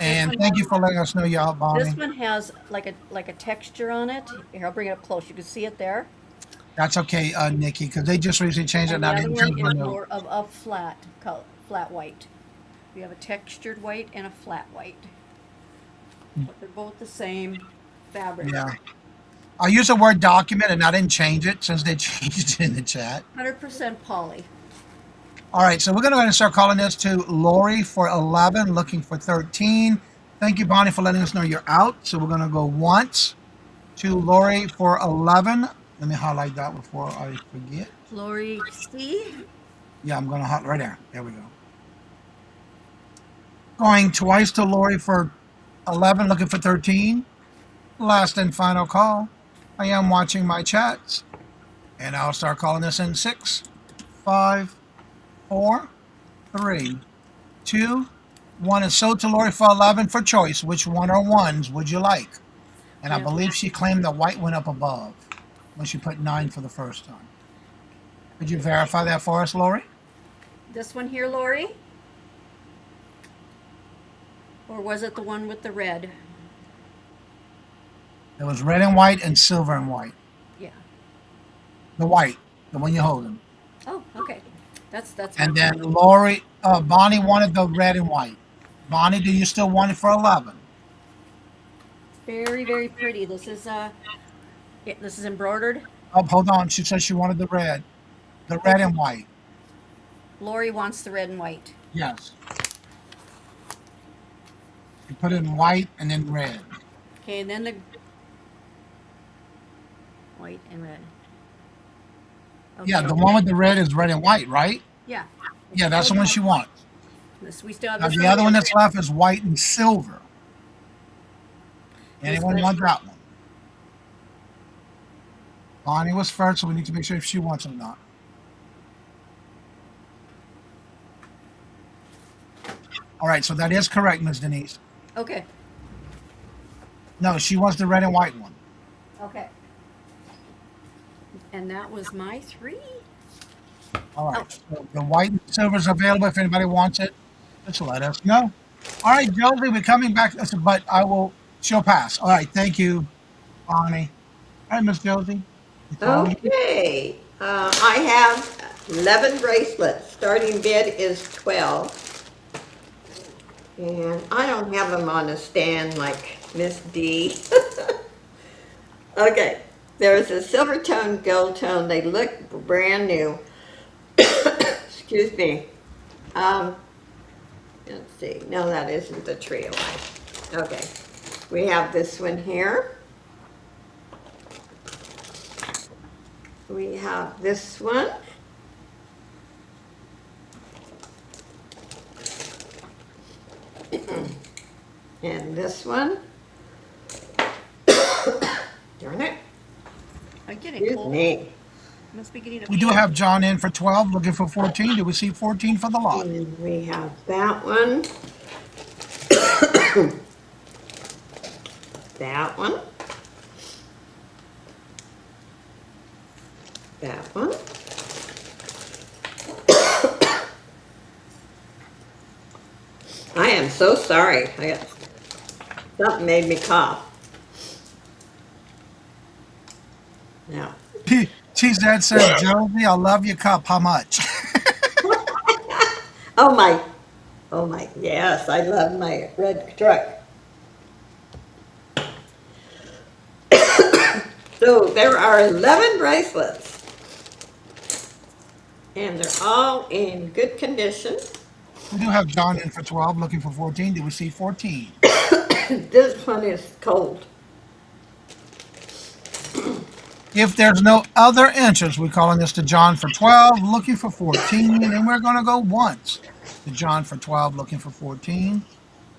And thank you for letting us know you're out, Bonnie. This one has like a texture on it. Here, I'll bring it up close. You can see it there. That's okay, Nikki, because they just recently changed it And and the I other didn't one change my is note. more of a flat color, flat white. We have a textured white and a flat white. But they're both the same fabric. Yeah. I use the word document and I didn't change it since they changed it in the chat. 100% poly. All right, so we're going to go ahead and start calling this to Lori for 11, looking for 13. Thank you, Bonnie, for letting us know you're out. So we're going to go once to Lori for 11. Let me highlight that before I forget. Lori C. Yeah, I'm going to highlight right there. There we go. Going twice to Lori for 11, looking for 13. Last and final call. I am watching my chats. And I'll start calling this in 6, 5, 4, 3, 2, 1. And so to Lori for 11 for choice. Which one or ones would you like? And I believe she claimed the white went up above when she put 9 for the first time. Could you verify that for us, Lori? This one here, Lori? Or was it the one with the red? It was red and white and silver and white. Yeah. The white, the one you're holding. Oh, okay. That's. And then Lori, Bonnie wanted the red and white. Bonnie, do you still want it for 11? Very, very pretty. This is this is embroidered. Oh, hold on. She said she wanted the red and white. Lori wants the red and white. Yes. You put it in white and then red. Okay, and then the white and red. Okay. Yeah, the one with the red is red and white, right? Yeah. Yeah, that's the one she wants. We still have Now, this the other one that's left is white and silver. Anyone want that one? Bonnie was first, so we need to make sure if she wants it or not. All right, so that is correct, Ms. Denise. Okay. No, she wants the red and white one. Okay. And that was my 3. All right, so the white and silver is available if anybody wants it. Just let us know. All right, Josie, we're coming back, but she'll pass. All right, thank you, Bonnie. All right, Miss Josie. Okay. I have 11 bracelets. Starting bid is 12. And I don't have them on a stand like Miss D. Okay. There's a silver tone, gold tone. They look brand new. Excuse me. Let's see. No, that isn't the trio line. Okay. We have this one here. We have this one. And this one. Darn it. I'm getting Excuse cold. me. Must be getting a We do have John in for 12, looking for 14. Do we see 14 for the lot? And we have that one. That one. That one. I am so sorry. Something made me cough. Now, Cheese Dad says, Josie, I love your cup. How much? oh my, oh my, yes, I love my red truck. So there are 11 bracelets, and they're all in good condition. We do have John in for 12, looking for 14. Did we see 14? This one is cold. If there's no other interest, we're calling this to John for 12, looking for 14, and we're going to go once to John for 12, looking for 14.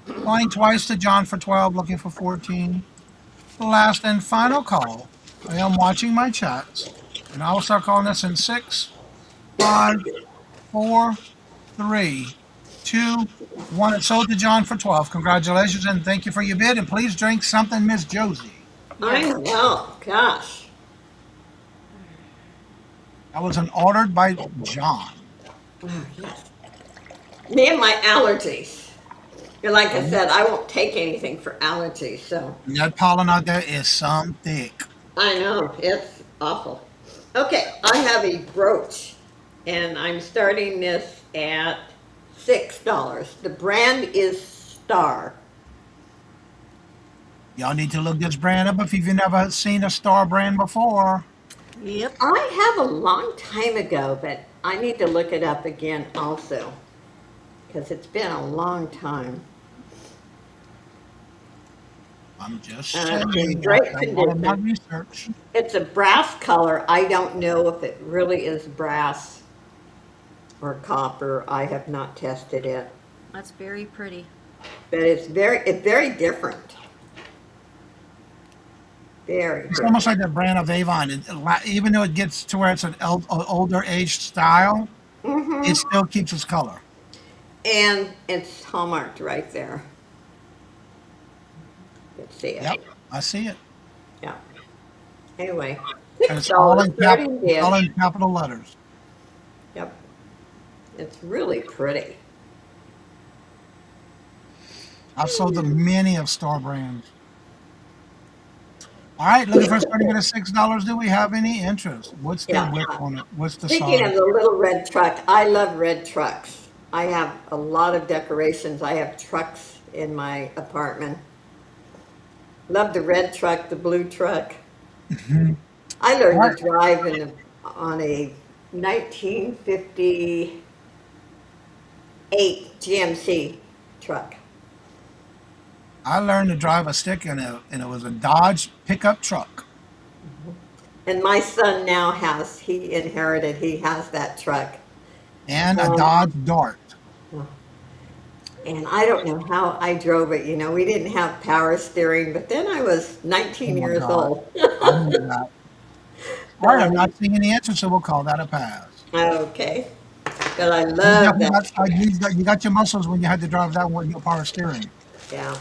Going twice to John for 12, looking for 14. Last and final call. I am watching my chats, and I will start calling this in 6, 5, 4, 3, 2, 1. It's sold to John for 12. Congratulations, and thank you for your bid, and please drink something, Miss Josie. I know, gosh. That was an ordered by John. Oh, yes. Me and my allergies. And like I said, I won't take anything for allergies, so. And that pollen out there is some thick. I know, it's awful. Okay, I have a brooch, and I'm starting this at $6. The brand is Star. Y'all need to look this brand up if you've never seen a Star brand before. Yep. I have a long time ago, but I need to look it up again also, because it's been a long time. I'm just in saying. great I've done all of my condition. research. It's a brass color. I don't know if it really is brass or copper. I have not tested it, That's very pretty. but it's very different. Very It's different. almost like the brand of Avon. Even though it gets to where it's an older age style, it still keeps its color. And it's hallmarked right there. Let's see it. Yep, I see it. Yeah. Anyway, And it's all in, starting bid. all in capital letters. Yep. It's really pretty. I've sold the many of Star brands. All right, looking for starting at $6. Do we have any interest? What's the Yeah. width on it? What's the Speaking of size? the little red truck, I love red trucks. I have a lot of decorations. I have trucks in my apartment. Love the red truck, the blue truck. I learned to drive on a 1958 GMC truck. I learned to drive a stick and it was a Dodge pickup truck. And my son now he has that truck. And a Dodge Dart. And I don't know how I drove it. You know, we didn't have power steering, but then I was 19 Oh my years God. old. I knew that. All right, I'm not seeing any answers, so we'll call that a pass. Okay. But I You love definitely that. you got your muscles when you had to drive that one with no power steering. Yeah.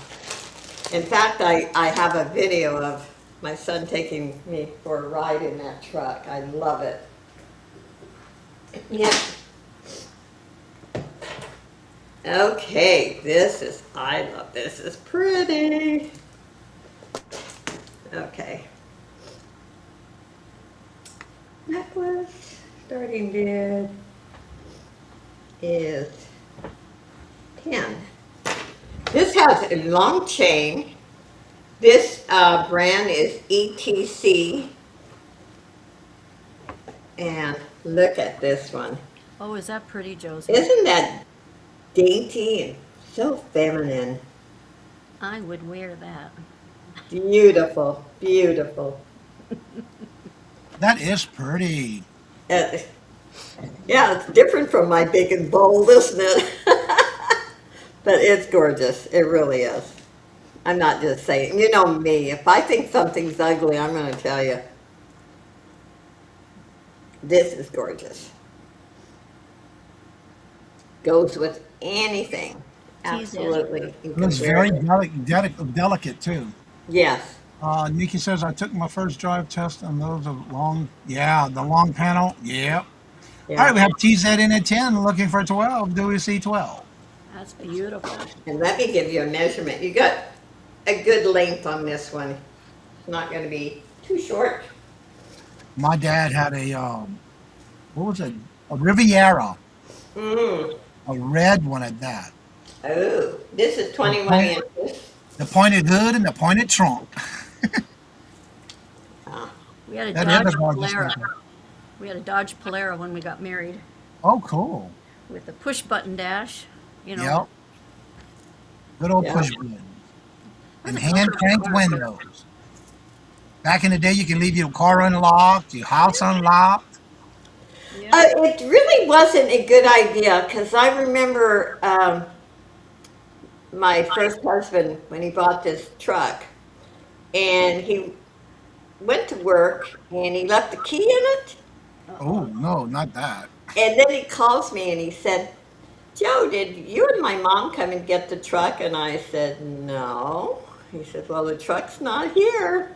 In fact, I have a video of my son taking me for a ride in that truck. I love it. Yeah. Okay, I love this. Is pretty. Okay. Necklace, starting bid is 10. This has a long chain. This brand is ETC. And look at this one. Oh, is that pretty, Josie? Isn't that dainty and so feminine? I would wear that. Beautiful, beautiful. That is pretty. Yeah, it's different from my big and bold, isn't it? But it's gorgeous. It really is. I'm not just saying. You know me. If I think something's ugly, I'm going to tell you. This is gorgeous. Goes with anything. Tease it. Absolutely. You It can looks wear very it. delicate too. Yes. Nikki says I took my first drive test on those of long. Yeah, the long panel. Yep. All right, Yeah. we have TZ in at 10, looking for 12. Do we see 12? That's beautiful. And let me give you a measurement. You got a good length on this one. It's not going to be too short. My dad had a what was it? A Riviera, Mm. a red one at that. Oh, this is The 21 point, inches. the pointed hood and the pointed trunk. Ah, We had a That is a Dodge gorgeous Polara. vehicle. We had a Dodge Polara when we got married Oh, cool. with the push button dash. You know, Yep. Good old yeah. push buttons and that's a hand comfortable cranked car. windows. Back in the day, you can leave your car unlocked, your house unlocked. Yeah. It really wasn't a good idea because I remember my first husband when he bought this truck and he went to work and he left the key in it. Oh no, not that. And then he calls me and he said, Joe, did you and my mom come and get the truck? And I said, no. He said, well, the truck's not here.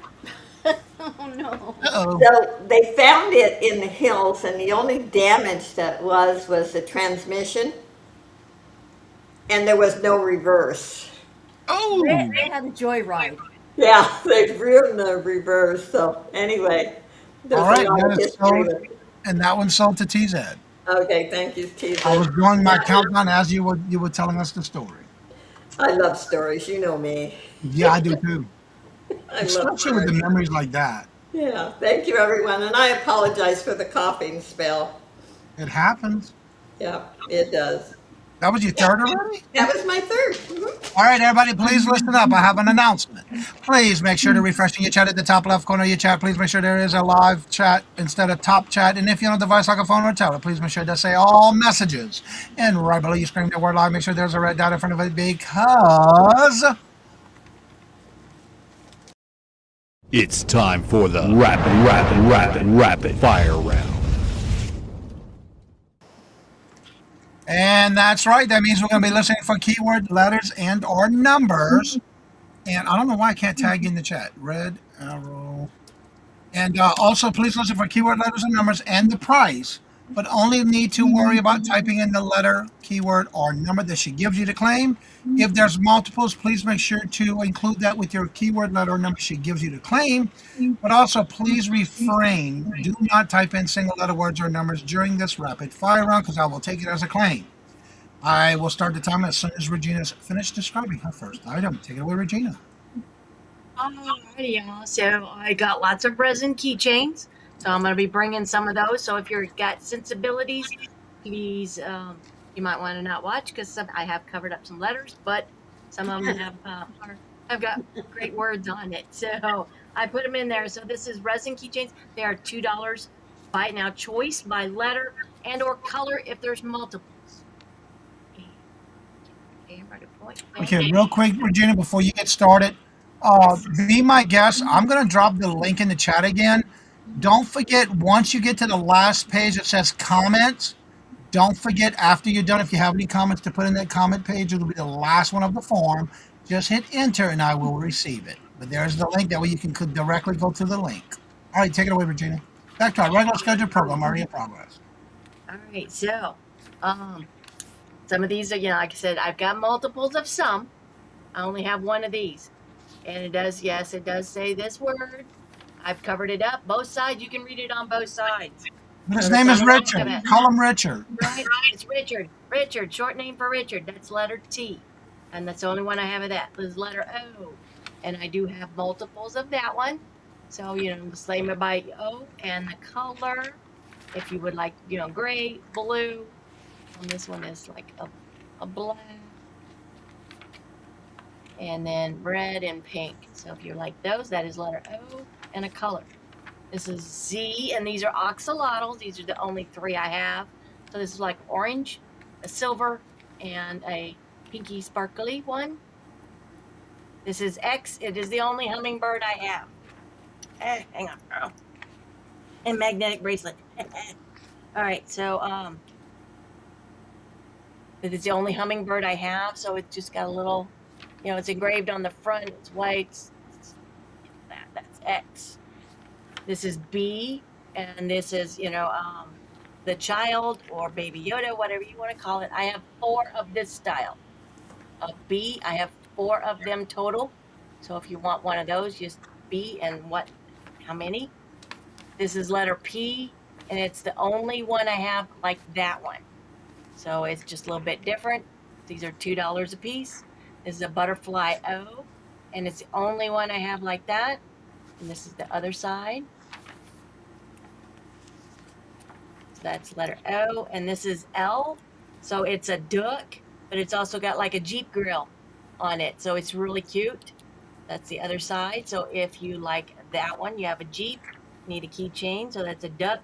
Oh no. Uh-oh. So they found it in the hills, and the only damage that was the transmission, and there was no reverse. Oh. They had a joyride. Yeah, they ruined the reverse. So anyway, there's All a right, lot that of is history sold, with it. and that one's sold to TZ. Okay, thank you, Steve. I was doing my countdown as you were telling us the story. I love stories. You know me. Yeah, I do too. I love Especially with the stories. memories like that. Yeah, thank you, everyone. And I apologize for the coughing spell. It happens. Yeah, it does. That was your third already? That was my 3rd. Mhm. All right, everybody, please listen up. I have an announcement. Please make sure to refresh your chat at the top left corner of your chat. Please make sure there is a live chat instead of top chat. And if you're on a device like a phone or tablet, please make sure to say all messages. And right below you scream the word live, make sure there's a red dot in front of it because It's time for the rapid fire round. and that's right. That means we're going to be listening for keyword letters and or numbers. And I don't know why I can't tag in the chat. Red arrow. And also, please listen for keyword letters and numbers and the price, but only need to worry about typing in the letter, keyword, or number that she gives you to claim. If there's multiples, please make sure to include that with your keyword, letter, or number she gives you to claim. But also, please refrain. Do not type in single letter words or numbers during this rapid fire round because I will take it as a claim. I will start the timer as soon as Regina's finished describing her first item. Take it away, Regina. Alrighty, y'all. So I got lots of resin keychains. So I'm going to be bringing some of those. So if you've got sensibilities, please, you might want to not watch because I have covered up some letters, but some of them have got great words on it. So I put them in there. So this is resin keychains. They are $2. Buy it now. Choice by letter and or color if there's multiples. Okay, I'm ready to point. Okay, real quick, Regina, before you get started, be my guest. I'm going to drop the link in the chat again. Don't forget, once you get to the last page that says comments, don't forget after you're done, if you have any comments to put in that comment page, it'll be the last one of the form. Just hit enter and I will receive it. But there's the link. That way you can directly go to the link. All right, take it away, Regina. Back to our regular scheduled program, already in progress. All right, so some of these are, like I said, I've got multiples of some. I only have one of these. And it does, yes, it does say this word. I've covered it up. Both sides, you can read it on both sides. But his So name that's is all I'm Richard. gonna- Call him Richard. Right? It's Richard. Richard, short name for Richard. That's letter T. And that's the only one I have of that. Is letter O. And I do have multiples of that one. So, just name it by O. And the color, if you would like, gray, blue. And this one is like a black. And then red and pink. So if you like those, that is letter O and a color. This is Z, and these are oxalotls. These are the only 3 I have. So this is like orange, a silver, and a pinky sparkly one. This is X. It is the only hummingbird I have. Hang on. Oh. And magnetic bracelet. All right, so it is the only hummingbird I have. So it's just got a little, it's engraved on the front. It's white. It's X. This is B, and this is, the child or Baby Yoda, whatever you want to call it. I have 4 of this style. Of B, I have 4 of them total. So if you want one of those, just B and how many? This is letter P, and it's the only one I have like that one. So it's just a little bit different. These are $2 a piece. This is a butterfly O, and it's the only one I have like that. And this is the other side. So that's letter O, and this is L. So it's a duck, but it's also got like a Jeep grill on it. So it's really cute. That's the other side. So if you like that one, you have a Jeep, need a keychain. So that's a duck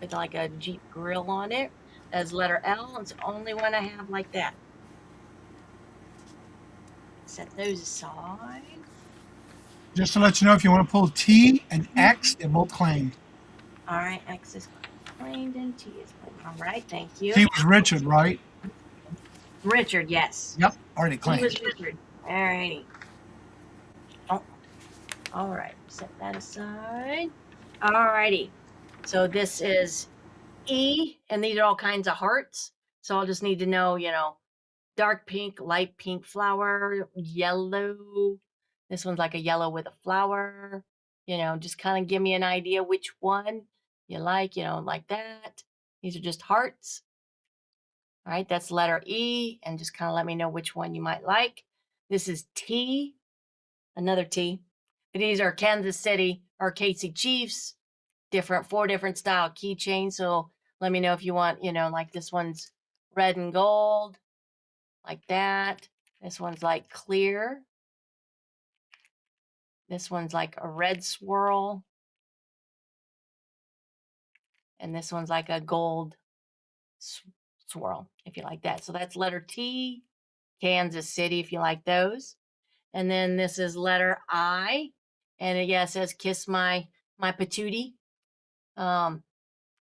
with like a Jeep grill on it. That's letter L. It's the only one I have like that. Set those aside. Just to let you know, if you want to pull T and X, they're both claimed. All right, X is claimed and T is claimed. All right, thank you. T was Richard, right? Richard, yes. Yep, already He claimed. was Richard. All righty. Oh, all right. Set that aside. All righty. So this is E, and these are all kinds of hearts. So I'll just need to know, dark pink, light pink flower, yellow. This one's like a yellow with a flower. Just kind of give me an idea which one you like, like that. These are just hearts. All right, that's letter E, and just kind of let me know which one you might like. This is T, another T. These are Kansas City or Casey Chiefs, 4 different style keychains. So let me know if you want, like this one's red and gold, like that. This one's like clear. This one's like a red swirl. And this one's like a gold swirl, if you like that. So that's letter T, Kansas City, if you like those. And then this is letter I, and it says kiss my patootie on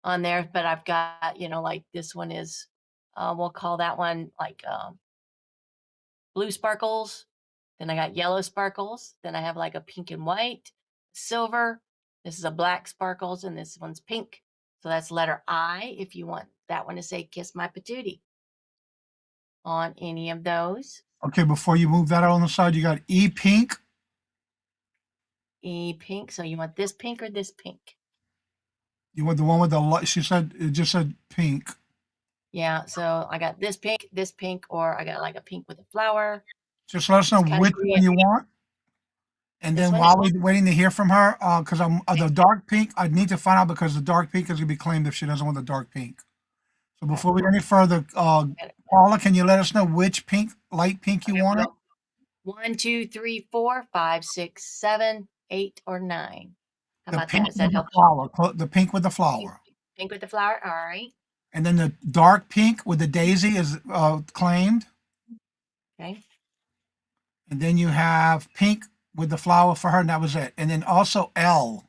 there. But I've got, like this one is, we'll call that one like blue sparkles. Then I got yellow sparkles. Then I have like a pink and white, silver. This is a black sparkles, and this one's pink. So that's letter I if you want that one to say kiss my patootie on any of those. Okay, before you move that on the side, you got E pink. E pink. So you want this pink or this pink? You want the one with the light? She said it just said pink. Yeah, so I got this pink, or I got like a pink with a flower. Just let us know which one you want. And then while we're waiting to hear from her, because I'm the dark pink, I need to find out because the dark pink is gonna be claimed if she doesn't want the dark pink. So before we go any further, Paula, can you let us know which pink, light pink you wanted? 1, 2, 3, 4, 5, 6, 7, 8, or 9. How The about pink that? Does that with the help? flower, the pink with the flower. Pink with the flower. All right. And then the dark pink with the daisy is claimed. Okay. And then you have pink with the flower for her, and that was it. And then also L.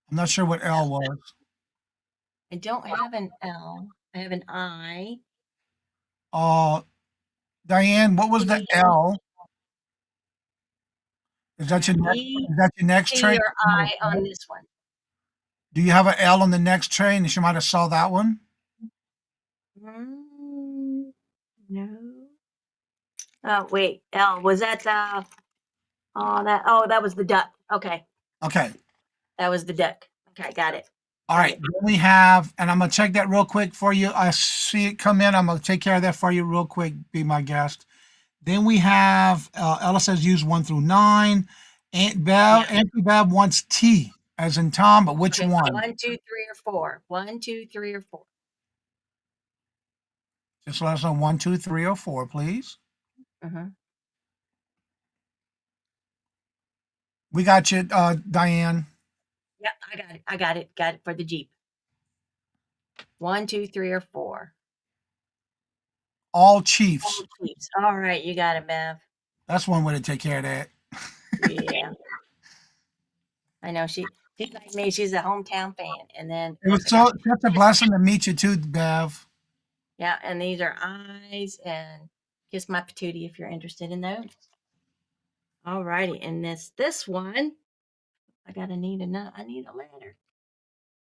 I'm not sure what L was. I don't have an L. I have an I. Diane, what was the E. L? Is that your next, E, is that your next T tray? or I on this one. Do you have an L on the next tray, and she might have saw that one? No. Oh wait, L was that that was the duck. Okay, Okay. that was the duck. Okay, got it. All right. Then we have, and I'm gonna check that real quick for you. I see it come in. I'm gonna take care of that for you real quick. Be my guest. Then we have Ella says use 1 through 9. Aunt Bev, Auntie Bev wants T as in Tom, but which Okay, one? 1, 2, 3, or 4. 1, 2, 3, or 4. Just let us know 1, 2, 3, or 4, please. Mm-hmm. We got you, Diane. Yep, I got it. I got it. Got it for the Jeep. 1, 2, 3, or 4. All Chiefs. All Chiefs. All right, you got it, Bev. That's one way to take care of that. Yeah. I know she's like me. She's a hometown fan, and then It was such a blessing to meet you too, Bev. yeah, and these are eyes and kiss my patootie if you're interested in those. All righty, and this one I need a letter.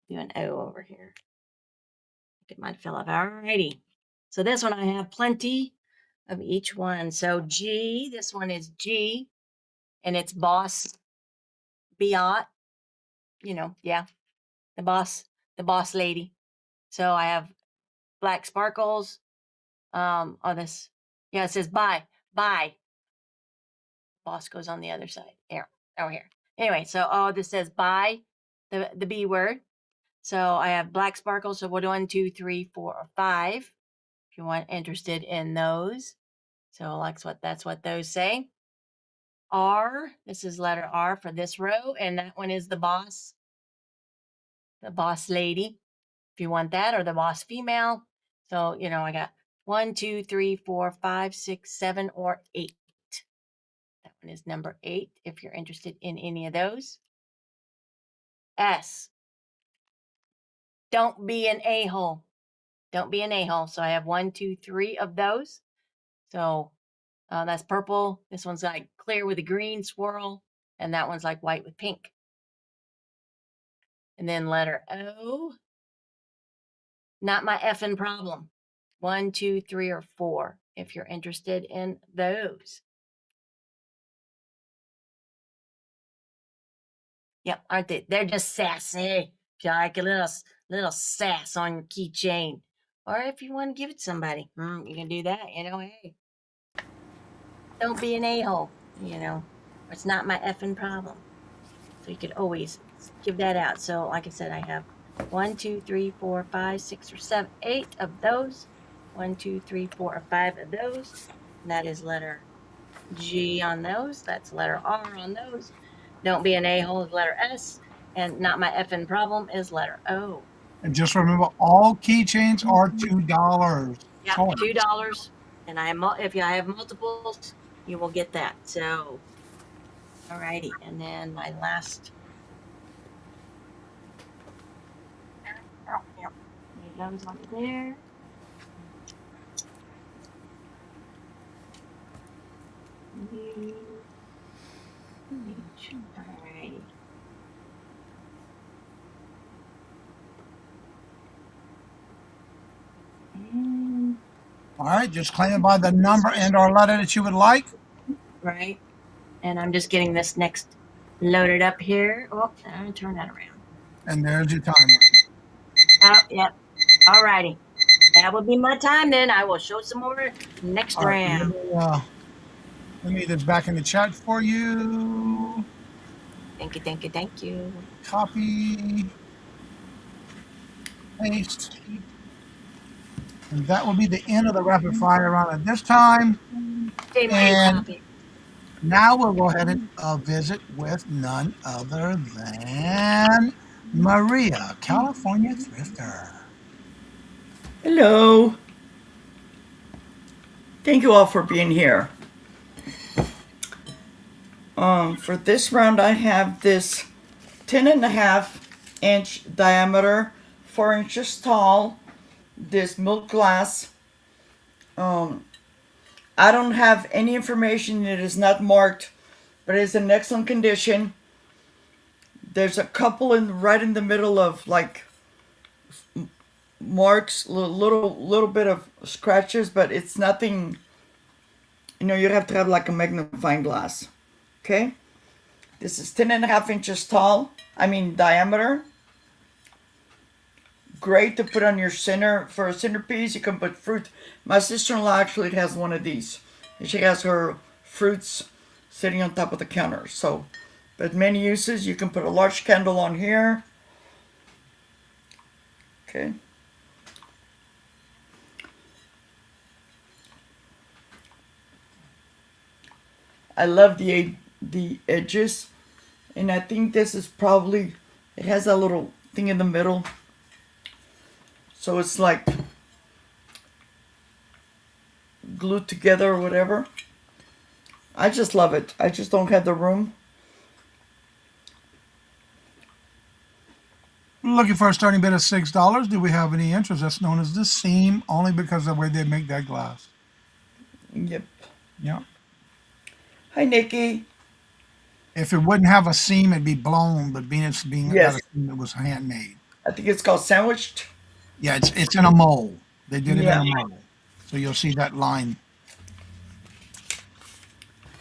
Do an O over here. It might fill up. Alrighty. So this one I have plenty of each one. So G, this one is G, and it's boss Biot. Yeah, the boss lady. So I have black sparkles. This, yeah, it says bye. Boss goes on the other side. Here, over here. Anyway, so this says bye, the B word. So I have black sparkles. So what 1, 2, 3, 4, or 5. If you want interested in those. So that's what those say. R, this is letter R for this row, and that one is the boss lady, if you want that, or the boss female. So, I got 1, 2, 3, 4, 5, 6, 7, or 8. That one is number 8, if you're interested in any of those. S, don't be an a-hole. Don't be an a-hole. So I have 1, 2, 3 of those. So that's purple. This one's like clear with a green swirl, and that one's like white with pink. And then letter O, not my effing problem. 1, 2, 3, or 4, if you're interested in those. Yep, aren't they? They're just sassy. If you like a little sass on your keychain, or if you want to give it to somebody, you can do that. Hey, don't be an a-hole. It's not my effing problem. So you could always give that out. So like I said, I have 1, 2, 3, 4, 5, 6, or 7, 8 of those. 1, 2, 3, 4, or 5 of those. And that is letter G on those. That's letter R on those. Don't be an a-hole is letter S. And not my effing problem is letter O. And just remember, all keychains are $2. Yeah, $2. And if I have multiples, you will get that. So, alrighty. And then my last. Those on there. Alrighty. All right, just claim it by the number and/or letter that you would like. Right. And I'm just getting this next loaded up here. Oh, I'm going to turn that around. And there's your timer. Oh, yep. All righty. That will be my time then. I will show some more next round. Let me get this back in the chat for you. Thank you. Copy. Paste. And that will be the end of the rapid fire round at this time. And now we'll go ahead and visit with none other than Maria, California Thrifter. Hello. Thank you all for being here. For this round, I have this 10.5-inch diameter, 4 inches tall, this milk glass. I don't have any information. It is not marked, but it's in excellent condition. There's a couple right in the middle of like marks, little bit of scratches, but it's nothing. You'd have to have like a magnifying glass. Okay, this is 10.5 inches tall. Diameter. Great to put on your center for a centerpiece. You can put fruit. My sister-in-law actually has one of these, and she has her fruits sitting on top of the counter. So, but many uses. You can put a large candle on here. Okay. I love the edges, and I think this is probably, it has a little thing in the middle, so it's like glued together or whatever. I just love it. I just don't have the room. Looking for a starting bid of $6. Do we have any interest? That's known as the seam, only because of the way they make that glass. Yep. Yeah. Hi, Nikki. If it wouldn't have a seam, it'd be blown, but being it's being got Yes, a seam, it was handmade. I think it's called sandwiched. Yeah, it's in a mold. They did it in Yeah. a mold. So you'll see that line.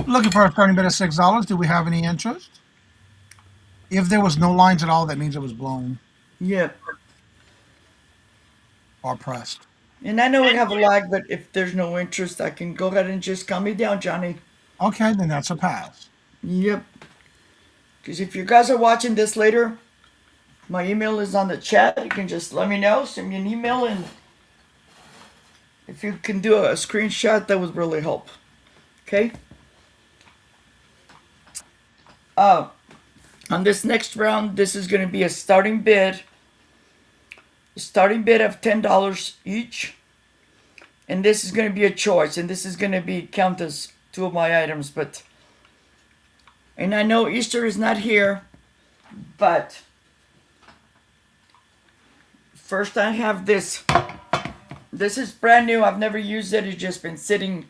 Looking for a starting bid of $6. Do we have any interest? If there was no lines at all, that means it was blown Yep. or pressed. And I know we have a lag, but if there's no interest, I can go ahead and just calm me down, Johnny. Okay, then that's a pass. Yep. Because if you guys are watching this later, my email is on the chat. You can just let me know, send me an email, and if you can do a screenshot, that would really help. Okay? On this next round, this is going to be a starting bid. A starting bid of $10 each. And this is going to be a choice. And this is going to be count as two of my items. And I know Easter is not here. But first I have this. This is brand new. I've never used it. It's just been sitting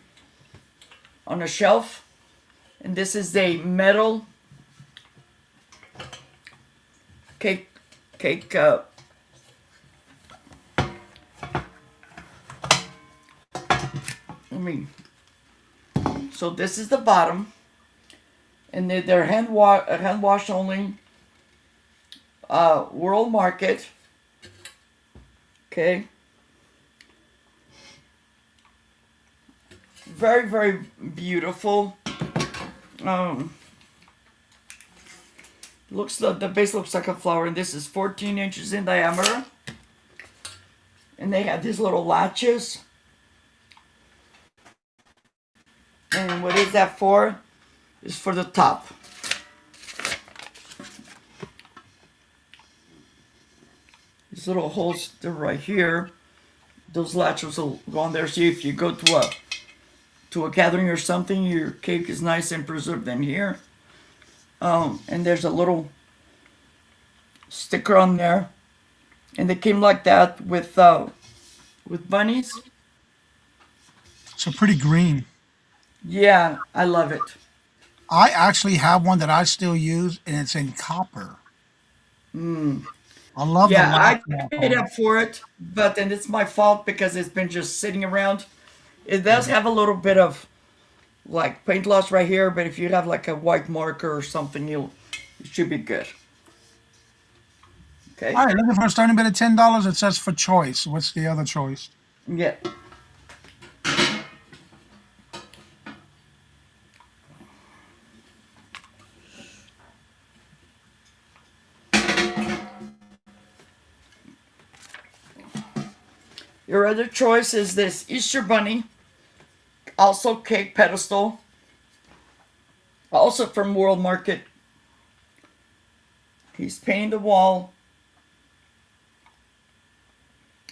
on a shelf. And this is a metal cake so this is the bottom, and they're hand wash only, world market. Okay, very, very beautiful. The base looks like a flower, and this is 14 inches in diameter. And they have these little latches. And what is that for? It's for the top. These little holes, they're right here. Those latches will go on there. See, if you go to a gathering or something, your cake is nice and preserved in here. And there's a little sticker on there, and they came like that with bunnies. So pretty green. Yeah, I love it. I actually have one that I still use, and it's in copper. I love Yeah, I the paid up for it, but then it's my fault because it's been just sitting around. It does have a little bit of like paint loss right here, but if you have like a white marker or something, it should be good. Okay. All right, looking for a starting bid of $10. It says for choice. What's the other choice? Yeah. Your other choice is this Easter Bunny, also cake pedestal, also from World Market. He's painting the wall.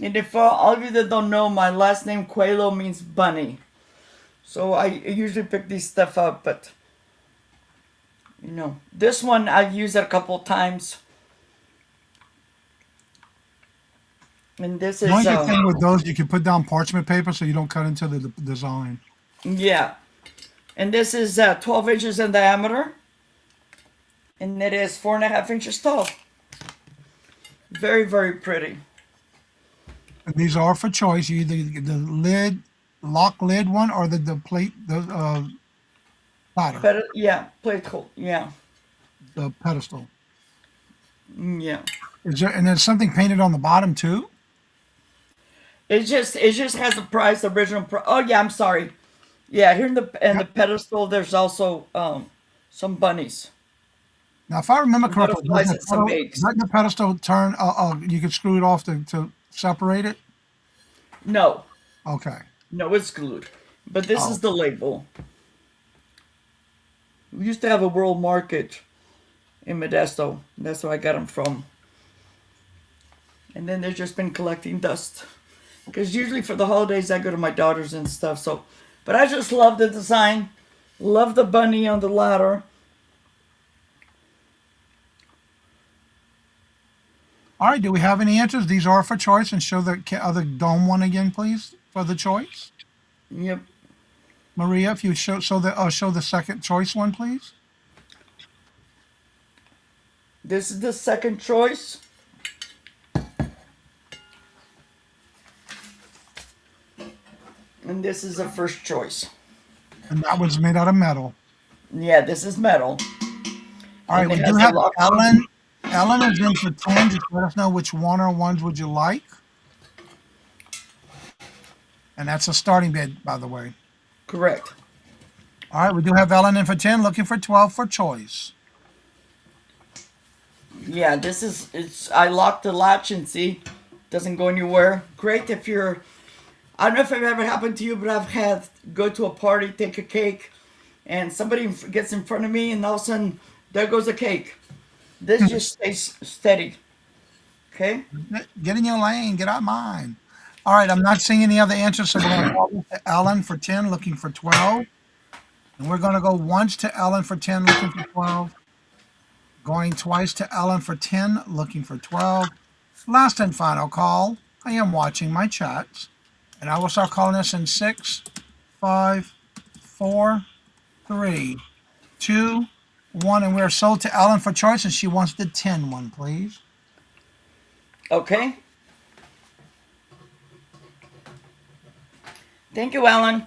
And if all of you that don't know, my last name Coelho means bunny. So I usually pick these stuff up, but you know, this one I've used it a couple times. And this is The only thing with those, you can put down parchment paper so you don't cut into the design. yeah. And this is 12 inches in diameter. And it is 4.5 inches tall. Very, very pretty. And these are for choice. You either get the lid, lock lid one, or the plate, the platter, Yeah, plate cool. Yeah. the pedestal. Yeah. Is there, and there's something painted on the bottom too? It just has the price, the original price. Oh yeah, I'm sorry. Yeah, here in the pedestal, there's also some bunnies. Now, if I remember correctly, Butterflies and some eggs. doesn't the pedestal turn? You can screw it off to separate it. No, Okay. no, it's glued. But this Oh. is the label. We used to have a World Market in Modesto. That's where I got them from. And then they've just been collecting dust. Because usually for the holidays, I go to my daughters and stuff. So, but I just love the design. Love the bunny on the ladder. All right. Do we have any answers? These are for choice, and show the other dome one again, please, for the choice. Yep. Maria, if you show the second choice one, please. This is the second choice. And this is the first choice. And that was made out of metal. Yeah, this is metal. All right, And it we do has a have lock. Ellen. Ellen is in for 10. Just let us know which one or ones would you like. And that's a starting bid, by the way. Correct. All right, we do have Ellen in for 10, looking for 12 for choice. Yeah, this is, I locked the latch and see, doesn't go anywhere. Great if you're, I don't know if it ever happened to you, but I've had go to a party, take a cake, and somebody gets in front of me and all of a sudden, there goes the cake. This just stays steady. Okay? Get in your lane, get out mine. All right, I'm not seeing any other answers, so we're going to call this to Ellen for 10, looking for 12. And we're going to go once to Ellen for 10, looking for 12. Going twice to Ellen for 10, looking for 12. Last and final call. I am watching my chats. And I will start calling this in 6, 5, 4, 3, 2, 1. And we are sold to Ellen for choice, and she wants the 10 one, please. Okay. Thank you, Ellen.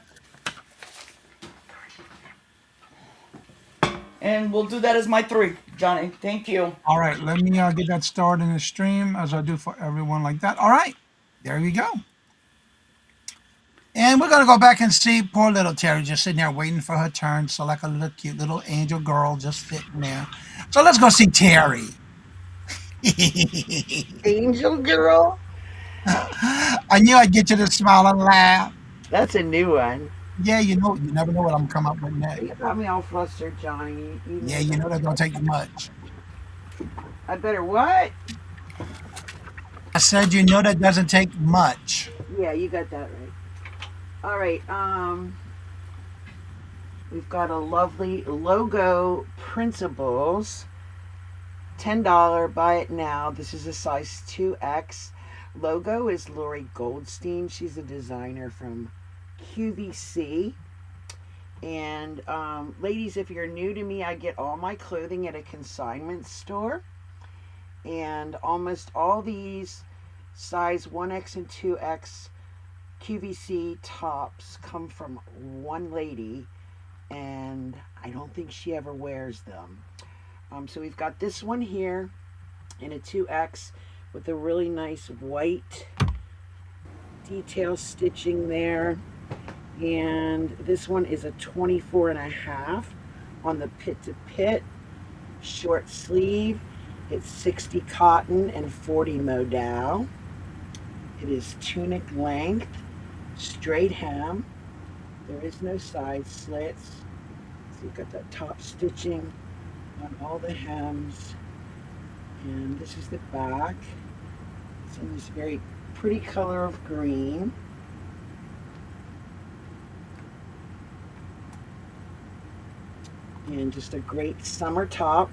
And we'll do that as my 3, Johnny. Thank you. All right, let me get that started in the stream as I do for everyone like that. All right, there you go. And we're going to go back and see poor little Terry just sitting there waiting for her turn. So like a little cute little angel girl just sitting there. So let's go see Terry. Angel girl? I knew I'd get you to smile and laugh. That's a new one. Yeah, you know, you never know what I'm going to come up with next. You got me all flustered, Johnny. Yeah, you know that don't take much. I better what? I said you know that doesn't take much. Yeah, you got that right. All right, we've got a lovely logo Principles, $10, buy it now. This is a size 2X. Logo is Lori Goldstein. She's a designer from QVC. And ladies, if you're new to me, I get all my clothing at a consignment store. And almost all these size 1X and 2X QVC tops come from one lady, and I don't think she ever wears them. So we've got this one here in a 2X with a really nice white detail stitching there. And this one is a 24.5 on the pit to pit, short sleeve. It's 60 cotton and 40 modal. It is tunic length, straight hem. There is no side slits. So you've got that top stitching on all the hems. And this is the back. It's in this very pretty color of green. And just a great summer top.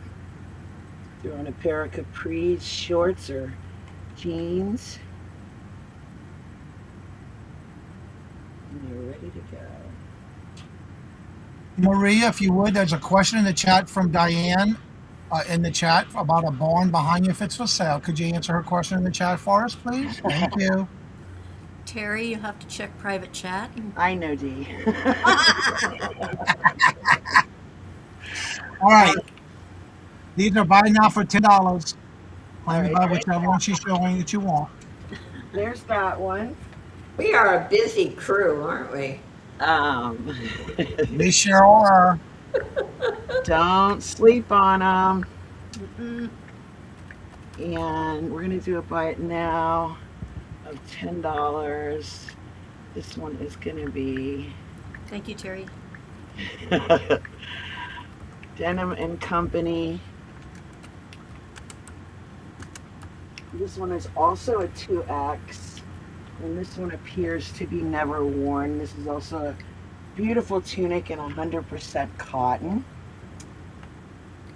Throw on a pair of capris, shorts, or jeans. And you're ready to go. Maria, if you would, there's a question in the chat from Diane in the chat about a barn behind you if it's for sale. Could you answer her question in the chat for us, please? Thank you. Terry, you have to check private chat. I know, Dee. All right. These are buy now for $10. All right. Buy whichever one she's showing that you want. There's that one. We are a busy crew, aren't we? They sure are. Don't sleep on them. And we're going to do a buy it now of $10. This one is going to be Thank you, Terry. Denim and Company. This one is also a 2X, and this one appears to be never worn. This is also a beautiful tunic in 100% cotton.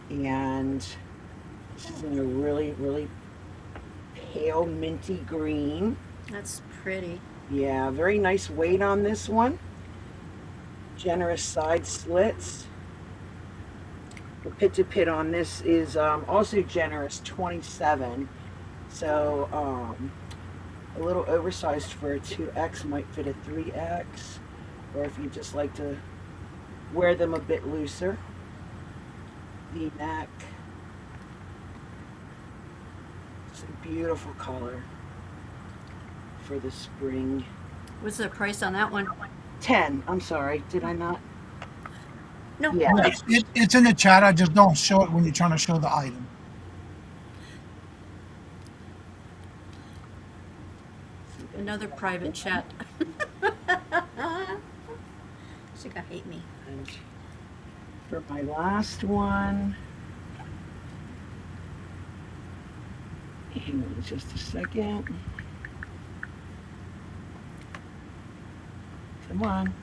And this is in a really, really pale minty green. That's pretty. Yeah, very nice weight on this one. Generous side slits. The pit to pit on this is also generous, 27. So a little oversized for a 2X, might fit a 3X, or if you just like to wear them a bit looser. V-neck. It's a beautiful color for the spring. What's the price on that one? 10. I'm sorry, did I not? No. Yeah. It's in the chat. I just don't show it when you're trying to show the item. Another private chat. She's gonna hate me. And for my last one, hang on just a second. Come on.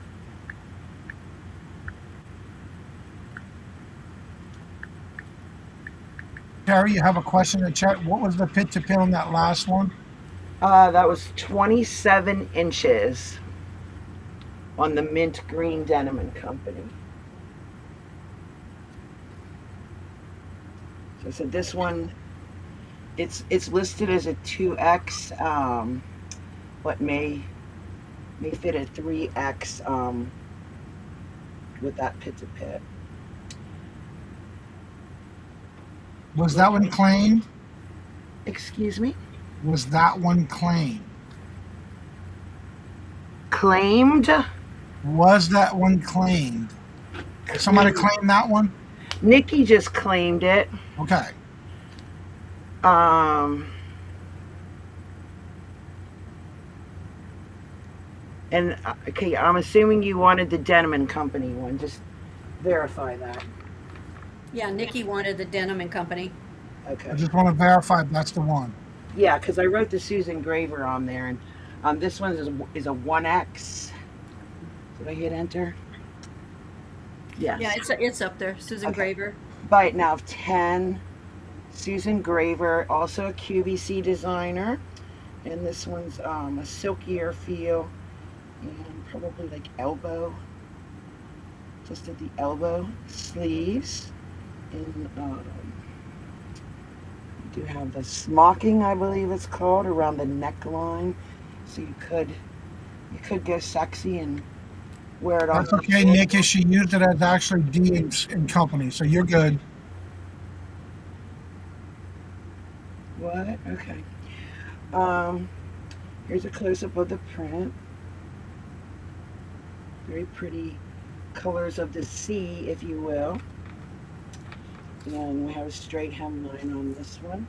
Terry, you have a question in the chat. What was the pit to pit on that last one? That was 27 inches on the mint green Denim & Company. So I said this one, it's listed as a 2X, but may fit a 3X with that pit to pit. Was that one claimed? Excuse me? Was that one claimed? Claimed? Was that one claimed? Did somebody claim that one? Nikki just claimed it. Okay. And okay, I'm assuming you wanted the Denim & Company one. Just verify that. Yeah, Nikki wanted the Denim & Company. Okay. I just want to verify if that's the one. Yeah, because I wrote the Susan Graver on there, and this one is a 1X. Did I hit enter? Yes. Yeah, it's up there. Susan Graver. Buy it now of 10. Susan Graver, also a QVC designer, and this one's a silkier feel, and probably like elbow, just at the elbow sleeves. And you do have the smocking, I believe it's called, around the neckline, so you could go sexy and wear it on. That's okay, Nikki. She used it as actually D and Company, so you're good. What? Okay. Here's a close-up of the print. Very pretty colors of the sea, if you will. And we have a straight hemline on this one.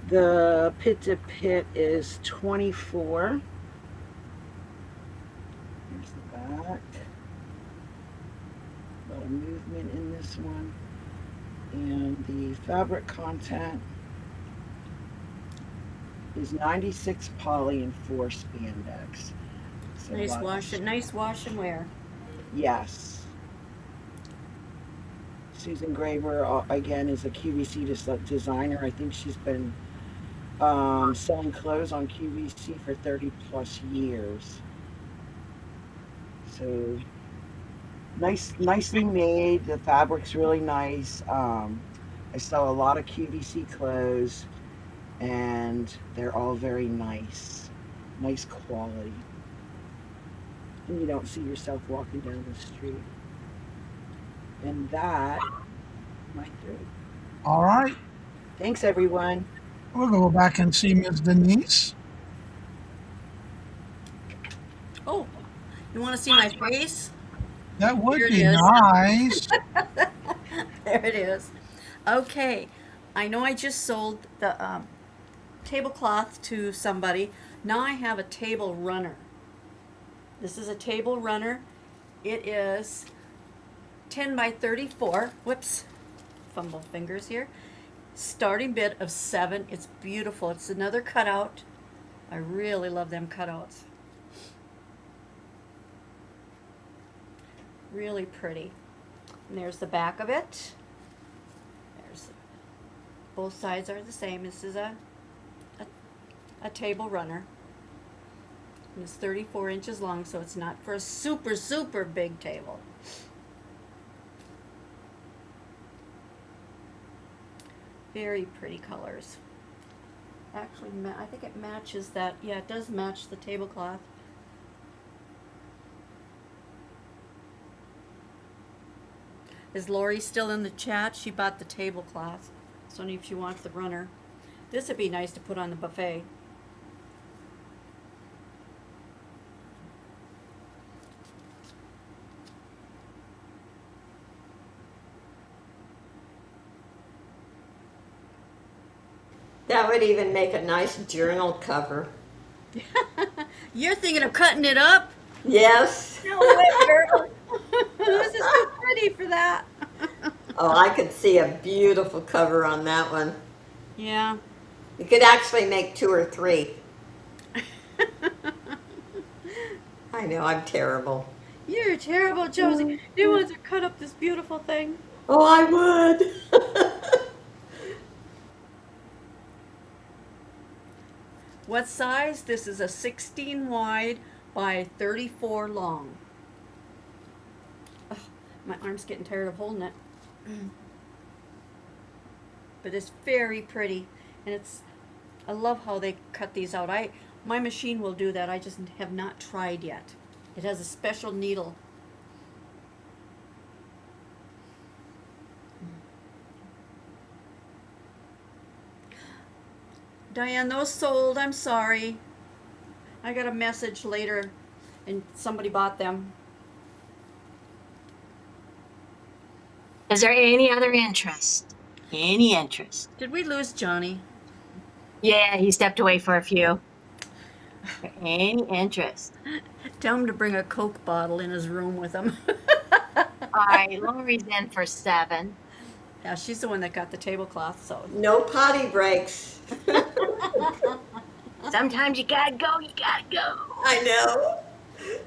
The pit to pit is 24. Here's the back. A lot of movement in this one. And the fabric content is 96 poly and 4 spandex. So Nice wash and wear. Yes. Susan Graver, again, is a QVC designer. I think she's been selling clothes on QVC for 30 plus years. So nicely made. The fabric's really nice. I sell a lot of QVC clothes, and they're all very nice quality. And you don't see yourself walking down the street. And that might do it. All right. Thanks, everyone. We'll go back and see Ms. Denise. Oh, you want to see my face? That would Here it be is. nice. There it is. Okay, I know I just sold the tablecloth to somebody. Now I have a table runner. This is a table runner. It is 10 by 34. Whoops, fumble fingers here. Starting bid of 7. It's beautiful. It's another cutout. I really love them cutouts. Really pretty. And there's the back of it. Both sides are the same. This is a table runner. And it's 34 inches long, so it's not for a super big table. Very pretty colors. Actually, I think it matches that. Yeah, it does match the tablecloth. Is Lori still in the chat? She bought the tablecloth. So if she wants the runner. This would be nice to put on the buffet. That would even make a nice journal cover. You're thinking of cutting it up? Yes. No way, girl. This is too pretty for that. Oh, I could see a beautiful cover on that one. Yeah. You could actually make 2 or 3. I know, I'm terrible. You're terrible, Josie. You want to cut up this beautiful thing? Oh, I would. What size? This is a 16 wide by 34 long. Ugh, my arm's getting tired of holding it. But it's very pretty, and I love how they cut these out. My machine will do that. I just have not tried yet. It has a special needle. Diane, those sold. I'm sorry. I got a message later, and somebody bought them. Is there any other interest? Any interest? Did we lose Johnny? Yeah, he stepped away for a few. Any interest? Tell him to bring a Coke bottle in his room with him. All right, Lori's in for 7. Yeah, she's the one that got the tablecloth, so. No potty breaks. Sometimes you gotta go, you gotta go. I know.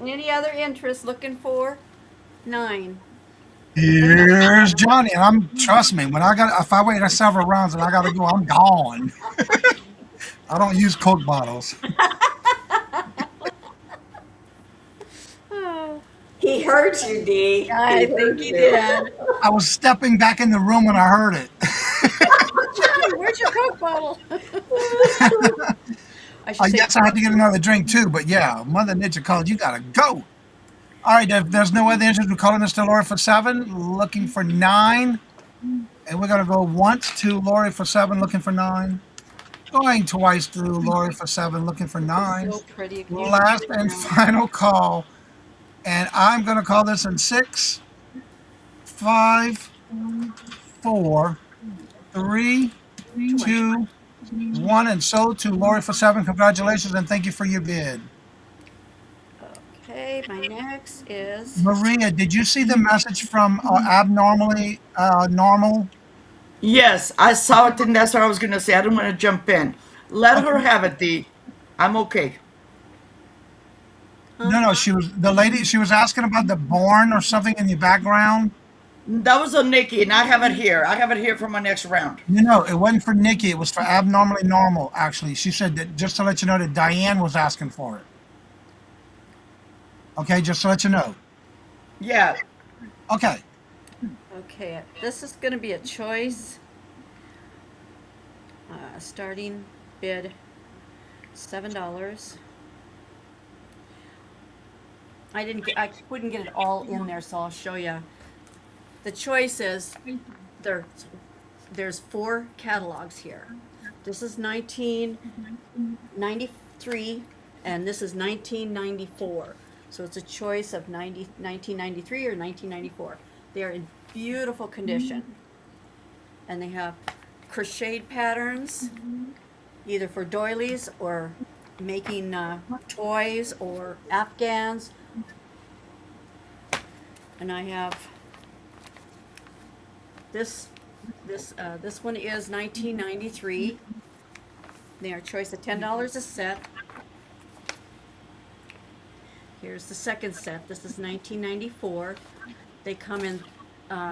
Any other interest looking for? 9. Here's Johnny, and trust me, if I wait several rounds and I gotta go, I'm gone. I don't use Coke bottles. He heard you, Dee. I think he did. I was stepping back in the room when I heard it. Johnny, where's your Coke bottle? I guess I had to get another drink too, but yeah, Mother Nature called, you gotta go. All right, if there's no other interest, we're calling this to Lori for 7, looking for 9. And we're gonna go once to Lori for 7, looking for 9. Going twice to Lori for 7, looking for 9. So pretty. Last and final call. And I'm gonna call this in 6, 5, 4, 3, 2, 1, and sold to Lori for 7. Congratulations and thank you for your bid. Okay, my next is. Maria, did you see the message from Abnormally Normal? Yes, I saw it, and that's what I was gonna say. I didn't want to jump in. Let her have it, Dee. I'm okay. No, she was asking about the Born or something in the background. That was on Nikki, and I have it here. I have it here for my next round. No, it wasn't for Nikki. It was for Abnormally Normal, actually. She said that just to let you know that Diane was asking for it. Okay, just to let you know. Yeah. Okay. Okay, this is going to be a choice. Starting bid $7. I couldn't get it all in there, so I'll show you. The choice is there's 4 catalogs here. This is 1993, and this is 1994. So it's a choice of 1993 or 1994. They are in beautiful condition, and they have crocheted patterns, either for doilies or making toys or afghans. And I have this one is 1993. They are choice of $10 a set. Here's the second set. This is 1994. They come in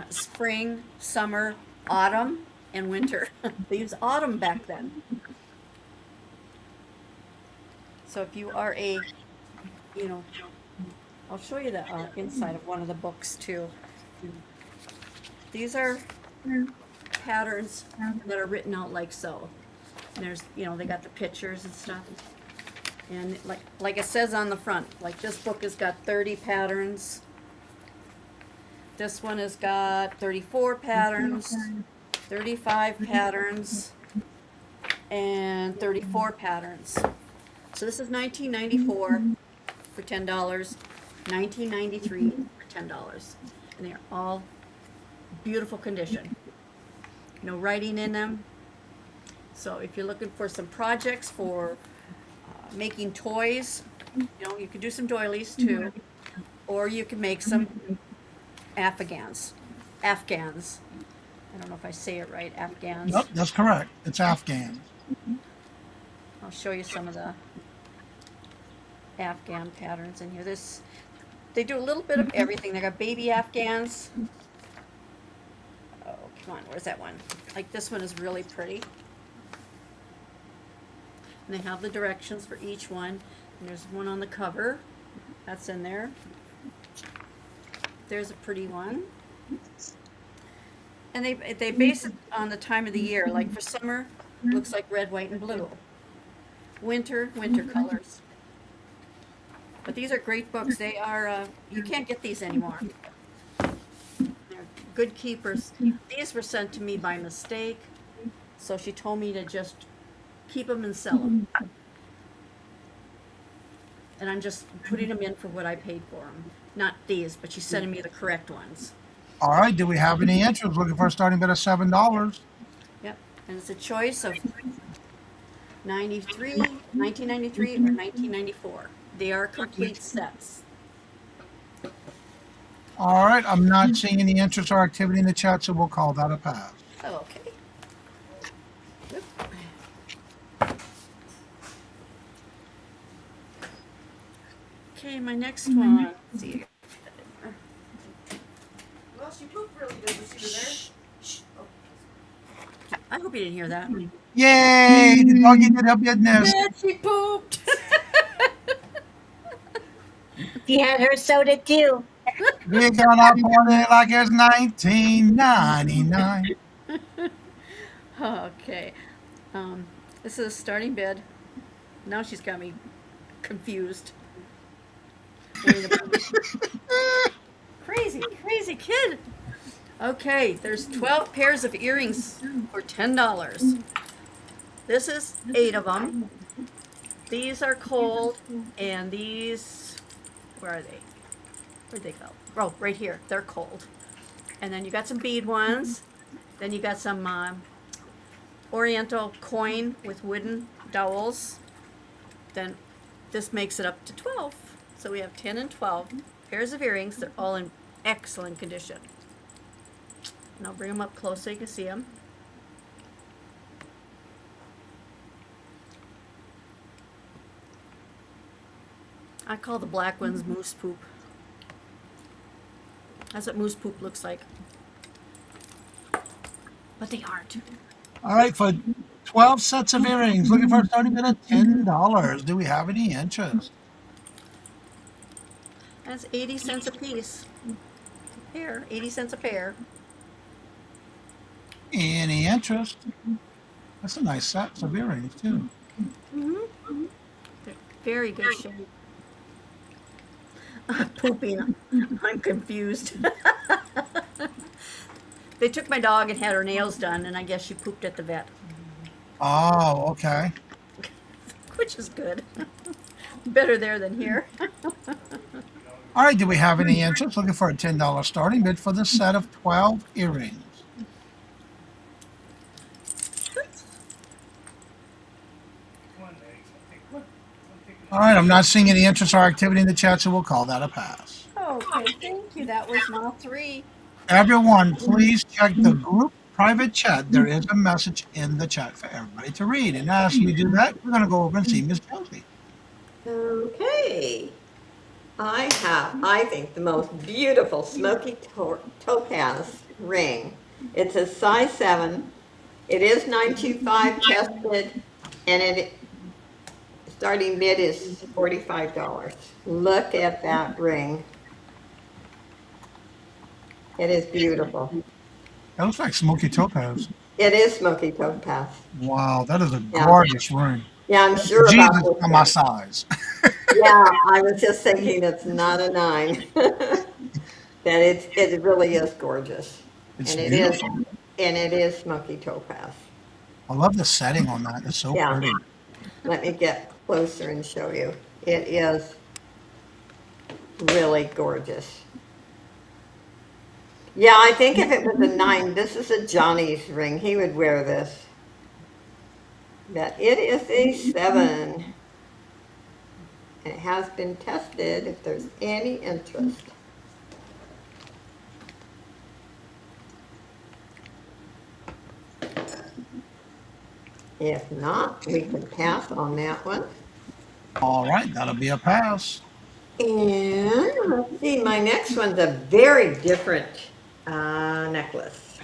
spring, summer, autumn, and winter. They used autumn back then. So if you are I'll show you the inside of one of the books too. These are patterns that are written out like so. And there's, you know, they got the pictures and stuff. And like it says on the front, like this book has got 30 patterns. This one has got 34 patterns, 35 patterns, and 34 patterns. So this is $19.94 for $10, $19.93 for $10. And they are all beautiful condition. No writing in them. So if you're looking for some projects for making toys, you know, you can do some doilies too, or you can make some Afghans. I don't know if I say it right, Afghans. Nope, that's correct. It's Afghan. I'll show you some of the Afghan patterns in here. They do a little bit of everything. They got baby Afghans. Oh, come on, where's that one? Like this one is really pretty. And they have the directions for each one. And there's one on the cover. That's in there. There's a pretty one. And they base it on the time of the year. Like for summer, looks like red, white, and blue. Winter colors. But these are great books. They are, you can't get these anymore. They're good keepers. These were sent to me by mistake. So she told me to just keep them and sell them. And I'm just putting them in for what I paid for them. Not these, but she's sending me the correct ones. All right. Do we have any interest? Looking for a starting bid of $7. Yep. And it's a choice of 1993, or 1994. They are complete sets. All right. I'm not seeing any interest or activity in the chat, so we'll call that a pass. Oh, okay. Oop. Okay, my next one. Let's see. Well, she pooped really good. Was she there? Shh. Oh. I hope you didn't hear that. Yay! The doggy did her business. Yeah, she pooped. She had her soda too. We're gonna party like it's 1999. Okay. This is a starting bid. Now she's got me confused. Crazy kid. Okay, there's 12 pairs of earrings for $10. This is 8 of them. These are cold, and these, where are they? Where'd they go? Oh, right here. They're cold. And then you got some bead ones. Then you got some oriental coin with wooden dowels. Then this makes it up to 12. So we have 10 and 12 pairs of earrings. They're all in excellent condition. And I'll bring them up close so you can see them. I call the black ones moose poop. That's what moose poop looks like. But they aren't. All right, for 12 sets of earrings, looking for a starting bid of $10. Do we have any interest? That's 80 cents a piece. A pair, 80 cents a pair. Any interest? That's a nice set of earrings, too. Mm-hmm. They're very good shape. Pooping. I'm confused. They took my dog and had her nails done, and I guess she pooped at the vet. Oh, okay. Which is good. Better there than here. All right, do we have any interest? Looking for a $10 starting bid for the set of 12 earrings. All right, I'm not seeing any interest or activity in the chat, so we'll call that a pass. Okay, thank you. That was now 3. Everyone, please check the group private chat. There is a message in the chat for everybody to read. And as we do that, we're going to go over and see Miss Josie. Okay. I have, I think, the most beautiful smoky topaz ring. It's a size 7. It is 925 tested, and it starting bid is $45. Look at that ring. It is beautiful. That looks like smoky topaz. It is smoky topaz. Wow, that is a Yeah. gorgeous ring. Yeah, I'm sure about Jesus, this on my one. size. Yeah, I was just thinking it's not a 9. That it really is gorgeous. It's And it is, beautiful. and it is smoky topaz. I love the setting on that. It's so Yeah. pretty. Let me get closer and show you. It is really gorgeous. Yeah, I think if it was a 9, this is a Johnny's ring. He would wear this. But it is a 7. And it has been tested if there's any interest. If not, we can pass on that one. All right, that'll be a pass. And let's see, my next one's a very different necklace.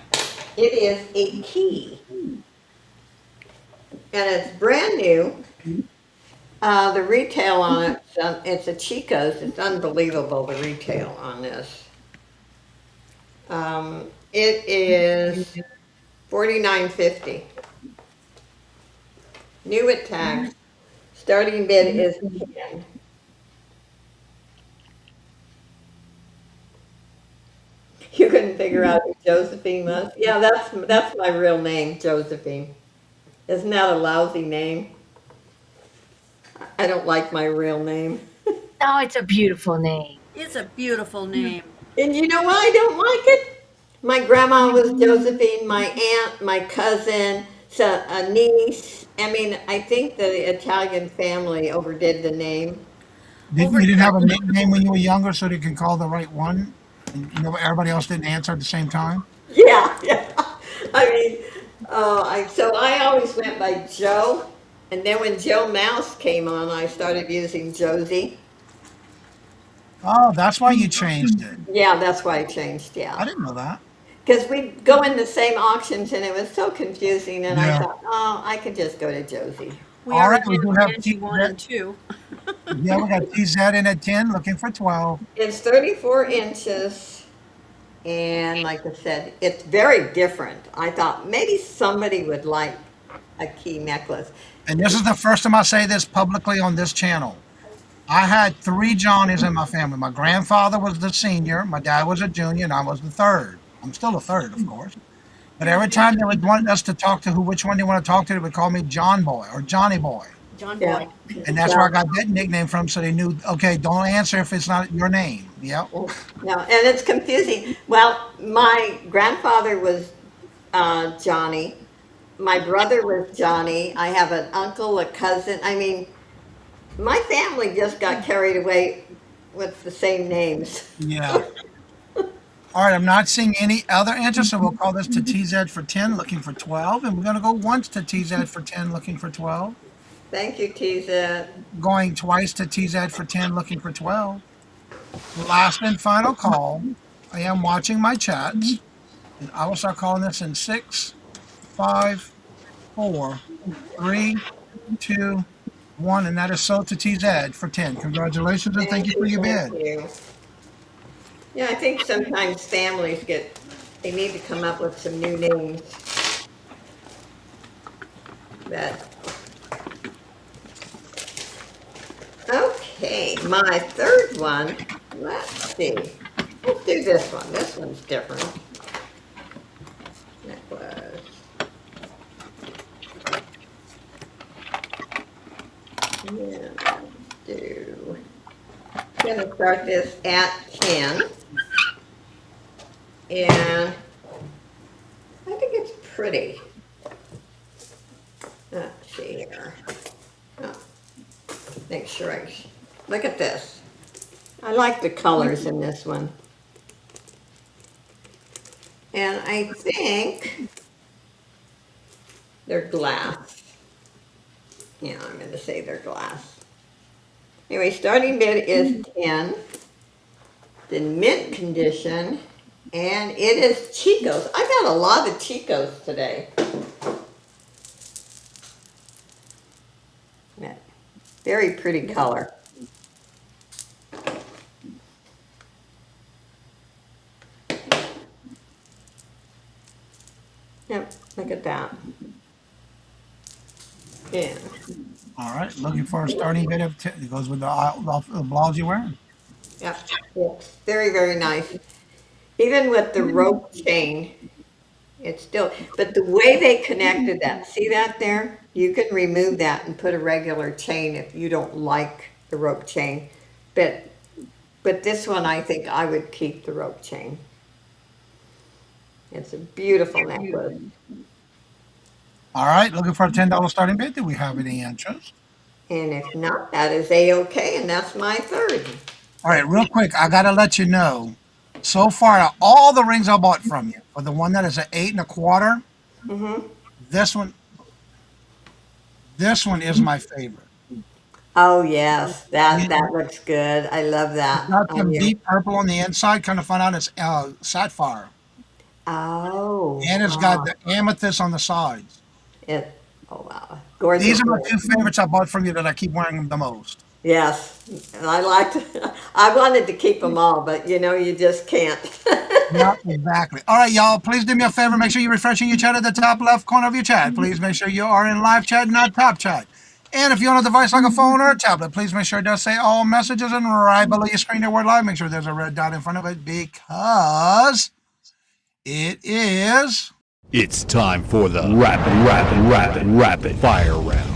It is a key. And it's brand new. The retail on it, it's a Chico's. It's unbelievable, the retail on this. It is $49.50. New at tax. Starting bid is 10. You couldn't figure out who Josephine was? Yeah, that's my real name, Josephine. Isn't that a lousy name? I don't like my real name. Oh, it's a beautiful name. It's a beautiful name. And you know why I don't like it? My grandma was Josephine, my aunt, my cousin, so a niece. I mean, I think the Italian family overdid the name. You didn't have a nickname when you were younger so they can call the right one? And everybody else didn't answer at the same time? Yeah, yeah. I mean, so I always went by Joe, and then when Joe Mouse came on, I started using Josie. Oh, that's why you changed it. Yeah, that's why I changed. I Yeah, didn't know that. because we'd go in the same auctions, and it was so confusing. And I Yeah. thought, oh, I could just go to Josie. We All right, already we did do have Angie 1 and 2. Yeah, we got TZ in at 10, looking for 12. It's 34 inches, and like I said, it's very different. I thought maybe somebody would like a key necklace. And this is the first time I say this publicly on this channel. I had 3 Johnnies in my family. My grandfather was the senior, my dad was a junior, and I was the third. I'm still a third, of course. But every time they would want us to talk to which one they want to talk to, they would call me John Boy or Johnny Boy. John Yeah. Boy. And that's where I got that nickname from, so they knew, okay, don't answer if it's not your name. Yep. No, and it's confusing. Well, my grandfather was Johnny. My brother was Johnny. I have an uncle, a cousin. I mean, my family just got carried away with the same names. Yeah. All right, I'm not seeing any other interest, so we'll call this to TZ for 10, looking for 12. And we're going to go once to TZ for 10, looking for 12. Thank you, Tiza. Going twice to TZ for 10, looking for 12. Last and final call. I am watching my chats. And I will start calling this in 6, 5, 4, 3, 2, 1. And that is sold to TZ for 10. Congratulations and thank you for your bid. Thank you. Yeah, I think sometimes families they need to come up with some new names. Okay, my third one, let's see. Let's do this one. This one's different. Necklace. Yeah, I'm gonna start this at 10. And I think it's pretty. Let's see here. Oh, make sure look at this. I like the colors in this one. And I think they're glass. Yeah, I'm going to say they're glass. Anyway, starting bid is 10. It's in mint condition. And it is Chico's. I got a lot of Chico's today. Very pretty color. Yeah. All right, looking for a starting bid of 10. It goes with the blouse you're wearing. Yep. It's very, very nice. Even with the rope chain, it's still, but the way they connected that, see that there? You can remove that and put a regular chain if you don't like the rope chain. But this one, I think I would keep the rope chain. It's a beautiful necklace. All right, looking for a $10 starting bid. Do we have any interest? And if not, that is A-okay, and that's my third. All right, real quick, I gotta let you know. So far, all the rings I bought from you, for the one that is an 8 1/4, Mm-hmm. this one, this one is my favorite. Oh, yes, that It- looks good. I love It's that got on some you. deep purple on the inside, kind of find out it's sapphire, Oh, and it's got wow. the amethyst on the sides. It, oh, wow. These Gorgeous. are my two favorites I bought from you that I keep wearing the most. Yes, and I liked, I wanted to keep them all, but you just can't. Yeah, exactly. All right, y'all. Please do me a favor. Make sure you're refreshing your chat at the top left corner of your chat. Please make sure you are in live chat, not top chat. And if you're on a device like a phone or a tablet, please make sure it does say all messages and right below your screen the word live. Make sure there's a red dot in front of it because it is. It's time for the rapid fire round.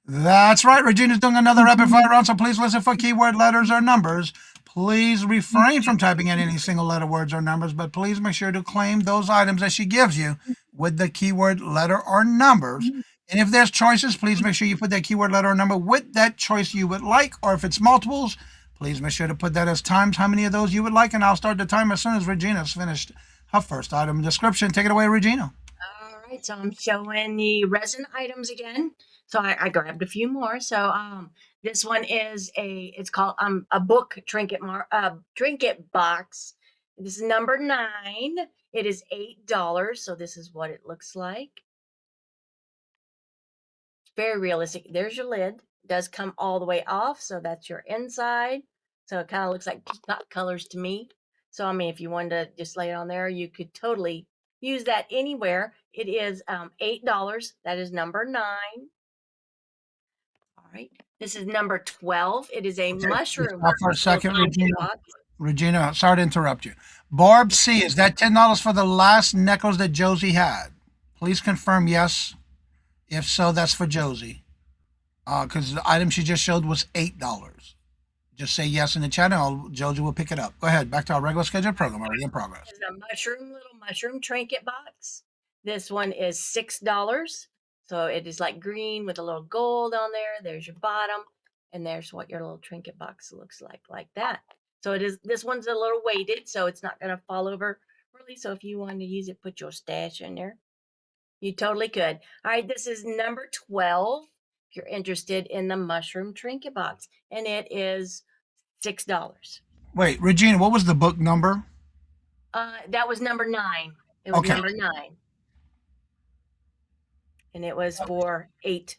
That's right. Regina's doing another rapid fire round, so please listen for keyword letters or numbers. Please refrain from typing in any single letter words or numbers, but please make sure to claim those items that she gives you with the keyword letter or numbers. And if there's choices, please make sure you put that keyword letter or number with that choice you would like, or if it's multiples, please make sure to put that as times how many of those you would like, and I'll start the timer as soon as Regina's finished her first item description. Take it away, Regina. All right, so I'm showing the resin items again. So I grabbed a few more. So this one is it's called a book trinket box. This is number 9. It is $8. So this is what it looks like. It's very realistic. There's your lid. It does come all the way off, so that's your inside. So it kind of looks like peacock colors to me. So I mean, if you wanted to just lay it on there, you could totally use that anywhere. It is $8. That is number 9. All right. This is number 12. It is a Okay, mushroom stop for a little second, trinket Regina. box. Regina, sorry to interrupt you. Barb C, is that $10 for the last necklace that Josie had? Please confirm yes. If so, that's for Josie. Because the item she just showed was $8. Just say yes in the chat and Josie will pick it up. Go ahead. Back to our regular scheduled program already in progress. Is a little mushroom trinket box. This one is $6. So it is like green with a little gold on there. There's your bottom, and there's what your little trinket box looks like that. So it is. This one's a little weighted, so it's not going to fall over really. So if you want to use it, put your stash in there. You totally could. All right, this is number 12. If you're interested in the mushroom trinket box, and it is $6. Wait, Regina, what was the book number? That was number 9. It was Okay. number 9. And it was for $8.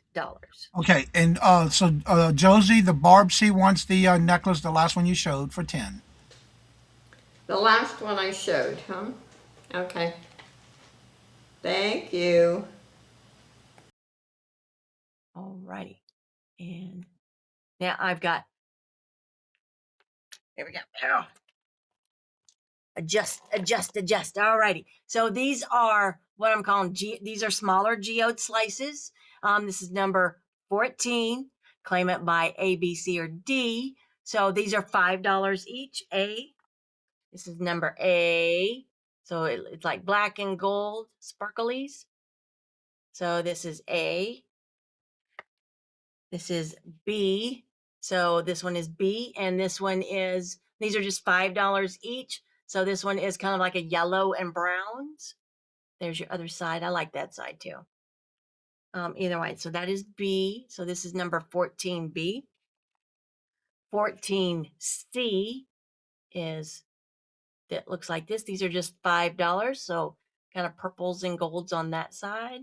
Okay. And so Josie, the Barb C wants the necklace, the last one you showed, for 10. The last one I showed, huh? Okay. Thank you. All righty. And now I've got, there we go. Ow. Adjust. All righty. So these are what I'm calling, these are smaller geode slices. This is number 14. Claim it by A, B, C, or D. So these are $5 each. A. This is number A. So it's like black and gold sparklies. So this is A. This is B. So this one is B, and this one is, these are just $5 each. So this one is kind of like a yellow and browns. There's your other side. I like that side too. Either way, so that is B. So this is number 14B. 14C is, that looks like this. These are just $5. So kind of purples and golds on that side.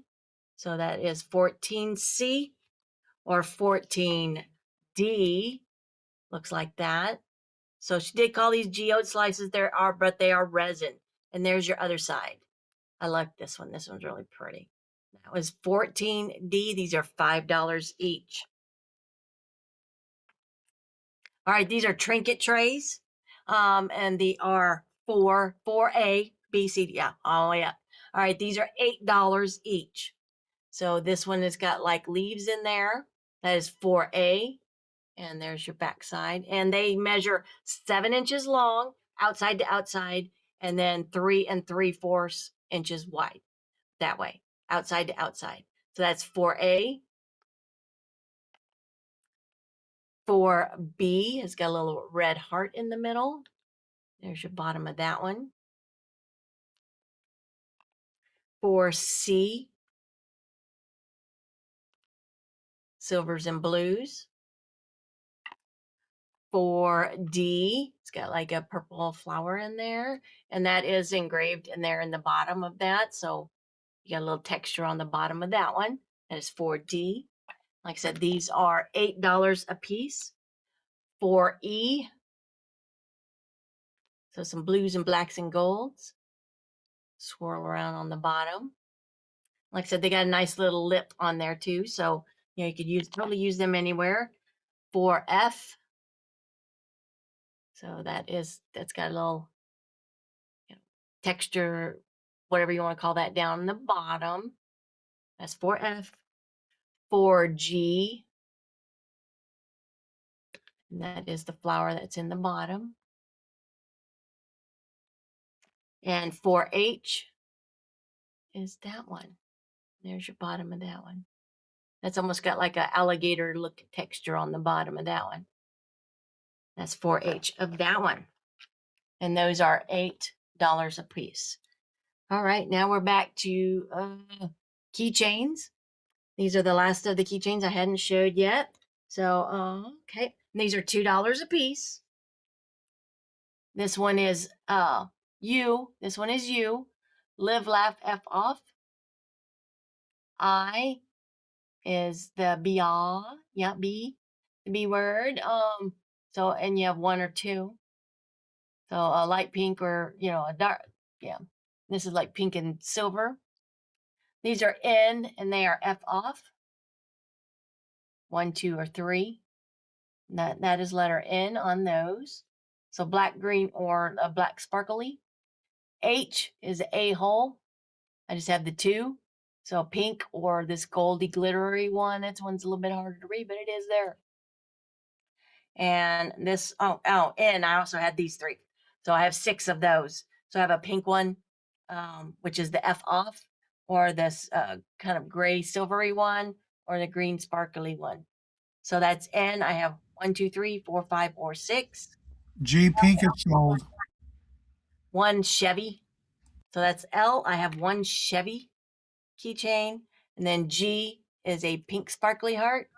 So that is 14C or 14D. Looks like that. So she did call these geode slices. There are, but they are resin. And there's your other side. I like this one. This one's really pretty. That was 14D. These are $5 each. All right, these are trinket trays. And they are 4A, B, C, yeah, all the way up. All right, these are $8 each. So this one has got like leaves in there. That is 4A. And there's your back side. And they measure 7 inches long, outside to outside, and then 3 3/4 inches wide. That way, outside to outside. So that's 4A. 4B has got a little red heart in the middle. There's your bottom of that one. 4C, silvers and blues. 4D, it's got like a purple flower in there, and that is engraved in there in the bottom of that. So you got a little texture on the bottom of that one. That is 4D. Like I said, these are $8 a piece. 4E, so some blues and blacks and golds. Swirl around on the bottom. Like I said, they got a nice little lip on there too, so you know you could totally use them anywhere. 4F, so that's got a little, you know, texture, whatever you want to call that, down in the bottom. That's 4F. 4G, and that is the flower that's in the bottom. And 4H is that one. There's your bottom of that one. That's almost got like an alligator look texture on the bottom of that one. That's 4H of that one. And those are $8 a piece. All right, now we're back to keychains. These are the last of the keychains I hadn't showed yet. So, okay, these are $2 a piece. This one is you. This one is you. Live, laugh, F off. I is the B, yeah, B, the B word. So, and you have 1 or 2. So a light pink or, you know, a dark, yeah. This is like pink and silver. These are N and they are F off. 1, 2, or 3. That is letter N on those. So black, green, or a black sparkly. H is A hole. I just have the 2. So pink or this goldy glittery one. That one's a little bit harder to read, but it is there. And this, N, I also had these 3. So I have 6 of those. So I have a pink one, which is the F off, or this kind of gray silvery one, or the green sparkly one. So that's N. I have 1, 2, 3, 4, 5, or 6. G pink is sold. 1 Chevy. So that's L. I have 1 Chevy keychain. And then G is a pink sparkly heart,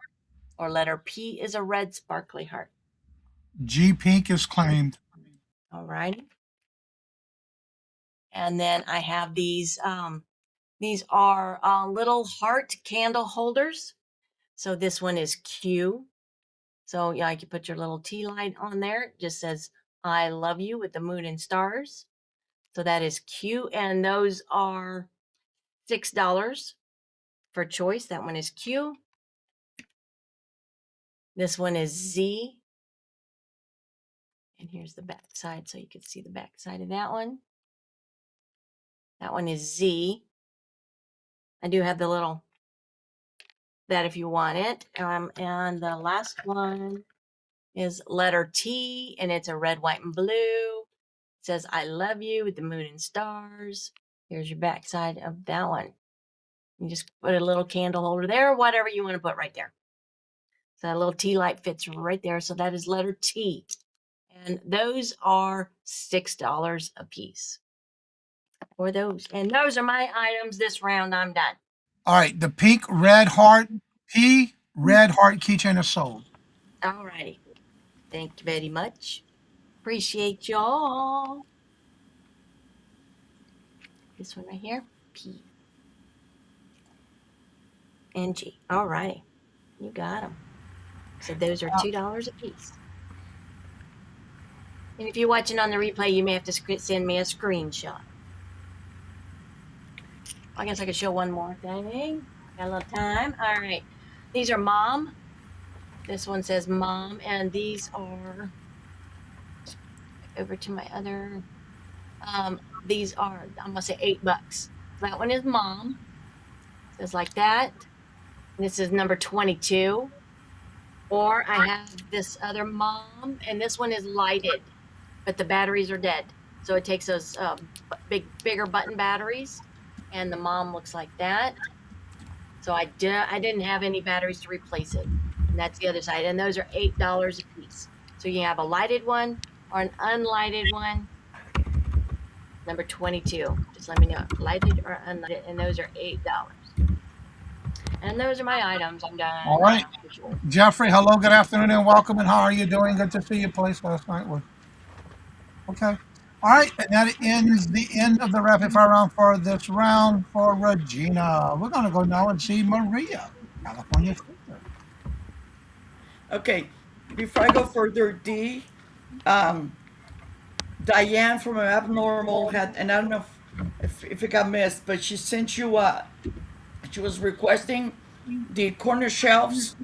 or letter P is a red sparkly heart. G pink is claimed. All right. And then I have these are little heart candle holders. So this one is Q. So yeah, you can put your little tea light on there. It just says, I love you with the moon and stars. So that is Q. And those are $6 for choice. That one is Q. This one is Z. And here's the back side, so you can see the back side of that one. That one is Z. I do have the little, that if you want it. And the last one is letter T, and it's a red, white, and blue. It says, I love you with the moon and stars. Here's your back side of that one. You just put a little candle holder there, or whatever you want to put right there. So that little tea light fits right there. So that is letter T. And those are $6 a piece for those. And those are my items this round. I'm done. All right, the pink red heart P red heart keychain is sold. All righty. Thank you very much. Appreciate y'all. This one right here, P and G. All righty. You got them. So those are $2 a piece. And if you're watching on the replay, you may have to send me a screenshot. I guess I could show one more thing. Got a little time. All right. These are mom. This one says mom, and these are over to my other. These are, I'm gonna say $8. That one is mom. Says like that. This is number 22. Or I have this other mom, and this one is lighted, but the batteries are dead. So it takes those bigger button batteries, and the mom looks like that. So I didn't have any batteries to replace it. And that's the other side. And those are $8 a piece. So you have a lighted one or an unlighted one. Number 22. Just let me know, lighted or unlighted. And those are $8. And those are my items. I'm done. All right. Jeffrey, hello, good afternoon, and welcome. And how are you doing? Good to see you place last night. Okay. All right, and that ends the end of the rapid fire round for this round for Regina. We're going to go now and see Maria, California Thrifter. Okay, before I go further, Dee, Diane from Abnormal had, and I don't know if it got missed, but she sent you, she was requesting the corner shelves.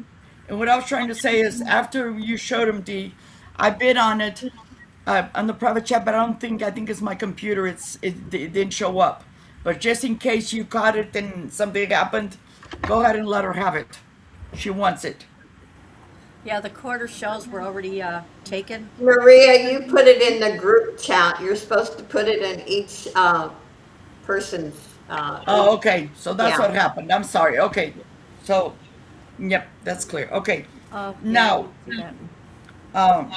And what I was trying to say is, after you showed them, Dee, I bid on it on the private chat, but I think it's my computer. It didn't show up. But just in case you caught it and something happened, go ahead and let her have it. She wants it. Yeah, the quarter shells were already taken. Maria, you put it in the group chat. You're supposed to put it in each person's. Oh, okay. So that's Yeah. what happened. I'm sorry. Okay. So, yep, that's clear. Okay. Oh, yeah, Now, I see that. um,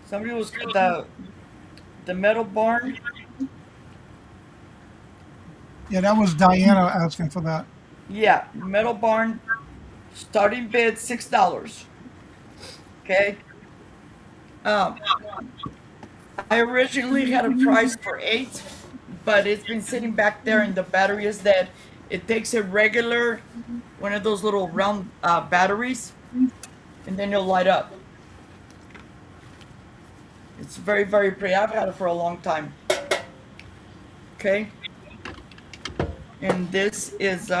somebody was the metal barn. Yeah, that was Diana asking for that. Yeah, metal barn. Starting bid $6. Okay. Um, I originally had a price for 8, but it's been sitting back there, and the battery is dead. It takes a regular, one of those little round batteries, and then it'll light up. It's very, very pretty. I've had it for a long time. Okay. And this is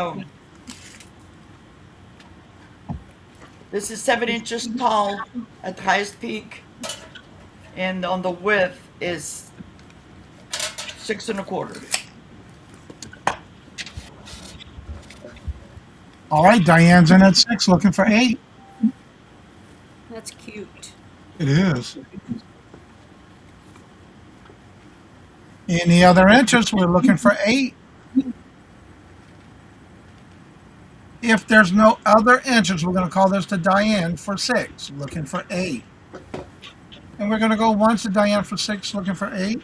7 inches tall at the highest peak, and on the width is 6 1/4. All right, Diane's in at 6, looking for 8. That's cute. It is. Any other interest? We're looking for 8. If there's no other interest, we're going to call this to Diane for 6, looking for 8. And we're going to go once to Diane for 6, looking for 8.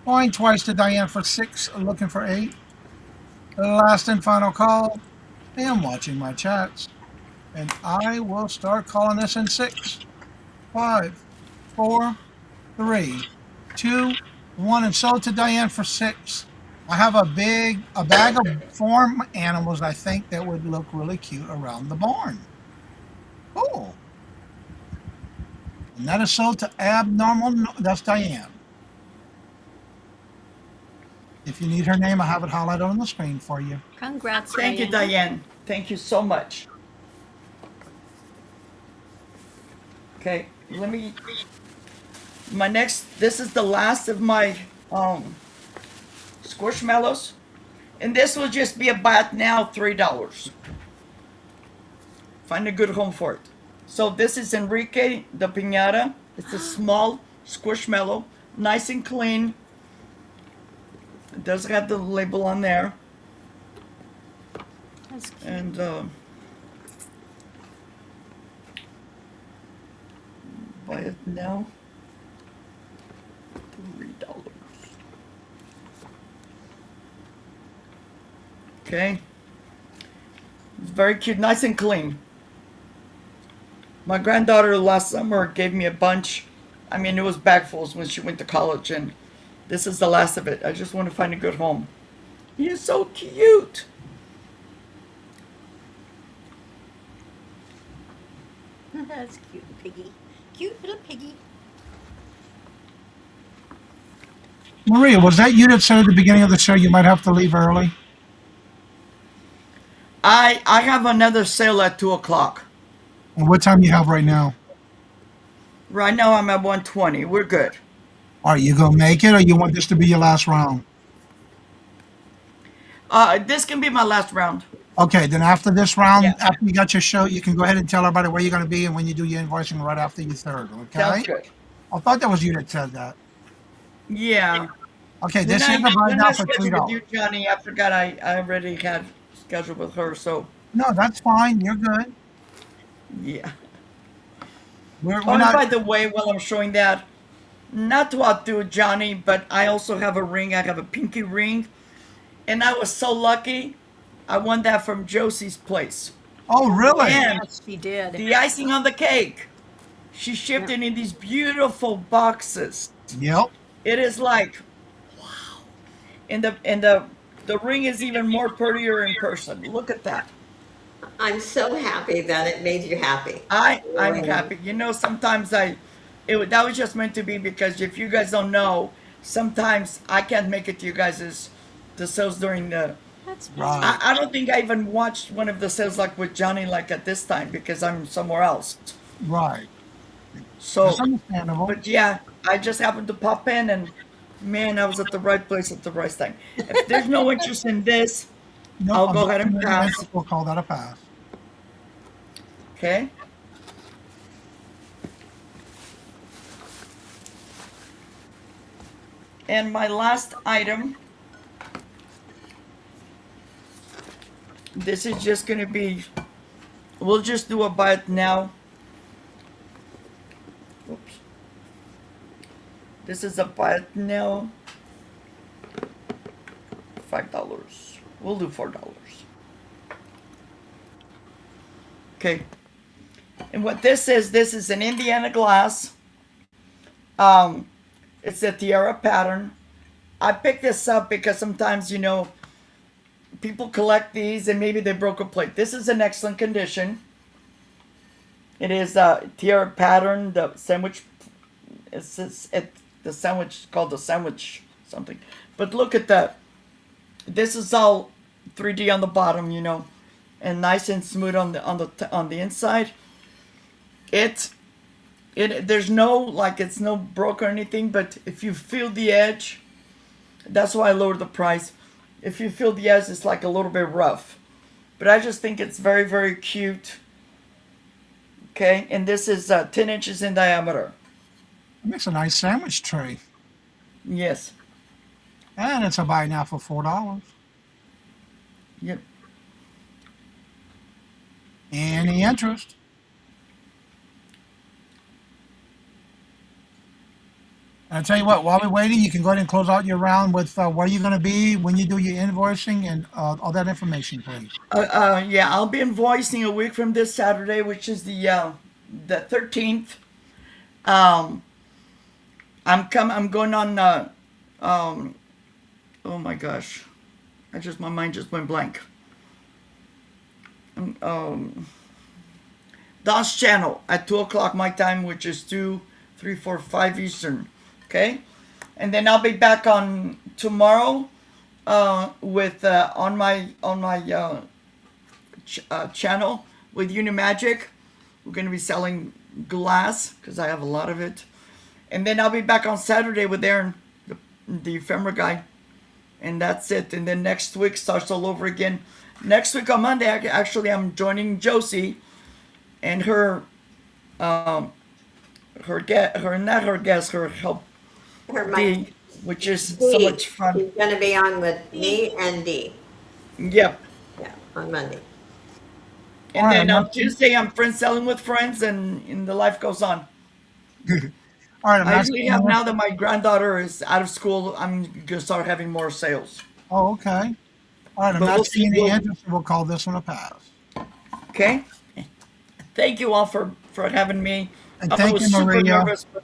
Going twice to Diane for 6, looking for 8. Last and final call. I am watching my chats. And I will start calling this in 6, 5, 4, 3, 2, 1. And sold to Diane for 6. I have a bag of farm animals, I think, that would look really cute around the barn. Cool. And that is sold to Abnormal. That's Diane. If you need her name, I have it highlighted on the screen for you. Congrats, Thank you, Diane. Thank you so much. Okay, this is the last of my Squishmallows, and this will just be about now $3. Find a good home for it. So this is Enrique the Piñata. It's a small Squishmallow, nice and clean. It does have the label on there. That's cute. And buy it now. $3. Okay. It's very cute, nice and clean. My granddaughter last summer gave me a bunch. I mean, it was bagfuls when she went to college, and this is the last of it. I just want to find a good home. He is so cute. That's cute, piggy. Cute little piggy. Maria, was that you that said at the beginning of the show you might have to leave early? I have another sale at 2 o'clock. And what time you have right now? Right now I'm at 120. We're good. Are you gonna make it, or you want this to be your last round? This can be my last round. Okay, then after this round, Yeah. after you got your show, you can go ahead and tell everybody where you're gonna be and when you do your invoicing right after your third. Sounds Okay? good. I thought that was you that said that. Yeah. Okay, this is about When now I for scheduled with you, $3. Johnny, I forgot I already had scheduled with her. So No, that's fine. You're good. yeah. We're Oh, and not. by the way, while I'm showing that, not to outdo Johnny, but I also have a ring. I have a pinky ring, and I was so lucky. I won that from Josie's place. Oh, really? And Yes, she did. the icing on the cake, she shipped it in these beautiful boxes. Yep. It is like, and the ring is even more prettier in person. Look at that. I'm so happy that it made you happy. I'm happy. You know, sometimes that was just meant to be because if you guys don't know, sometimes I can't make it to you guys' the sales during the. That's Right. I don't think I even watched one of the sales like with Johnny like at this time because I'm somewhere else. Right. So, That's understandable. but yeah, I just happened to pop in and man, I was at the right place at the right time. If there's no interest in this, No, I'll go ahead and pass. We'll call that a pass. Okay. And my last item, this is just gonna be, we'll just do a buy it now. Oops. This is a buy it now. $5. We'll do $4. Okay. And what this is an Indiana glass. It's a tiara pattern. I picked this up because sometimes, you know, people collect these and maybe they broke a plate. This is in excellent condition. It is a tiara pattern, the sandwich, the sandwich called the sandwich something. But look at that. This is all 3D on the bottom, you know, and nice and smooth on the inside. There's no, like, it's no broke or anything, but if you feel the edge, that's why I lowered the price. If you feel the edge, it's like a little bit rough, but I just think it's very, very cute. Okay, and this is 10 inches in diameter. It makes a nice sandwich tray. Yes. And it's a buy now for $4. Yep. Any interest? And I tell you what, while we're waiting, you can go ahead and close out your round with where you're going to be when you do your invoicing and all that information, please. Yeah, I'll be invoicing a week from this Saturday, which is the 13th. I'm going on. Oh my gosh, my mind just went blank. Don's channel at 2 o'clock my time, which is 2, 3, 4, 5 Eastern. Okay, and then I'll be back on tomorrow with on my channel with Unimagic. We're going to be selling glass because I have a lot of it, and then I'll be back on Saturday with Aaron, the ephemera guy, and that's it. And then next week starts all over again. Next week on Monday, actually, I'm joining Josie and her help. Her D, mic. which is so much fun. She's going to be on with me and Dee. Yep. Yeah, on Monday. And Alright, then I'm on Tuesday, I'm friend selling with friends, and the life goes on. All right, I'm I not usually have now that my granddaughter is out of school, I'm gonna start having more sales. Oh, okay. All right, I'm But not we'll seeing see. any interest, so we'll call this one a pass. Okay. Thank you all for having me. And I thank was you, super Maria. nervous, but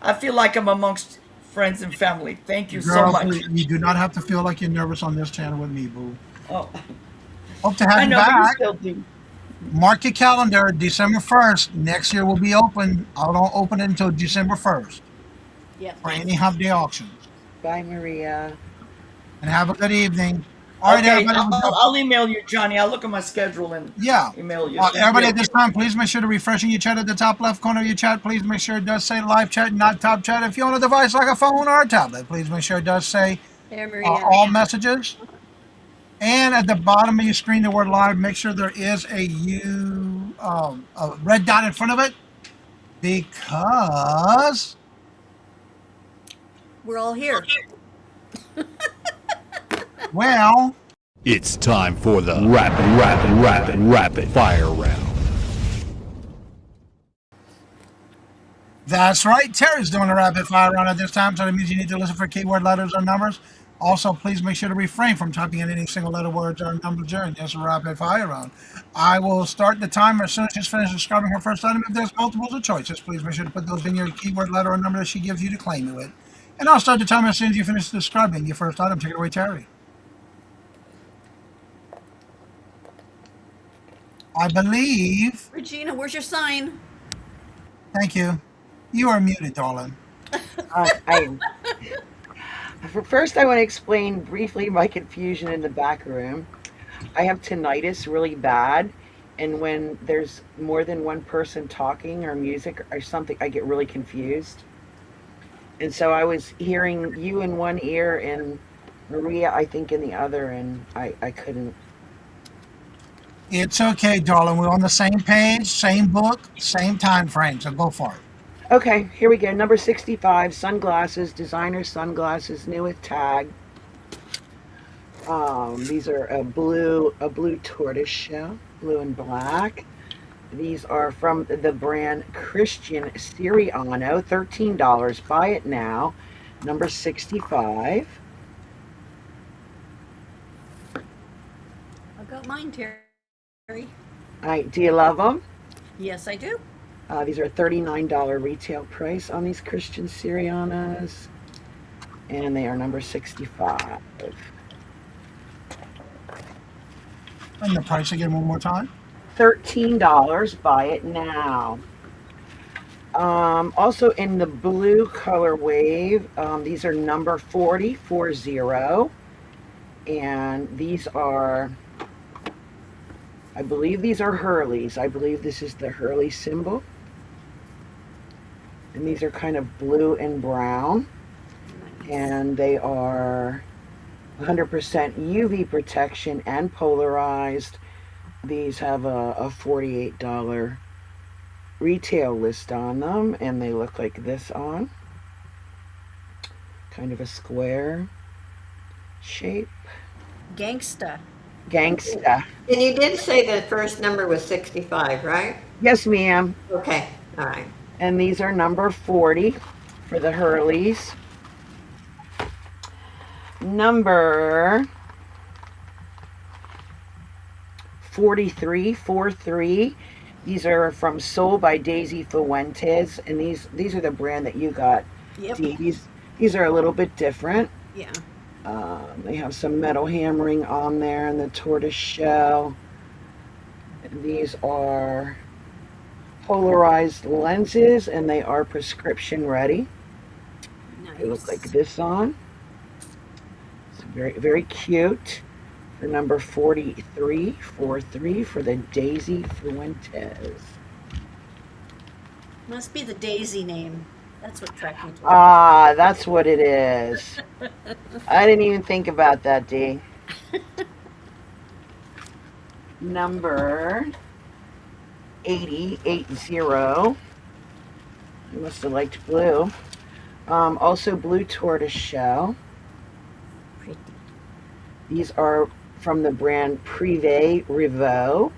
I feel like I'm amongst friends and family. Thank you so Girl, much. you do not have to feel like you're nervous on this channel with me, boo. Oh, Hope to have I you know, but you back. still do. Mark your calendar, December 1st. Next year will be open. I don't open it until December 1st Yep. for any Hump-Day auctions. Bye, Maria. And have a good evening. All right, Okay, everybody. I'll email you, Johnny. I'll look at my schedule and Yeah. email you. Thank Everybody you. at this time, please make sure to refreshing your chat at the top left corner of your chat. Please make sure it does say live chat, not top chat. If you own a device like a phone or a tablet, please make sure it does say There, Maria. all messages. And at the bottom of your screen, the word live, make sure there is a red dot in front of it because, We're all here. well, It's time for the rapid fire round. that's right. Terry's doing a rapid fire round at this time, so that means you need to listen for keyword letters or numbers. Also, please make sure to refrain from typing in any single letter words or numbers during this rapid fire round. I will start the timer as soon as she's finished describing her first item. If there's multiples of choices, please make sure to put those in your keyword letter or number that she gives you to claim it with. And I'll start the timer as soon as you finish describing your first item. Take it away, Terry. I believe. Regina, where's your sign? Thank you. You are muted, darling. First, I want to explain briefly my confusion in the back room. I have tinnitus really bad, and when there's more than one person talking or music or something, I get really confused. And so I was hearing you in one ear and Maria, I think, in the other, and I couldn't. It's okay, darling. We're on the same page, same book, same time frame, so go for it. Okay, here we go. Number 65, sunglasses, designer sunglasses, new with tag. These are a blue tortoise shell, blue and black. These are from the brand Christian Siriano, $13. Buy it now. Number 65. I've got mine, Terry. All right, do you love them? Yes, I do. These are $39 retail price on these Christian Sirianos, and they are number 65. And the price again one more time. $13. Buy it now. Also in the blue color wave, these are number 40, and these are, I believe these are Hurleys. I believe this is the Hurley symbol. And these are kind of blue and brown. And they are 100% UV protection and polarized. These have a $48 retail list on them. And they look like this on. Kind of a square shape. Gangsta. Gangsta. And you did say the first number was 65, right? Yes, ma'am. Okay, all right. And these are number 40 for the Hurleys. Number 43. These are from Soul by Daisy Fuentes, and these are the brand that you got. Yep. Dee. These are a little bit different. Yeah. They have some metal hammering on there and the tortoise shell. These are polarized lenses, and they are prescription ready. Nice. They look like this on. It's very, very cute. For number 43 for the Daisy Fuentes. Must be the Daisy name. That's what tracked me to it. Ah, that's what it is. I didn't even think about that, Dee. Number 80. I must have liked blue. Also blue tortoise shell. Pretty. These are from the brand Privé Revaux,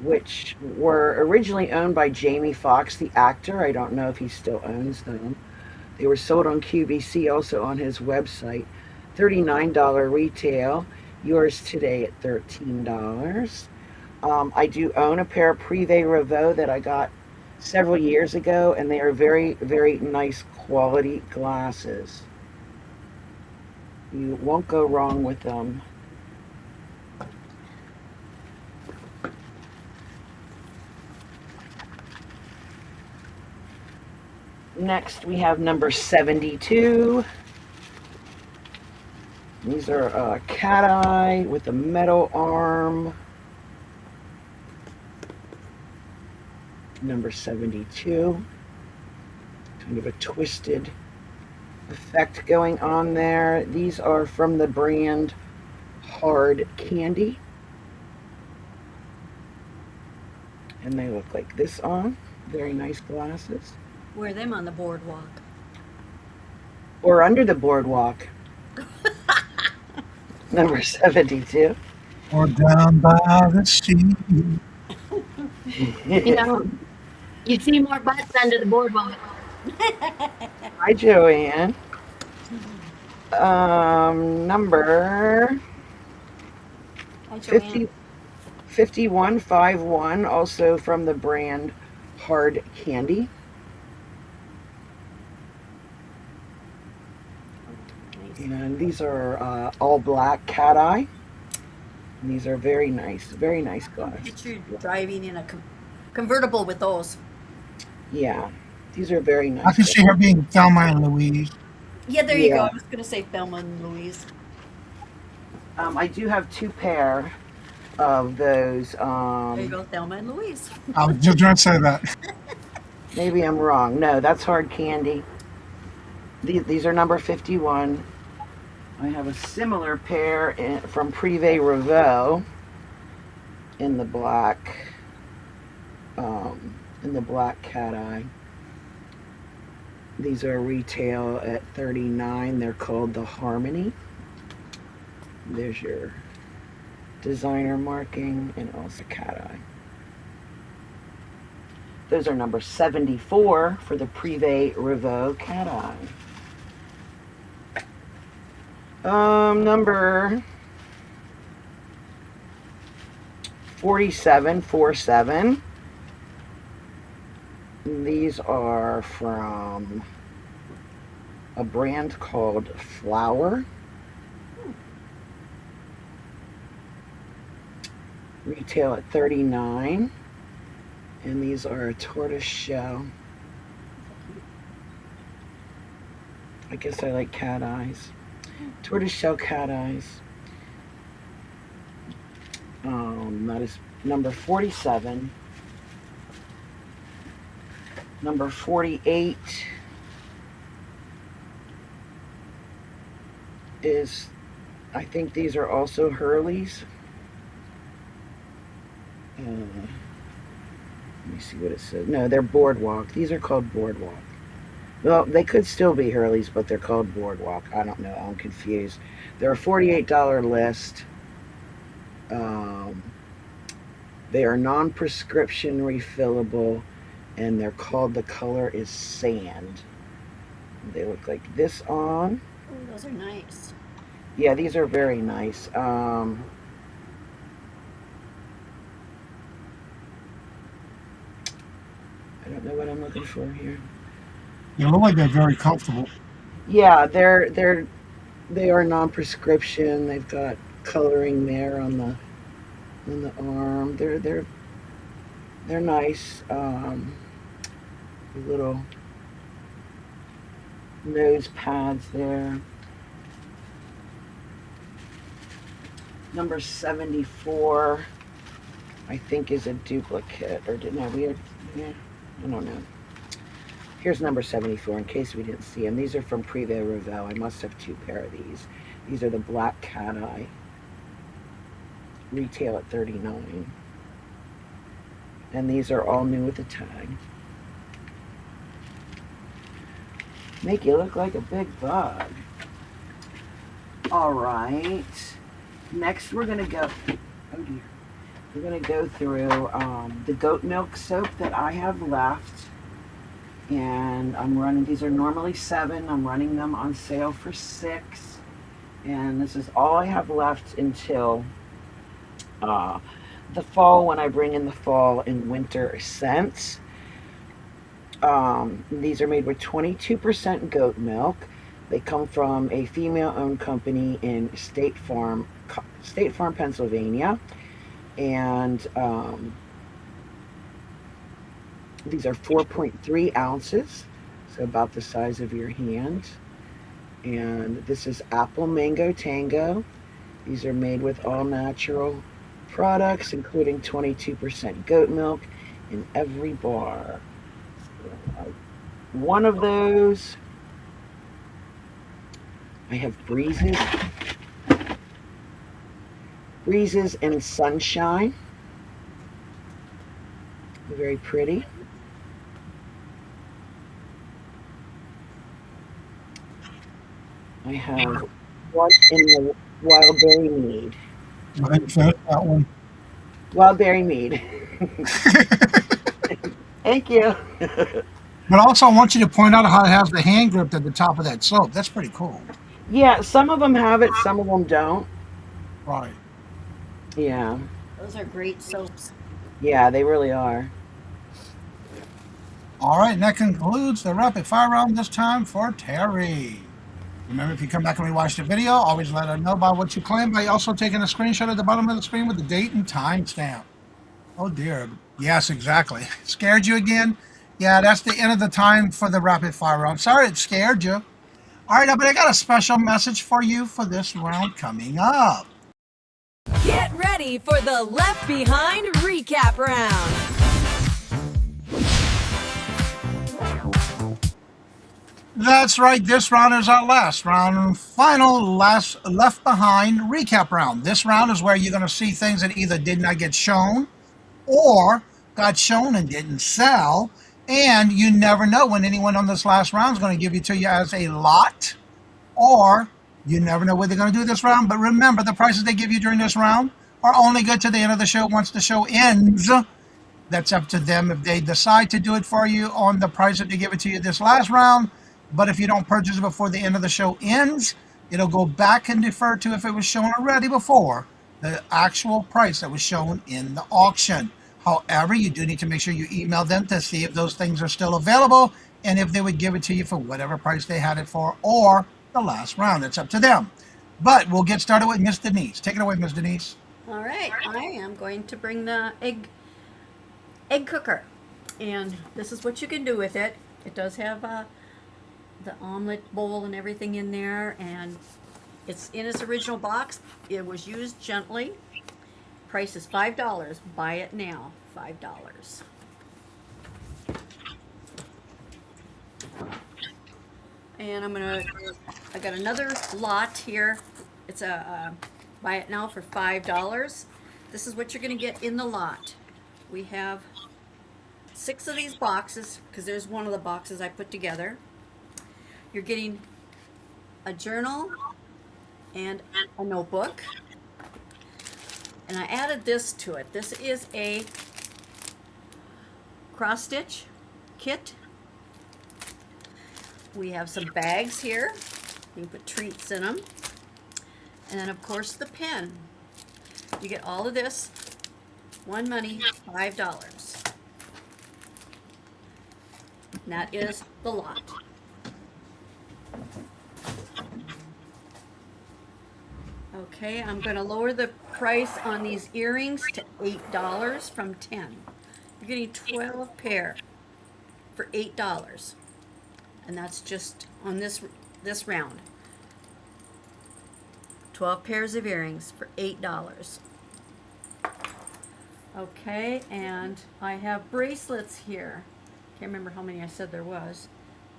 which were originally owned by Jamie Foxx, the actor. I don't know if he still owns them. They were sold on QVC, also on his website. $39 retail. Yours today at $13. I do own a pair of Privé Revaux that I got several years ago, and they are very, very nice quality glasses. You won't go wrong with them. Next, we have number 72. These are cat eye with a metal arm. Number 72. Kind of a twisted effect going on there. These are from the brand Hard Candy. And they look like this on. Very nice glasses. Wear them on the boardwalk. Or under the boardwalk. Number 72. Or down by the sea. You know, you see more butts under the boardwalk. Hi, Joanne. Number Hi, 50, Joanne. 5151, also from the brand Hard Candy. Nice. And these are all black cat eye. And these are very nice glasses. Picture you driving in a convertible with those. Yeah, these are very nice. I can see her being Thelma and Louise. Yeah, there you go. Yeah. I was going to say Thelma and Louise. I do have 2 pair of those. There you go, Thelma and Louise. I was just going to say that. Maybe I'm wrong. No, that's Hard Candy. These are number 51. I have a similar pair from Privé Revaux in the black cat eye. These are retail at $39. They're called the Harmony. There's your designer marking and also cat eye. Those are number 74 for the Privé Revaux cat eye. Number 4747. These are from a brand called Flower. Retail at $39. And these are a tortoise shell. I guess I like cat eyes. Tortoise shell cat eyes. That is number 47. Number 48 is, I think these are also Hurley's. Let me see what it says. No, they're Boardwalk. These are called Boardwalk. Well, they could still be Hurley's, but they're called Boardwalk. I don't know. I'm confused. They're a $48 list. They are non-prescription refillable, and they're called, the color is sand. They look like this on. Oh, those are nice. Yeah, these are very nice. I don't know what I'm looking for here. They look like they're very comfortable. Yeah, they are non-prescription. They've got coloring there on the arm. They're nice. Little nose pads there. Number 74, I think, is a duplicate, or didn't I? Yeah, I don't know. Here's number 74 in case we didn't see them. These are from Privé Revaux. I must have 2 pair of these. These are the black cat eye. Retail at $39. And these are all new with a tag. Make you look like a big bug. All right. Next, we're gonna go. Oh dear. We're gonna go through the goat milk soap that I have left, and I'm running. These are normally $7. I'm running them on sale for $6, and this is all I have left until the fall, when I bring in the fall and winter scents. These are made with 22% goat milk. They come from a female-owned company in State Farm, Pennsylvania, and these are 4.3 ounces, so about the size of your hand. And this is Apple Mango Tango. These are made with all natural products, including 22% goat milk in every bar. One of those. I have breezes and sunshine. Very pretty. I have one in the wild berry mead. Go ahead and finish that one. Wild berry mead. Thank you. But also, I want you to point out how it has the hand grip at the top of that soap. That's pretty cool. Yeah, some of them have it, some of them don't. Right. Yeah. Those are great soaps. Yeah, they really are. All right, and that concludes the rapid fire round this time for Terry. Remember, if you come back and rewatch the video, always let her know about what you claim by also taking a screenshot at the bottom of the screen with the date and time stamp. Oh dear. Yes, exactly. Scared you again? Yeah, that's the end of the time for the rapid fire round. Sorry it scared you. All right, but I got a special message for you for this round coming up. Get ready for the Left Behind recap round. That's right, this round is our last round, last Left Behind recap round. This round is where you're going to see things that either did not get shown or got shown and didn't sell. And you never know when anyone on this last round is going to give it to you as a lot, or you never know what they're going to do this round. But remember, the prices they give you during this round are only good to the end of the show. Once the show ends, that's up to them if they decide to do it for you on the price that they give it to you this last round. But if you don't purchase it before the end of the show ends, it'll go back and defer to if it was shown already before the actual price that was shown in the auction. However, you do need to make sure you email them to see if those things are still available and if they would give it to you for whatever price they had it for or the last round. It's up to them. But we'll get started with Miss Denise. Take it away, Miss Denise. All right, I am going to bring the egg cooker, and this is what you can do with it. It does have the omelet bowl and everything in there, and it's in its original box. It was used gently. Price is $5. Buy it now, $5. And I got another lot here. It's buy it now for $5. This is what you're gonna get in the lot. We have 6 of these boxes, because there's one of the boxes I put together. You're getting a journal and a notebook. And I added this to it. This is a cross stitch kit. We have some bags here. You can put treats in them. And then of course the pen. You get all of this, one money, $5. And that is the lot. Okay, I'm going to lower the price on these earrings to $8 from $10. You're getting 12 pair for $8. And that's just on this round. 12 pairs of earrings for $8. Okay, and I have bracelets here. Can't remember how many I said there was.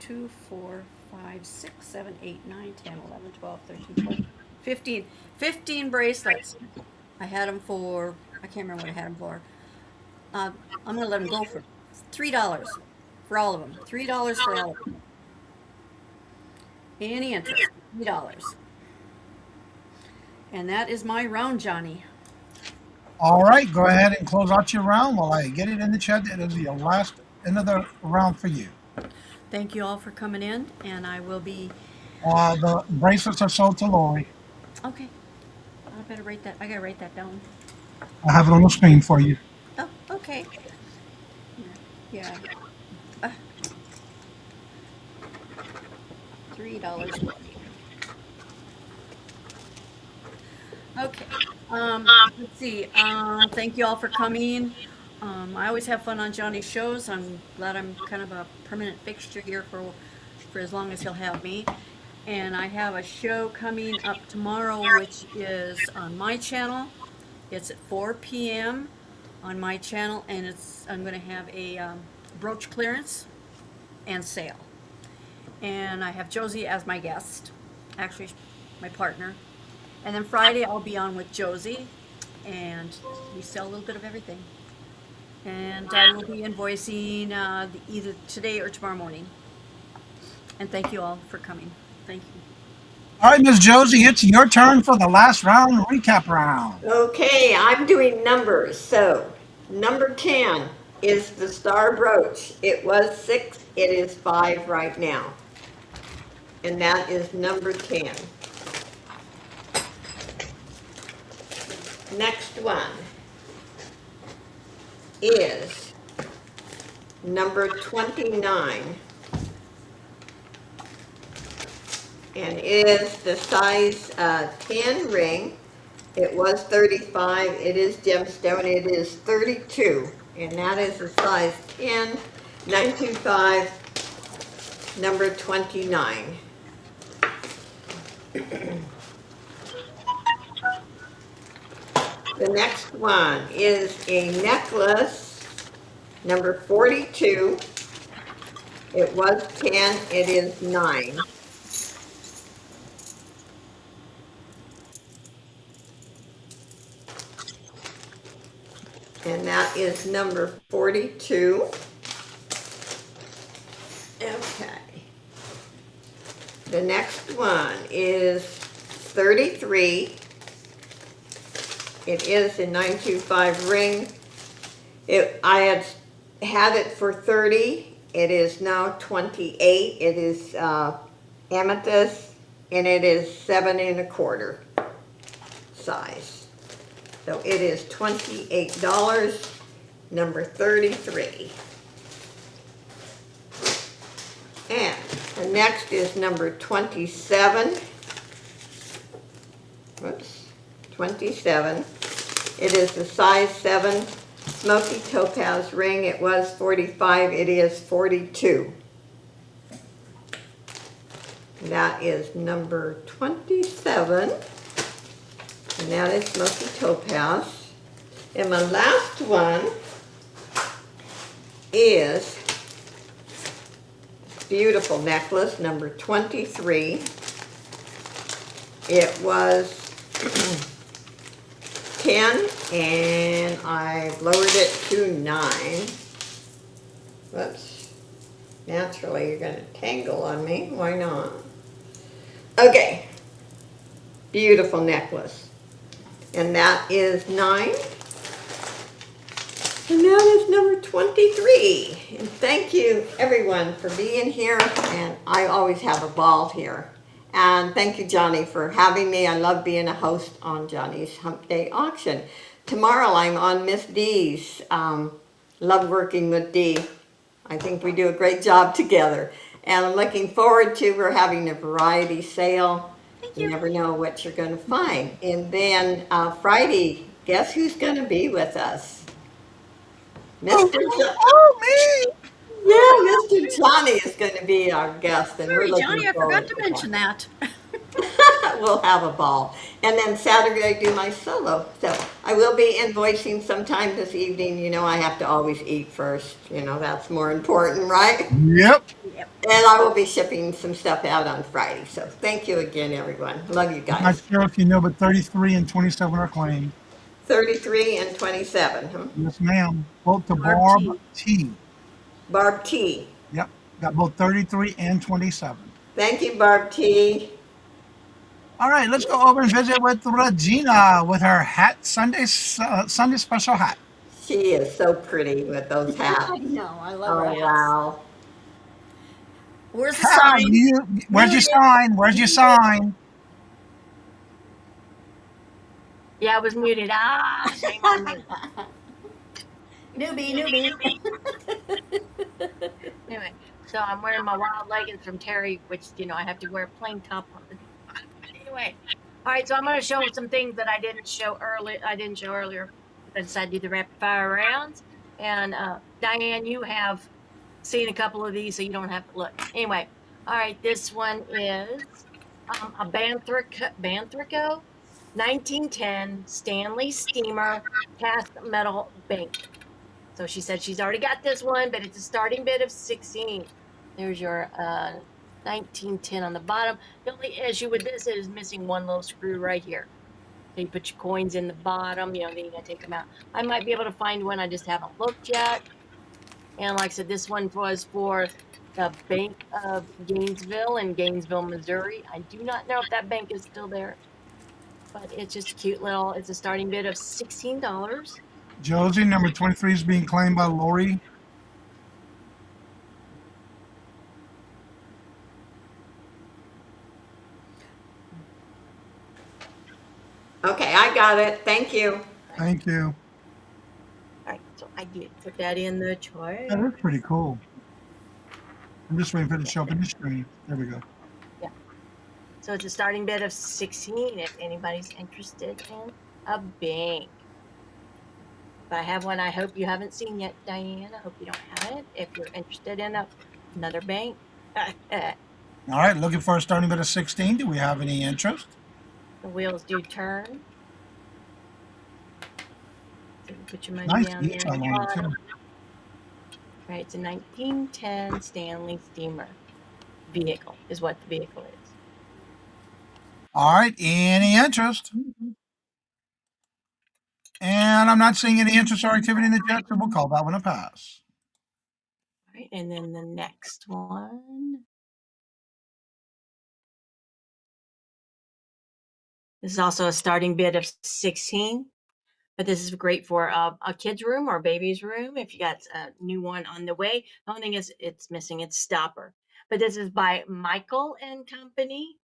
2, 4, 5, 6, 7, 8, 9, 10, 11, 12, 13, 14, 15. 15 bracelets. I had them for, I can't remember what I had them for. I'm going to let them go for $3 for all of them. $3 for all of them. Any interest, $3. And that is my round, Johnny. All right, go ahead and close out your round while I get it in the chat. That is the last end of the round for you. Thank you all for coming in, and I will be... The bracelets are sold to Lori. Okay. I better write that. I gotta write that down. I have it on the screen for you. Oh, okay. Yeah. $3. Okay. Let's see. Thank you all for coming. I always have fun on Johnny's shows. I'm glad I'm kind of a permanent fixture here for as long as he'll have me. And I have a show coming up tomorrow, which is on my channel. It's at 4 p.m. on my channel, and I'm going to have a brooch clearance and sale. And I have Josie as my guest, actually my partner. And then Friday I'll be on with Josie, and we sell a little bit of everything. And I will be invoicing either today or tomorrow morning. And thank you all for coming. Thank you. All right, Miss Josie, it's your turn for the last round, recap round. Okay, I'm doing numbers. So, number 10 is the star brooch. It was 6, it is 5 right now. And that is number 10. Next one is number 29. And is the size 10 ring. It was 35, it is gemstone, it is 32. And that is the size 10, 925, number 29. The next one is a necklace, number 42. It was 10, it is 9. And that is number 42. Okay. The next one is 33. It is a 925 ring. I had it for 30. It is now 28. It is amethyst, and it is 7 1/4 size. So it is $28, number 33. And the next is number 27. Whoops, 27. It is the size 7 smoky topaz ring. It was 45, it is 42. That is number 27. And that is smoky topaz. And my last one is beautiful necklace, number 23. It was 10, and I lowered it to 9. Whoops. Naturally, you're going to tangle on me. Why not? Okay. Beautiful necklace. And that is 9. And that is number 23. And thank you, everyone, for being here. And I always have a ball here. And thank you, Johnny, for having me. I love being a host on Johnny's Hump Day Auction. Tomorrow I'm on Miss D's. Love working with Dee. I think we do a great job together. And I'm looking forward to, we're having a variety sale. You never know what you're going to find. And then Friday, guess who's going to be with us? Mr. Me! Yeah, Mr. Johnny is going to be our guest. And Sorry, we're Johnny, I forgot to mention that. We'll have a ball. And then Saturday I do my solo. So I will be invoicing sometime this evening. You know, I have to always eat first. You know, that's more important, right? Yep. And I will be shipping some stuff out on Friday. So thank you again, everyone. Love you Not guys. sure if you know, but 33 and 27 are claimed. 33 and 27. Huh? Yes, ma'am. Both to Barb Barb T. Barb T. Yep. Got both 33 and 27. Thank you, Barb T. All right, let's go over and visit with Regina with her hat, Sunday special hat. She is so pretty with those hats. I know, I love Oh, her hats. wow. Where's the How sign? where's your sign? Where's your sign? Yeah, I was muted. Ah, shame on me. Newbie. Anyway, so I'm wearing my wild leggings from Terry, which, you know, I have to wear a plain top on the anyway. All right, so I'm going to show some things that I didn't show earlier. I decided to do the rapid fire rounds. And Diane, you have seen a couple of these, so you don't have to look. Anyway, all right, this one is A Banthrico 1910 Stanley Steamer cast metal bank. So she said she's already got this one, but it's a starting bid of 16. There's your 1910 on the bottom. The only issue with this is missing one little screw right here. So you put your coins in the bottom, then you gotta take them out. I might be able to find one, I just haven't looked yet. And like I said, this one was for the Bank of Gainesville in Gainesville, Missouri. I do not know if that bank is still there, but it's just a cute little, it's a starting bid of $16. Josie, number 23 is being claimed by Lori. Okay, I got it. Thank you. Thank you. All right, so I did put that in the chart. That is pretty cool. I'm just waiting for it to show up in the screen. There we go. Yeah. So it's a starting bid of 16 if anybody's interested in a bank. If I have one I hope you haven't seen yet, Diane. I hope you don't have it. If you're interested in another bank. All right, looking for a starting bid of 16. Do we have any interest? The wheels do turn. So you put your money Nice down there. detail on it, too. Right, it's a 1910 Stanley Steamer vehicle is what the vehicle is. All right, any interest? And I'm not seeing any interest or activity in the chat, so we'll call that one a pass. All right, and then the next one. This is also a starting bid of 16, but this is great for a kid's room or baby's room if you got a new one on the way. The only thing is it's missing its stopper. But this is by Michael and Company,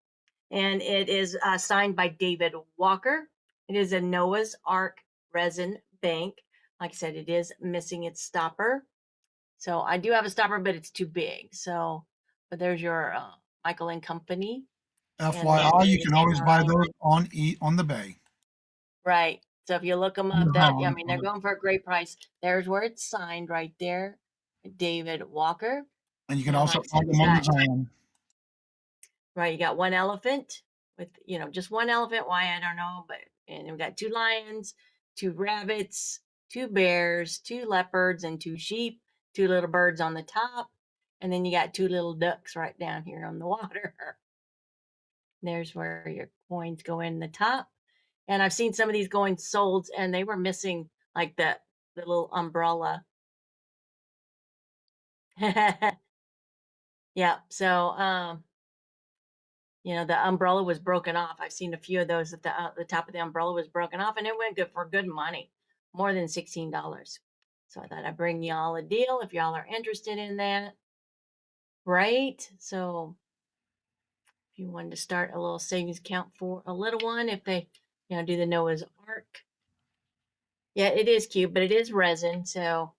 and it is signed by David Walker. It is a Noah's Ark resin bank. Like I said, it is missing its stopper. So I do have a stopper, but it's too big. So, but there's your Michael and Company. FYI, you can always buy those on the Bay. Right. So if you look them up, they're going for a great price. There's where it's signed right there, David Walker. And you can also find them on Amazon. Right, you got one elephant with, just one elephant. Why, I don't know, and we've got 2 lions, 2 rabbits, 2 bears, 2 leopards, and 2 sheep, 2 little birds on the top, and then you got 2 little ducks right down here on the water. There's where your coins go in the top. And I've seen some of these going sold, and they were missing like the little umbrella. Yeah, so the umbrella was broken off. I've seen a few of those that the top of the umbrella was broken off, and it went good for good money, more than $16. So I thought I'd bring y'all a deal if y'all are interested in that. Right? So if you wanted to start a little savings account for a little one, if they, do the Noah's Ark. Yeah, it is cute, but it is resin, so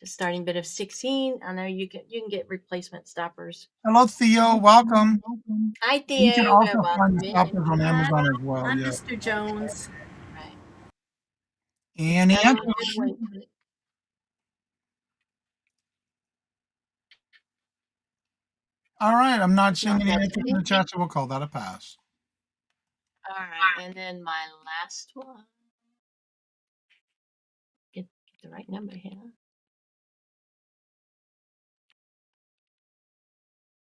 the starting bid of 16. I know you can get replacement stoppers. Hello, Theo. Welcome. Hi, Theo. You can also find the stoppers on Amazon as well. Hi, Yeah. Mr. Jones. Right. Any interest? All right, I'm not seeing any interest in the chat, so we'll call that a pass. All right, and then my last one. Get the right number here.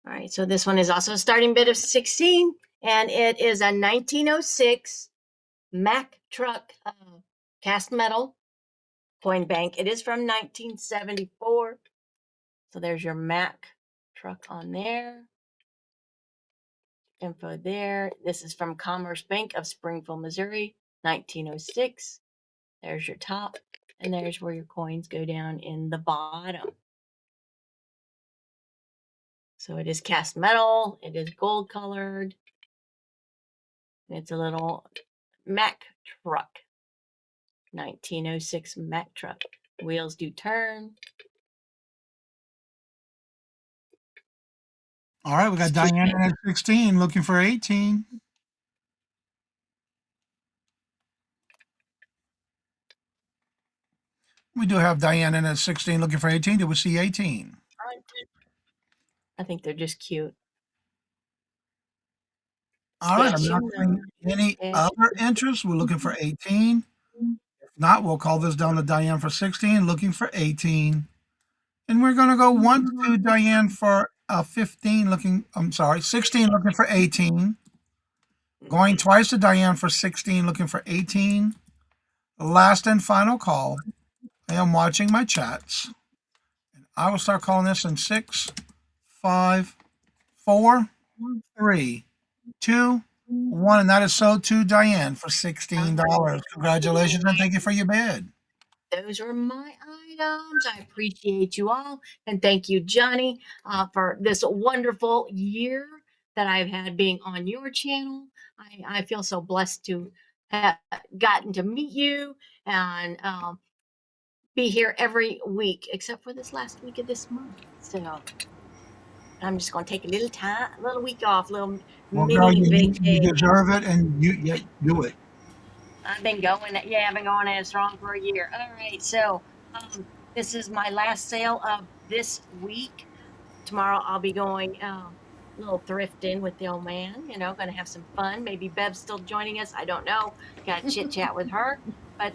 All right, so this one is also a starting bid of 16, and it is a 1906 Mack truck cast metal coin bank. It is from 1974. So there's your Mack truck on there. Info there. This is from Commerce Bank of Springfield, Missouri, 1906. There's your top, and there's where your coins go down in the bottom. So it is cast metal. It is gold colored. It's a little Mack truck. 1906 Mack truck. Wheels do turn. All right, we got Diana at 16, looking for 18. We do have Diana at 16, looking for 18. Do we see 18? I think they're just cute. All right, I'm Yes, you not know. seeing any Yes, other interest. We're looking for 18. If not, we'll call this down to Diane for 16, looking for 18. And we're going to go once to Diane for 15, I'm sorry, 16, looking for 18. Going twice to Diane for 16, looking for 18. Last and final call. I am watching my chats. I will start calling this in 6, 5, 4, 3, 2, 1. And that is sold to Diane for $16. Congratulations and thank you for your bid. those are my items. I appreciate you all. And thank you, Johnny, for this wonderful year that I've had being on your channel. I feel so blessed to have gotten to meet you and be here every week, except for this last week of this month. So I'm just going to take a little week off, little Well, girl, mini you vacation. deserve it and you do it. I've been going, yeah, I've been going at it strong for a year. All right, so this is my last sale of this week. Tomorrow I'll be going a little thrifting with the old man. Gonna have some fun. Maybe Bev's still joining us. I don't know. Got to chit chat with her. But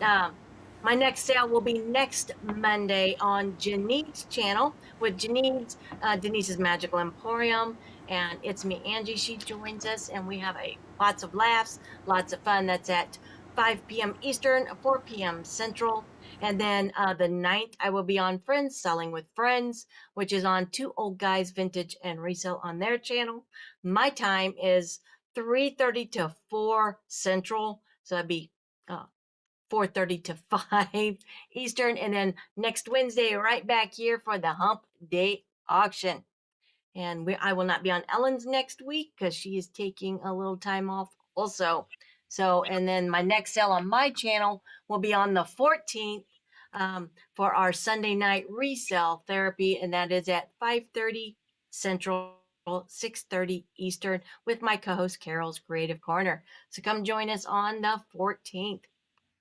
my next sale will be next Monday on Janine's channel with Denise's Magical Emporium. And it's me, Angie. She joins us, and we have lots of laughs, lots of fun. That's at 5 p.m. Eastern, 4 p.m. Central. And then the 9th, I will be on Friends Selling with Friends, which is on Two Old Guys Vintage and Resale on their channel. My time is 3:30 to 4 Central. So that'd be 4:30 to 5 Eastern. And then next Wednesday, right back here for the Hump-Day Auction. And I will not be on Ellen's next week because she is taking a little time off also. So, and then my next sale on my channel will be on the 14th for our Sunday night resale therapy, and that is at 5:30 Central, 6:30 Eastern, with my co-host Carol's Creative Corner. So come join us on the 14th.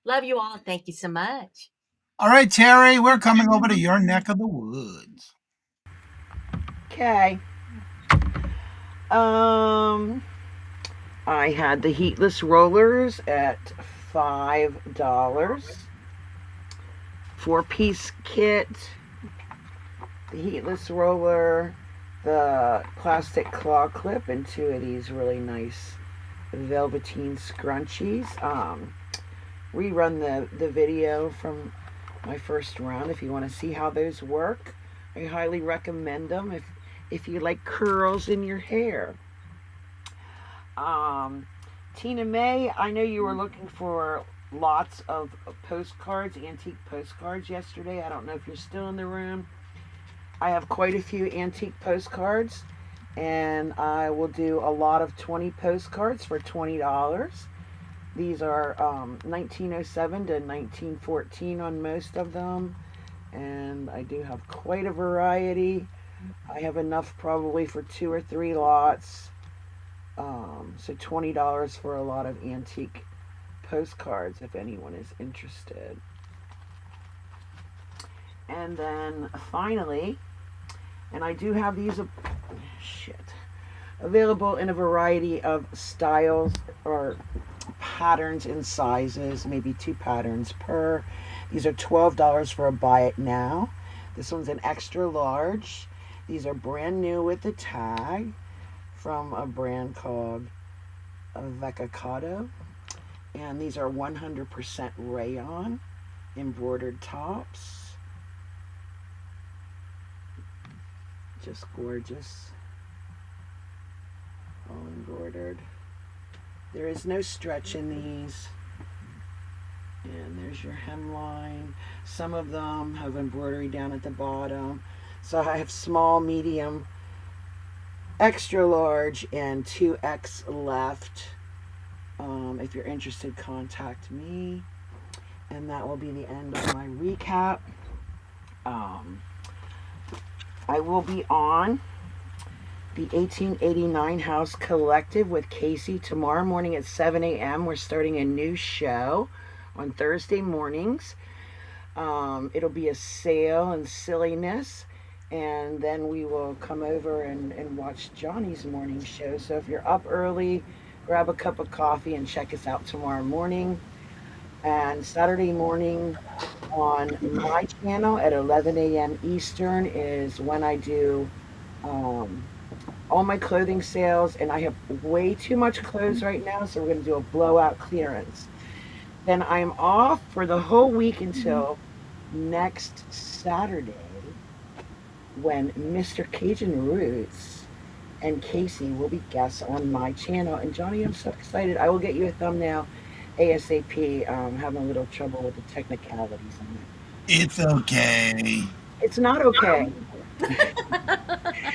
Love you all. Thank you so much. All right, Terry, we're coming over to your neck of the woods. Okay. I had the heatless rollers at $5. 4-piece kit, the heatless roller, the plastic claw clip, and 2 of these really nice velveteen scrunchies. Rerun the video from my first round if you want to see how those work. I highly recommend them if you like curls in your hair. Tina May, I know you were looking for lots of postcards, antique postcards yesterday. I don't know if you're still in the room. I have quite a few antique postcards, and I will do a lot of 20 postcards for $20. These are 1907 to 1914 on most of them, and I do have quite a variety. I have enough probably for 2 or 3 lots. So $20 for a lot of antique postcards if anyone is interested. And then finally, and I do have these available in a variety of styles or patterns and sizes, maybe 2 patterns per. These are $12 for a buy it now. This one's an extra large. These are brand new with the tag from a brand called Vecacado. And these are 100% rayon embroidered tops. Just gorgeous. All embroidered. There is no stretch in these. And there's your hemline. Some of them have embroidery down at the bottom. So I have small, medium, extra large, and 2X left. If you're interested, contact me. And that will be the end of my recap. I will be on the 1889 House Collective with Casey tomorrow morning at 7 a.m. We're starting a new show on Thursday mornings. It'll be a sale and silliness, and then we will come over and watch Johnny's morning show. So if you're up early grab a cup of coffee and check us out tomorrow morning. And Saturday morning on my channel at 11 a.m. Eastern is when I do all my clothing sales, and I have way too much clothes right now, so we're going to do a blowout clearance. Then I'm off for the whole week until next Saturday when Mr. Cajun Roots and Casey will be guests on my channel. And Johnny, I'm so excited. I will get you a thumbnail ASAP. Having a little trouble with the technicalities on it. It's okay. It's not okay.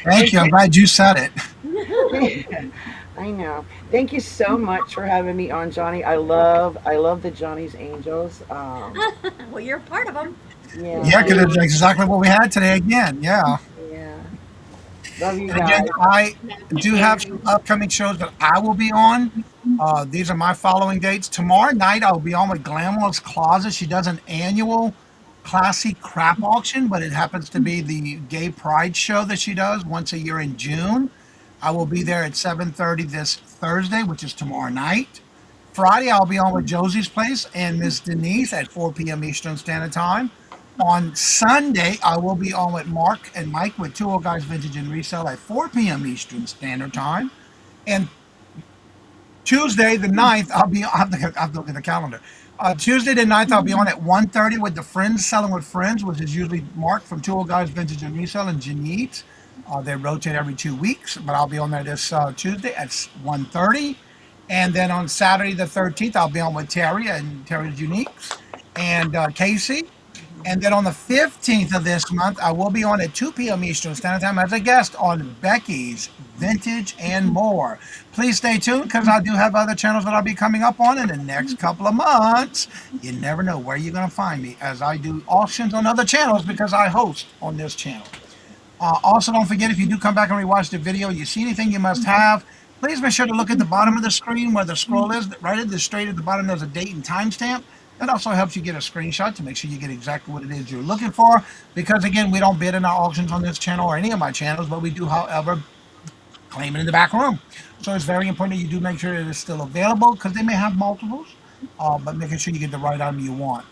Thank you. I'm glad you said it. I know. Thank you so much for having me on, Johnny. I love the Johnny's Angels. Well, you're a part of them. Yeah, because it's exactly what we had today again. Yeah. Yeah. Love you And guys. again, I do have some upcoming shows that I will be on. These are my following dates. Tomorrow night, I'll be on with Glamorous Closet. She does an annual classy crap auction, but it happens to be the gay pride show that she does once a year in June. I will be there at 7:30 this Thursday, which is tomorrow night. Friday, I'll be on with Josie's Place and Miss Denise at 4 p.m. Eastern Standard Time. On Sunday, I will be on with Mark and Mike with Two Old Guys Vintage and Resell at 4 p.m. Eastern Standard Time. And Tuesday the 9th, I have to look at the calendar. Tuesday the 9th, I'll be on at 1:30 with the Friends Selling with Friends, which is usually Mark from Two Old Guys Vintage and Resell and Janete. They rotate every 2 weeks, but I'll be on there this Tuesday at 1:30. And then on Saturday the 13th, I'll be on with Terry and Terry's Uniques and Casey. And then on the 15th of this month, I will be on at 2 p.m. Eastern Standard Time as a guest on Becky's Vintage and More. Please stay tuned because I do have other channels that I'll be coming up on in the next couple of months. You never know where you're going to find me as I do auctions on other channels because I host on this channel. Also, don't forget, if you do come back and rewatch the video, you see anything you must have, please make sure to look at the bottom of the screen where the scroll is. Right at the straight at the bottom, there's a date and timestamp. That also helps you get a screenshot to make sure you get exactly what it is you're looking for. Because, again, we don't bid in our auctions on this channel or any of my channels, but we do, however, claim it in the back room. So it's very important that you do make sure that it's still available because they may have multiples, but making sure you get the right item you want.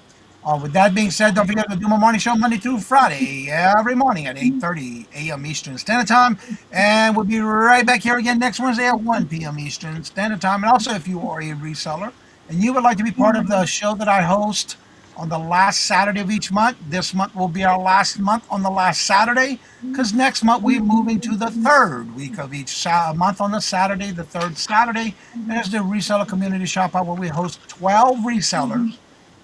With that being said, don't forget to do my morning show Monday through Friday, every morning at 8:30 a.m. Eastern Standard Time. And we'll be right back here again next Wednesday at 1 p.m. Eastern Standard Time. And also, if you are a reseller and you would like to be part of the show that I host on the last Saturday of each month, this month will be our last month on the last Saturday, because next month we're moving to the third week of each month on the Saturday, the third Saturday. And it's the Reseller Community Shop Out where we host 12 resellers.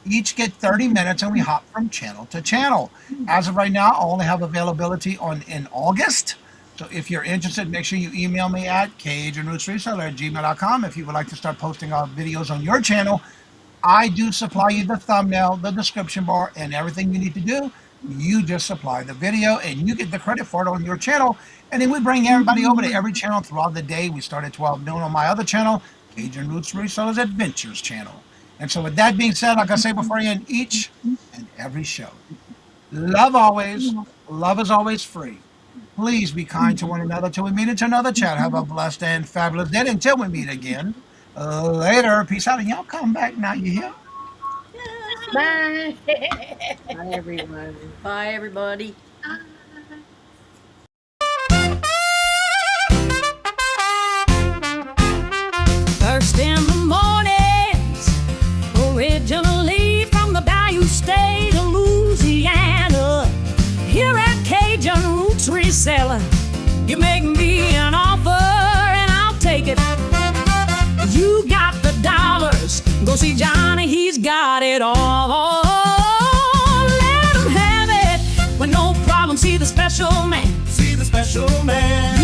Each get 30 minutes and we hop from channel to channel. As of right now, I only have availability in August. So if you're interested, make sure you email me at cajunrootsreseller@gmail.com if you would like to start posting videos on your channel. I do supply you the thumbnail, the description bar, and everything you need to do. You just supply the video and you get the credit for it on your channel. And then we bring everybody over to every channel throughout the day. We start at 12 noon on my other channel, Cajun Roots Resellers Adventures channel. And so with that being said, like I say before you end each and every show, love always, love is always free. Please be kind to one another till we meet into another chat. Have a blessed and fabulous day until we meet again. Later. Peace out. And y'all come back now, you hear? Bye. Bye, everyone. Bye, everybody. First in the mornings, originally from the Bayou State of Louisiana. Here at Cajun Roots Reseller, you make me an offer and I'll take it. You got the dollars, go see Johnny, he's got it all. Let him have it with no problem. See the special man. See the special man.